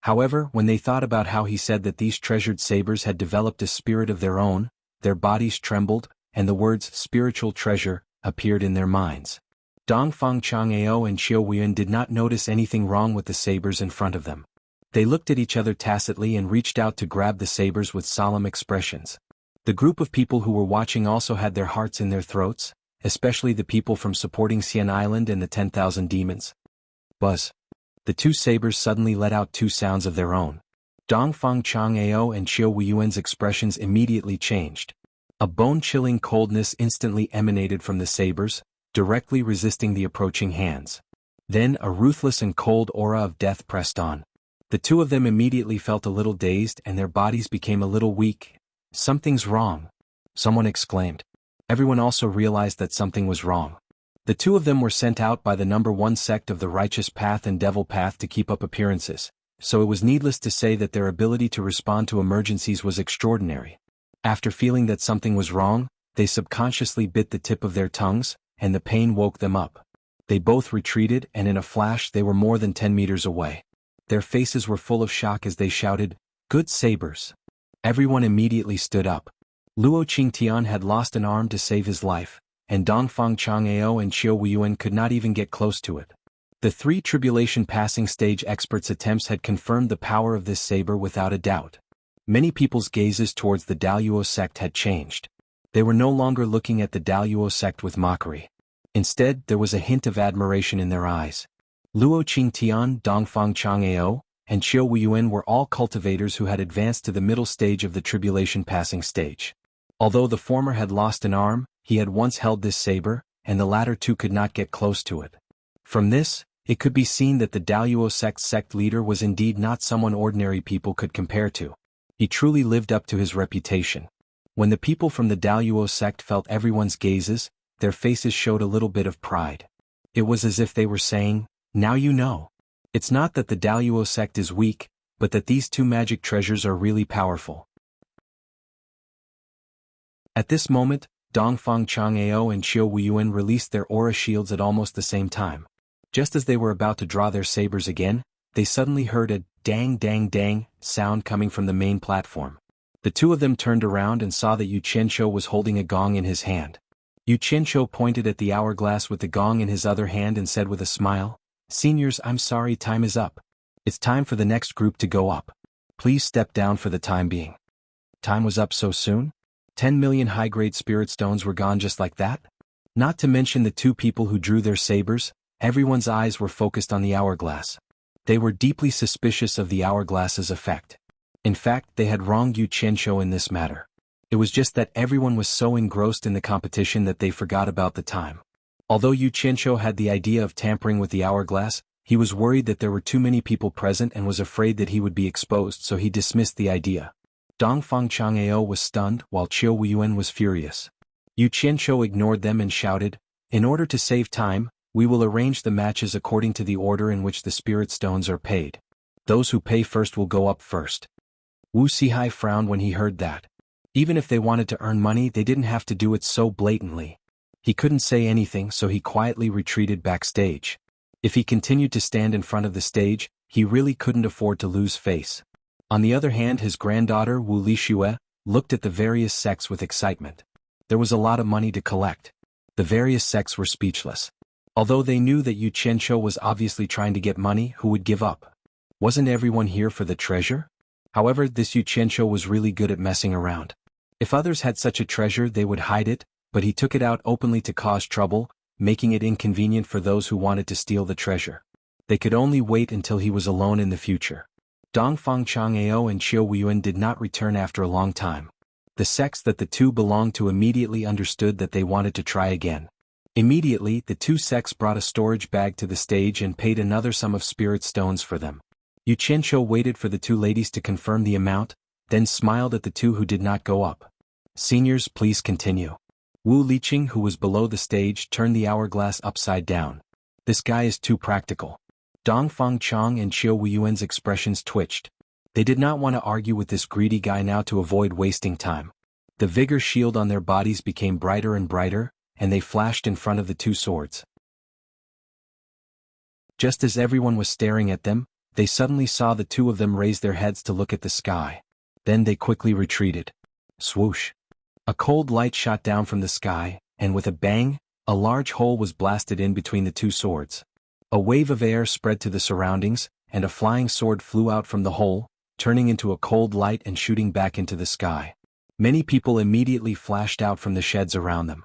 Speaker 1: However, when they thought about how he said that these treasured sabers had developed a spirit of their own, their bodies trembled, and the words spiritual treasure appeared in their minds. Dongfang Chang'eo and Qiu Wuyuan did not notice anything wrong with the sabers in front of them. They looked at each other tacitly and reached out to grab the sabers with solemn expressions. The group of people who were watching also had their hearts in their throats, especially the people from supporting Xian Island and the 10,000 demons. Buzz. The 2 sabers suddenly let out 2 sounds of their own. Dongfang Chang'eo and Qiu Wuyuan's expressions immediately changed. A bone-chilling coldness instantly emanated from the sabers, directly resisting the approaching hands. Then a ruthless and cold aura of death pressed on. The 2 of them immediately felt a little dazed and their bodies became a little weak, Something's wrong. Someone exclaimed. Everyone also realized that something was wrong. The two of them were sent out by the #1 sect of the righteous path and devil path to keep up appearances, so it was needless to say that their ability to respond to emergencies was extraordinary. After feeling that something was wrong, they subconsciously bit the tip of their tongues, and the pain woke them up. They both retreated, and in a flash they were more than 10 meters away. Their faces were full of shock as they shouted, "Good sabers!" Everyone immediately stood up. Luo Qingtian had lost an arm to save his life, and Dongfang Chang'ao and Qiu Weiyuan could not even get close to it. The three tribulation passing stage experts' attempts had confirmed the power of this saber without a doubt. Many people's gazes towards the Daluo sect had changed. They were no longer looking at the Daluo sect with mockery. Instead, there was a hint of admiration in their eyes. Luo Qingtian, Dongfang Chang'ao, and Qiu Weiyuan were all cultivators who had advanced to the middle stage of the tribulation passing stage. Although the former had lost an arm, he had once held this saber, and the latter two could not get close to it. From this, it could be seen that the Daluo sect's sect leader was indeed not someone ordinary people could compare to. He truly lived up to his reputation. When the people from the Daluo sect felt everyone's gazes, their faces showed a little bit of pride. It was as if they were saying, "Now you know. It's not that the Daluo sect is weak, but that these two magic treasures are really powerful." At this moment, Dongfang Chang'ao and Qiu Weiyuan released their aura shields at almost the same time. Just as they were about to draw their sabers again, they suddenly heard a dang dang dang sound coming from the main platform. The two of them turned around and saw that Yu Qianqiu was holding a gong in his hand. Yu Qianqiu pointed at the hourglass with the gong in his other hand and said with a smile, "Seniors, I'm sorry, time is up. It's time for the next group to go up. Please step down for the time being." Time was up so soon? 10 million high-grade spirit stones were gone just like that? Not to mention the two people who drew their sabers, everyone's eyes were focused on the hourglass. They were deeply suspicious of the hourglass's effect. In fact, they had wronged Yu Qianqiu in this matter. It was just that everyone was so engrossed in the competition that they forgot about the time. Although Yu Qianqiu had the idea of tampering with the hourglass, he was worried that there were too many people present and was afraid that he would be exposed, so he dismissed the idea. Dongfang Chang'ao was stunned, while Qiu Weiyuan was furious. Yu Qianqiu ignored them and shouted, "In order to save time, we will arrange the matches according to the order in which the spirit stones are paid. Those who pay first will go up first." Wu Sihai frowned when he heard that. Even if they wanted to earn money, they didn't have to do it so blatantly. He couldn't say anything, so he quietly retreated backstage. If he continued to stand in front of the stage, he really couldn't afford to lose face. On the other hand, his granddaughter Wu Lixue looked at the various sects with excitement. There was a lot of money to collect. The various sects were speechless. Although they knew that Yu Qianqiu was obviously trying to get money, who would give up? Wasn't everyone here for the treasure? However, this Yu Qianqiu was really good at messing around. If others had such a treasure, they would hide it, but he took it out openly to cause trouble, making it inconvenient for those who wanted to steal the treasure. They could only wait until he was alone in the future. Dongfang Chang'ao and Qiu Weiyuan did not return after a long time. The sects that the two belonged to immediately understood that they wanted to try again. Immediately, the two sects brought a storage bag to the stage and paid another sum of spirit stones for them. Yu Qianqiu waited for the two ladies to confirm the amount, then smiled at the two who did not go up. "Seniors, please continue." Wu Liqing, who was below the stage, turned the hourglass upside down. "This guy is too practical." Dongfang Chang and Qiu Weiyuan's expressions twitched. They did not want to argue with this greedy guy now to avoid wasting time. The vigor shield on their bodies became brighter and brighter, and they flashed in front of the two swords. Just as everyone was staring at them, they suddenly saw the two of them raise their heads to look at the sky. Then they quickly retreated. Swoosh! A cold light shot down from the sky, and with a bang, a large hole was blasted in between the two swords. A wave of air spread to the surroundings, and a flying sword flew out from the hole, turning into a cold light and shooting back into the sky. Many people immediately flashed out from the sheds around them.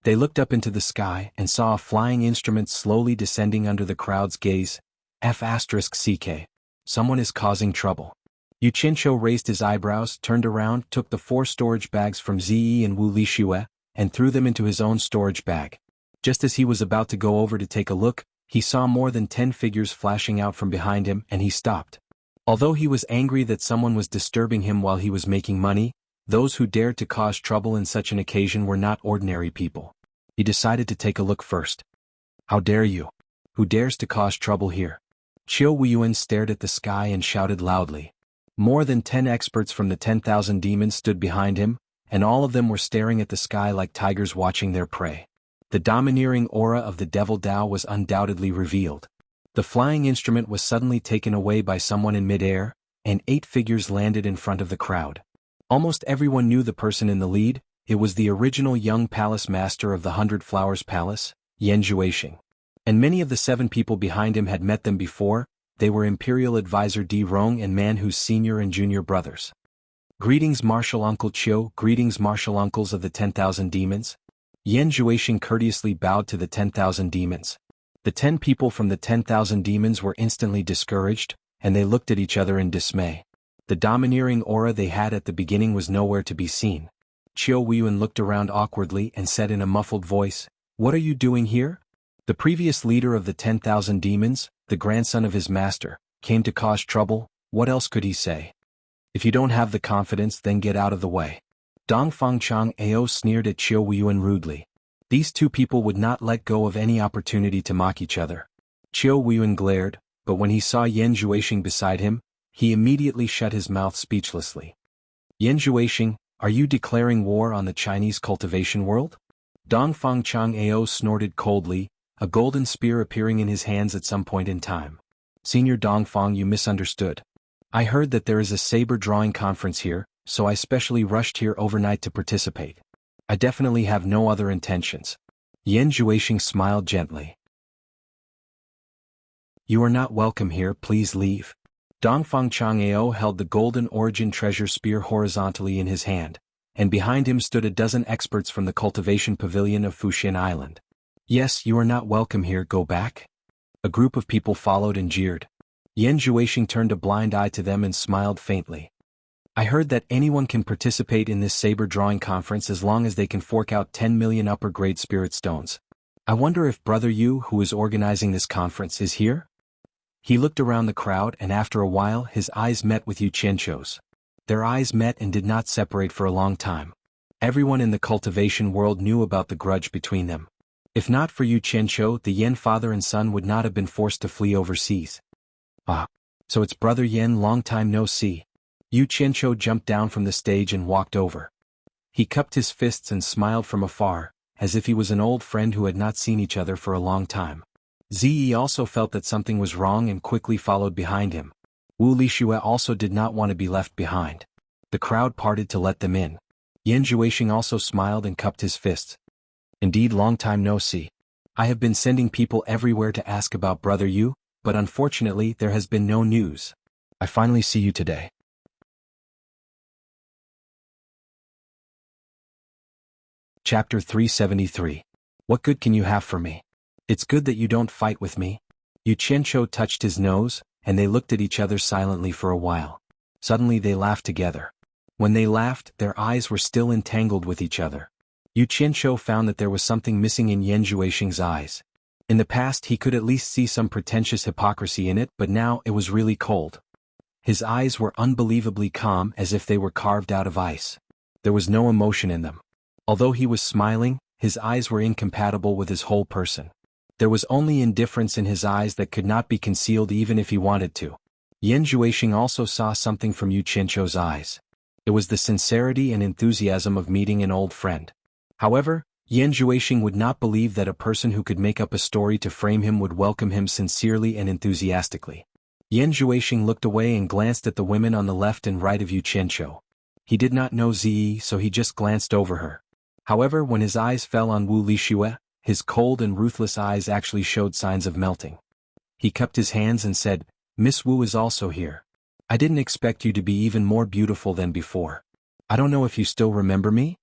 Speaker 1: They looked up into the sky and saw a flying instrument slowly descending under the crowd's gaze. F***CK. Someone is causing trouble. Yu Qianqiu raised his eyebrows, turned around, took the 4 storage bags from Ziyi and Wu Lixue, and threw them into his own storage bag. Just as he was about to go over to take a look, he saw more than 10 figures flashing out from behind him, and he stopped. Although he was angry that someone was disturbing him while he was making money, Those who dared to cause trouble in such an occasion were not ordinary people. He decided to take a look first. How dare you? Who dares to cause trouble here? Qiu Weiyuan stared at the sky and shouted loudly. More than 10 experts from the 10,000 demons stood behind him, and all of them were staring at the sky like tigers watching their prey. The domineering aura of the Devil Dao was undoubtedly revealed. The flying instrument was suddenly taken away by someone in mid-air, and 8 figures landed in front of the crowd. Almost everyone knew the person in the lead. It was the original young palace master of the 100 Flowers Palace, Yan Zhuixing. And many of the 7 people behind him had met them before. They were Imperial Advisor Di Rong and Man Hu's senior and junior brothers. Greetings martial uncle Qiu, greetings martial uncles of the 10,000 demons. Yan Zhuixing courteously bowed to the 10,000 demons. The 10 people from the 10,000 demons were instantly discouraged, and they looked at each other in dismay. The domineering aura they had at the beginning was nowhere to be seen. Qiu Weiyuan looked around awkwardly and said in a muffled voice, "What are you doing here?" The previous leader of the 10,000 demons, the grandson of his master, came to cause trouble. What else could he say? If you don't have the confidence, then get out of the way. Dongfang Chang Ao sneered at Qiu Weiyuan rudely. These 2 people would not let go of any opportunity to mock each other. Qiu Weiyuan glared, but when he saw Yan Zhuixing beside him, he immediately shut his mouth speechlessly. Yan Zhuixing, are you declaring war on the Chinese cultivation world? Dongfang Chang Ao snorted coldly, a golden spear appearing in his hands at some point in time. Senior Dongfang, you misunderstood. I heard that there is a saber drawing conference here, so I specially rushed here overnight to participate. I definitely have no other intentions. Yan Zhuixing smiled gently. You are not welcome here, please leave. Dongfang Chang Ao held the golden origin treasure spear horizontally in his hand, and behind him stood a dozen experts from the cultivation pavilion of Fuxian Island. Yes, you are not welcome here, go back. A group of people followed and jeered. Yan Zhuixing turned a blind eye to them and smiled faintly. I heard that anyone can participate in this saber drawing conference as long as they can fork out 10 million upper grade spirit stones. I wonder if Brother Yu, who is organizing this conference, is here? He looked around the crowd and after a while his eyes met with Yu Qianqiu's. Their eyes met and did not separate for a long time. Everyone in the cultivation world knew about the grudge between them. If not for Yu Qianqiu, the Yan father and son would not have been forced to flee overseas. Ah, so it's Brother Yan, long time no see. Yu Qianqiu jumped down from the stage and walked over. He cupped his fists and smiled from afar, as if he was an old friend who had not seen each other for a long time. Ziyi also felt that something was wrong and quickly followed behind him. Wu Lixue also did not want to be left behind. The crowd parted to let them in. Yan Zhuixing also smiled and cupped his fists. Indeed, long time no see. I have been sending people everywhere to ask about Brother Yu, but unfortunately there has been no news. I finally see you today. Chapter 373. What good can you have for me? It's good that you don't fight with me. Yu Qianqiu touched his nose, and they looked at each other silently for a while. Suddenly they laughed together. When they laughed, their eyes were still entangled with each other. Yu Qianqiu found that there was something missing in Yan Zhuixing's eyes. In the past he could at least see some pretentious hypocrisy in it, but now it was really cold. His eyes were unbelievably calm, as if they were carved out of ice. There was no emotion in them. Although he was smiling, his eyes were incompatible with his whole person. There was only indifference in his eyes that could not be concealed even if he wanted to. Yan Zhuixing also saw something from Yu Qianqiu's eyes. It was the sincerity and enthusiasm of meeting an old friend. However, Yan Zhuixing would not believe that a person who could make up a story to frame him would welcome him sincerely and enthusiastically. Yan Zhuixing looked away and glanced at the women on the left and right of Yu Qianqiu. He did not know Ziyi, so he just glanced over her. However, when his eyes fell on Wu Lixue, his cold and ruthless eyes actually showed signs of melting. He cupped his hands and said, Miss Wu is also here. I didn't expect you to be even more beautiful than before. I don't know if you still remember me?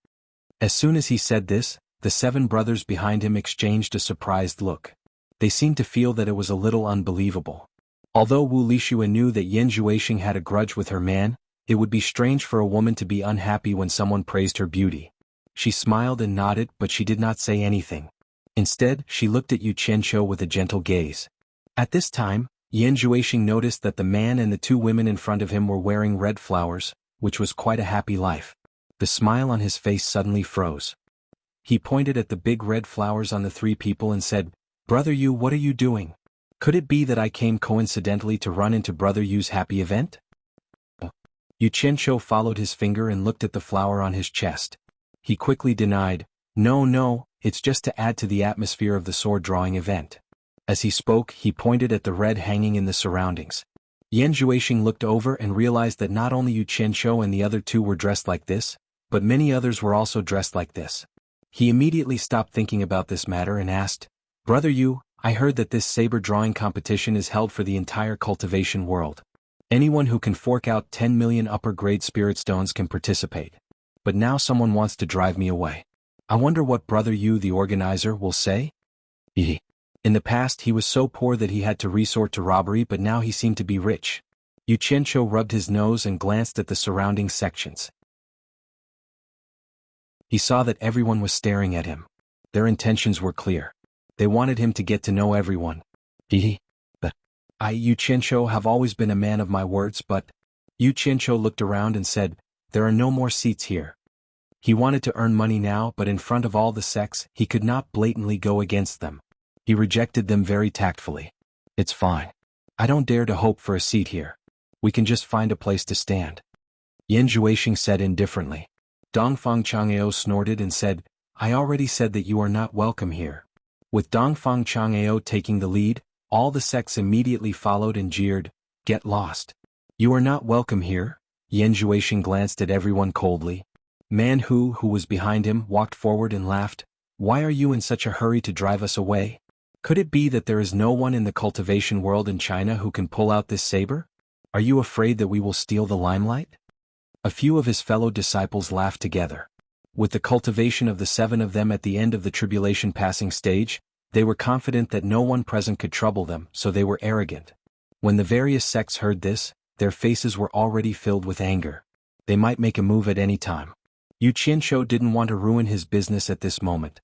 Speaker 1: As soon as he said this, the 7 brothers behind him exchanged a surprised look. They seemed to feel that it was a little unbelievable. Although Wu Lixue knew that Yan Zhuixing had a grudge with her man, it would be strange for a woman to be unhappy when someone praised her beauty. She smiled and nodded, but she did not say anything. Instead, she looked at Yu Qianqiu with a gentle gaze. At this time, Yan Zhuixing noticed that the man and the 2 women in front of him were wearing red flowers, which was quite a happy life. The smile on his face suddenly froze. He pointed at the big red flowers on the three people and said, "Brother Yu, what are you doing? Could it be that I came coincidentally to run into Brother Yu's happy event?" Yu Qianzhou followed his finger and looked at the flower on his chest. He quickly denied, No, it's just to add to the atmosphere of the sword drawing event." As he spoke, he pointed at the red hanging in the surroundings. Yan Zhuixing looked over and realized that not only Yu Qianzhou and the other two were dressed like this, but many others were also dressed like this. He immediately stopped thinking about this matter and asked, "Brother Yu, I heard that this saber drawing competition is held for the entire cultivation world. Anyone who can fork out 10 million upper-grade spirit stones can participate. But now someone wants to drive me away. I wonder what Brother Yu, the organizer, will say?" In the past he was so poor that he had to resort to robbery, but now he seemed to be rich. Yu Qianzhou rubbed his nose and glanced at the surrounding sections. He saw that everyone was staring at him. Their intentions were clear. They wanted him to get to know everyone. I, Yu Qianzhou, have always been a man of my words, but... Yu Qianzhou looked around and said, "There are no more seats here." He wanted to earn money now, but in front of all the sects, he could not blatantly go against them. He rejected them very tactfully. "It's fine. I don't dare to hope for a seat here. We can just find a place to stand." Yan Zhuixing said indifferently. Dongfang Chang'ao snorted and said, "I already said that you are not welcome here." With Dongfang Chang'ao taking the lead, all the sects immediately followed and jeered, "Get lost. You are not welcome here." Yan Zhuixing glanced at everyone coldly. Man Hu, who was behind him, walked forward and laughed. "Why are you in such a hurry to drive us away? Could it be that there is no one in the cultivation world in China who can pull out this saber? Are you afraid that we will steal the limelight?" A few of his fellow disciples laughed together. With the cultivation of the 7 of them at the end of the tribulation passing stage, they were confident that no one present could trouble them, so they were arrogant. When the various sects heard this, their faces were already filled with anger. They might make a move at any time. Yu Qianzhou didn't want to ruin his business at this moment.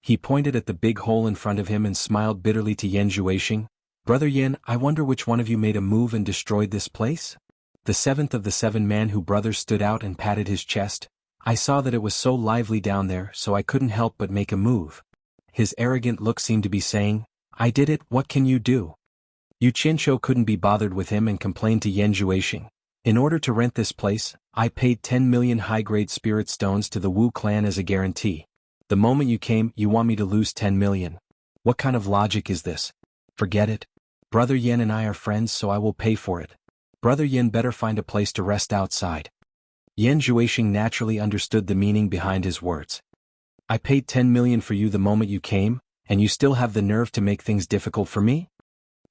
Speaker 1: He pointed at the big hole in front of him and smiled bitterly to Yan Zhuixing. "Brother Yan, I wonder which one of you made a move and destroyed this place?" The 7th of the 7 Man-Hu brothers stood out and patted his chest. "I saw that it was so lively down there, so I couldn't help but make a move." His arrogant look seemed to be saying, "I did it, what can you do?" Yu Qianzhou couldn't be bothered with him and complained to Yan Zhuixing. "In order to rent this place, I paid 10 million high-grade spirit stones to the Wu clan as a guarantee. The moment you came, you want me to lose 10 million. What kind of logic is this? Forget it. Brother Yan and I are friends, so I will pay for it. Brother Yan better find a place to rest outside." Yan Zhuixing naturally understood the meaning behind his words. "I paid 10 million for you the moment you came, and you still have the nerve to make things difficult for me?"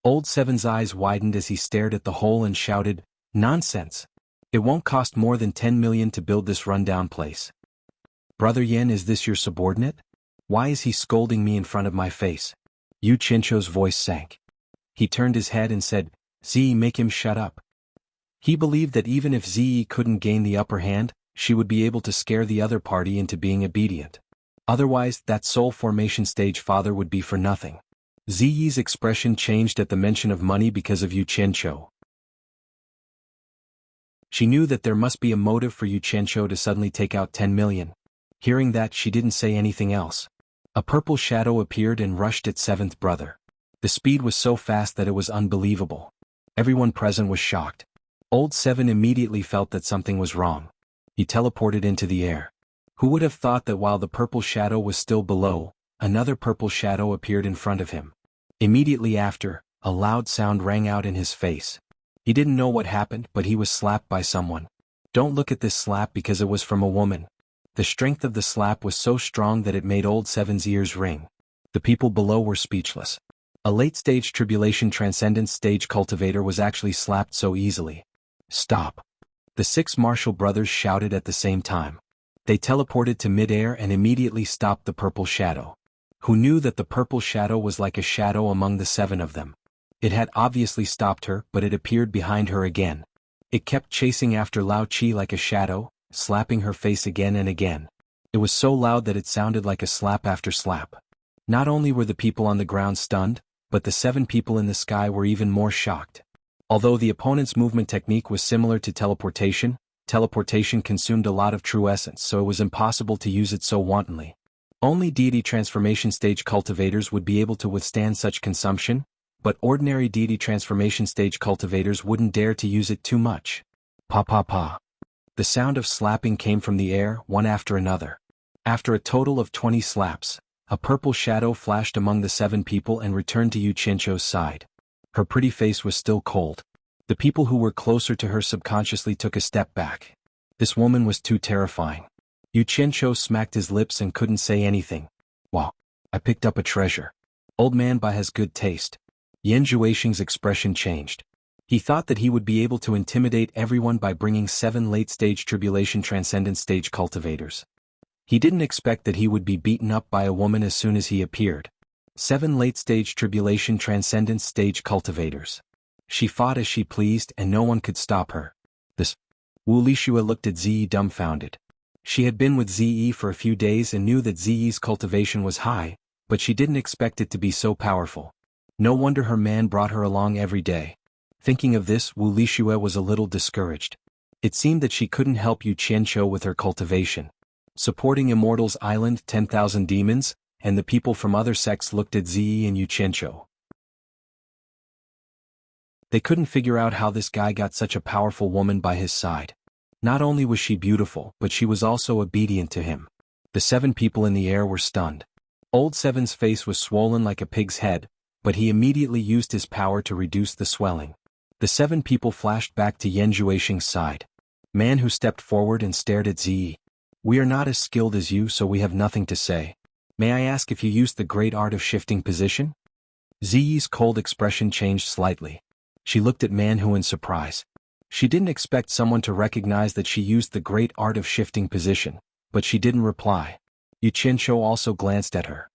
Speaker 1: Old Seven's eyes widened as he stared at the hole and shouted, "Nonsense! It won't cost more than 10 million to build this rundown place. Brother Yan, is this your subordinate? Why is he scolding me in front of my face?" Yu Qianzhou's voice sank. He turned his head and said, "Ziyi, make him shut up." He believed that even if Ziyi couldn't gain the upper hand, she would be able to scare the other party into being obedient. Otherwise, that soul formation stage father would be for nothing. Ziyi's expression changed at the mention of money because of Yu Qianzhou. She knew that there must be a motive for Yu Qianzhou to suddenly take out 10 million. Hearing that, she didn't say anything else. A purple shadow appeared and rushed at 7th brother. The speed was so fast that it was unbelievable. Everyone present was shocked. Old 7 immediately felt that something was wrong. He teleported into the air. Who would have thought that while the purple shadow was still below, another purple shadow appeared in front of him. Immediately after, a loud sound rang out in his face. He didn't know what happened, but he was slapped by someone. Don't look at this slap because it was from a woman. The strength of the slap was so strong that it made old 7's ears ring. The people below were speechless. A late-stage tribulation transcendence stage cultivator was actually slapped so easily. "Stop!" The 6 martial brothers shouted at the same time. They teleported to mid-air and immediately stopped the purple shadow. Who knew that the purple shadow was like a shadow among the 7 of them? It had obviously stopped her, but it appeared behind her again. It kept chasing after Lao Qi like a shadow, slapping her face again and again. It was so loud that it sounded like a slap after slap. Not only were the people on the ground stunned, but the 7 people in the sky were even more shocked. Although the opponent's movement technique was similar to teleportation, teleportation consumed a lot of true essence, so it was impossible to use it so wantonly. Only deity transformation stage cultivators would be able to withstand such consumption, but ordinary deity transformation stage cultivators wouldn't dare to use it too much. Pa pa pa. The sound of slapping came from the air, one after another. After a total of 20 slaps, a purple shadow flashed among the 7 people and returned to Yu Qianzhou's side. Her pretty face was still cold. The people who were closer to her subconsciously took a step back. This woman was too terrifying. Yu Qianzhou smacked his lips and couldn't say anything. Wow, I picked up a treasure. Old man Bai has good taste. Yan Zhuixing's expression changed. He thought that he would be able to intimidate everyone by bringing 7 late-stage tribulation transcendent stage cultivators. He didn't expect that he would be beaten up by a woman as soon as he appeared. 7 late-stage tribulation transcendent stage cultivators. She fought as she pleased and no one could stop her. This. Wu Lixue looked at Ziyi dumbfounded. She had been with Ziyi for a few days and knew that Ziyi's cultivation was high, but she didn't expect it to be so powerful. No wonder her man brought her along every day. Thinking of this, Wu Lixue was a little discouraged. It seemed that she couldn't help Yu Qianzhou with her cultivation. Supporting Immortals Island 10,000 demons, and the people from other sects looked at Ziyi and Yu Qianzhou. They couldn't figure out how this guy got such a powerful woman by his side. Not only was she beautiful, but she was also obedient to him. The 7 people in the air were stunned. Old Seven's face was swollen like a pig's head, but he immediately used his power to reduce the swelling. The 7 people flashed back to Yan Zhuixing's side. Man who stepped forward and stared at Ziyi. We are not as skilled as you, so we have nothing to say. May I ask if you used the great art of shifting position? Ziyi's cold expression changed slightly. She looked at Manhu in surprise. She didn't expect someone to recognize that she used the great art of shifting position, but she didn't reply. Yu Qianzhou also glanced at her.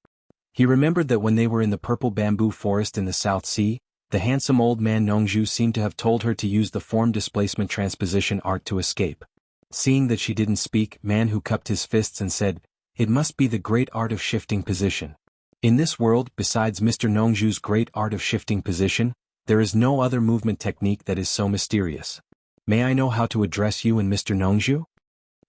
Speaker 1: He remembered that when they were in the purple bamboo forest in the South Sea, the handsome old man Nongzhu seemed to have told her to use the form displacement transposition art to escape. Seeing that she didn't speak, Manhu cupped his fists and said, "It must be the great art of shifting position. In this world, besides Mr. Nongzhu's great art of shifting position, there is no other movement technique that is so mysterious. May I know how to address you and Mr. Nongzhu?"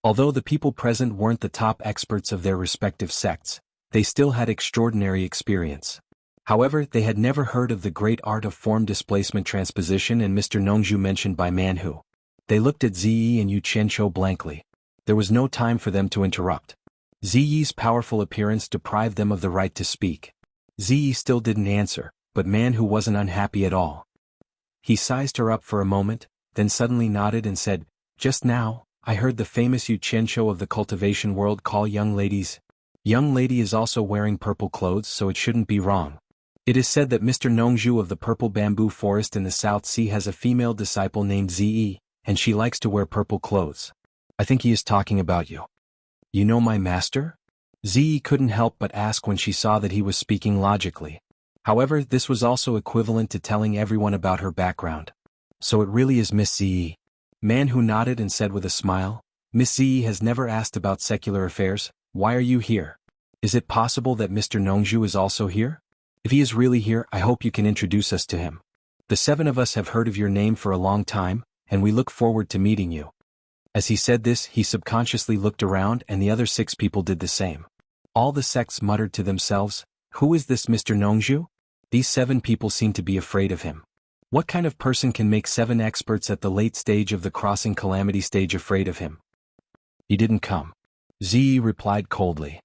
Speaker 1: Although the people present weren't the top experts of their respective sects, they still had extraordinary experience. However, they had never heard of the great art of form displacement transposition and Mr. Nongzhu mentioned by Manhu. They looked at Ziyi and Yu Qianzhou blankly. There was no time for them to interrupt. Ziyi's powerful appearance deprived them of the right to speak. Ziyi still didn't answer, but Manhu wasn't unhappy at all. He sized her up for a moment, then suddenly nodded and said, "Just now, I heard the famous Yu Qianzhou of the cultivation world call young ladies. Young lady is also wearing purple clothes, so it shouldn't be wrong. It is said that Mr. Nongzhu of the purple bamboo forest in the South Sea has a female disciple named Ziyi, and she likes to wear purple clothes. I think he is talking about you. You know my master?" Ziyi couldn't help but ask when she saw that he was speaking logically. However, this was also equivalent to telling everyone about her background. "So it really is Miss Ziyi." Manhu nodded and said with a smile, "Miss Ziyi has never asked about secular affairs. Why are you here? Is it possible that Mr. Nongzhu is also here? If he is really here, I hope you can introduce us to him. The 7 of us have heard of your name for a long time, and we look forward to meeting you." As he said this, he subconsciously looked around and the other 6 people did the same. All the sects muttered to themselves, "Who is this Mr. Nongzhu? These 7 people seem to be afraid of him. What kind of person can make 7 experts at the late stage of the crossing calamity stage afraid of him?" "He didn't come," Ziyi replied coldly.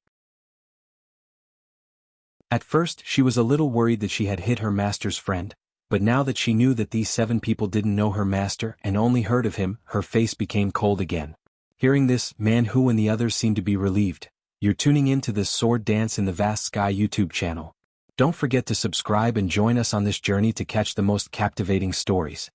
Speaker 1: At first, she was a little worried that she had hit her master's friend, but now that she knew that these 7 people didn't know her master and only heard of him, her face became cold again. Hearing this, Manhu and the others seemed to be relieved. You're tuning in to this Sword Dance in the Vast Sky YouTube channel. Don't forget to subscribe and join us on this journey to catch the most captivating stories.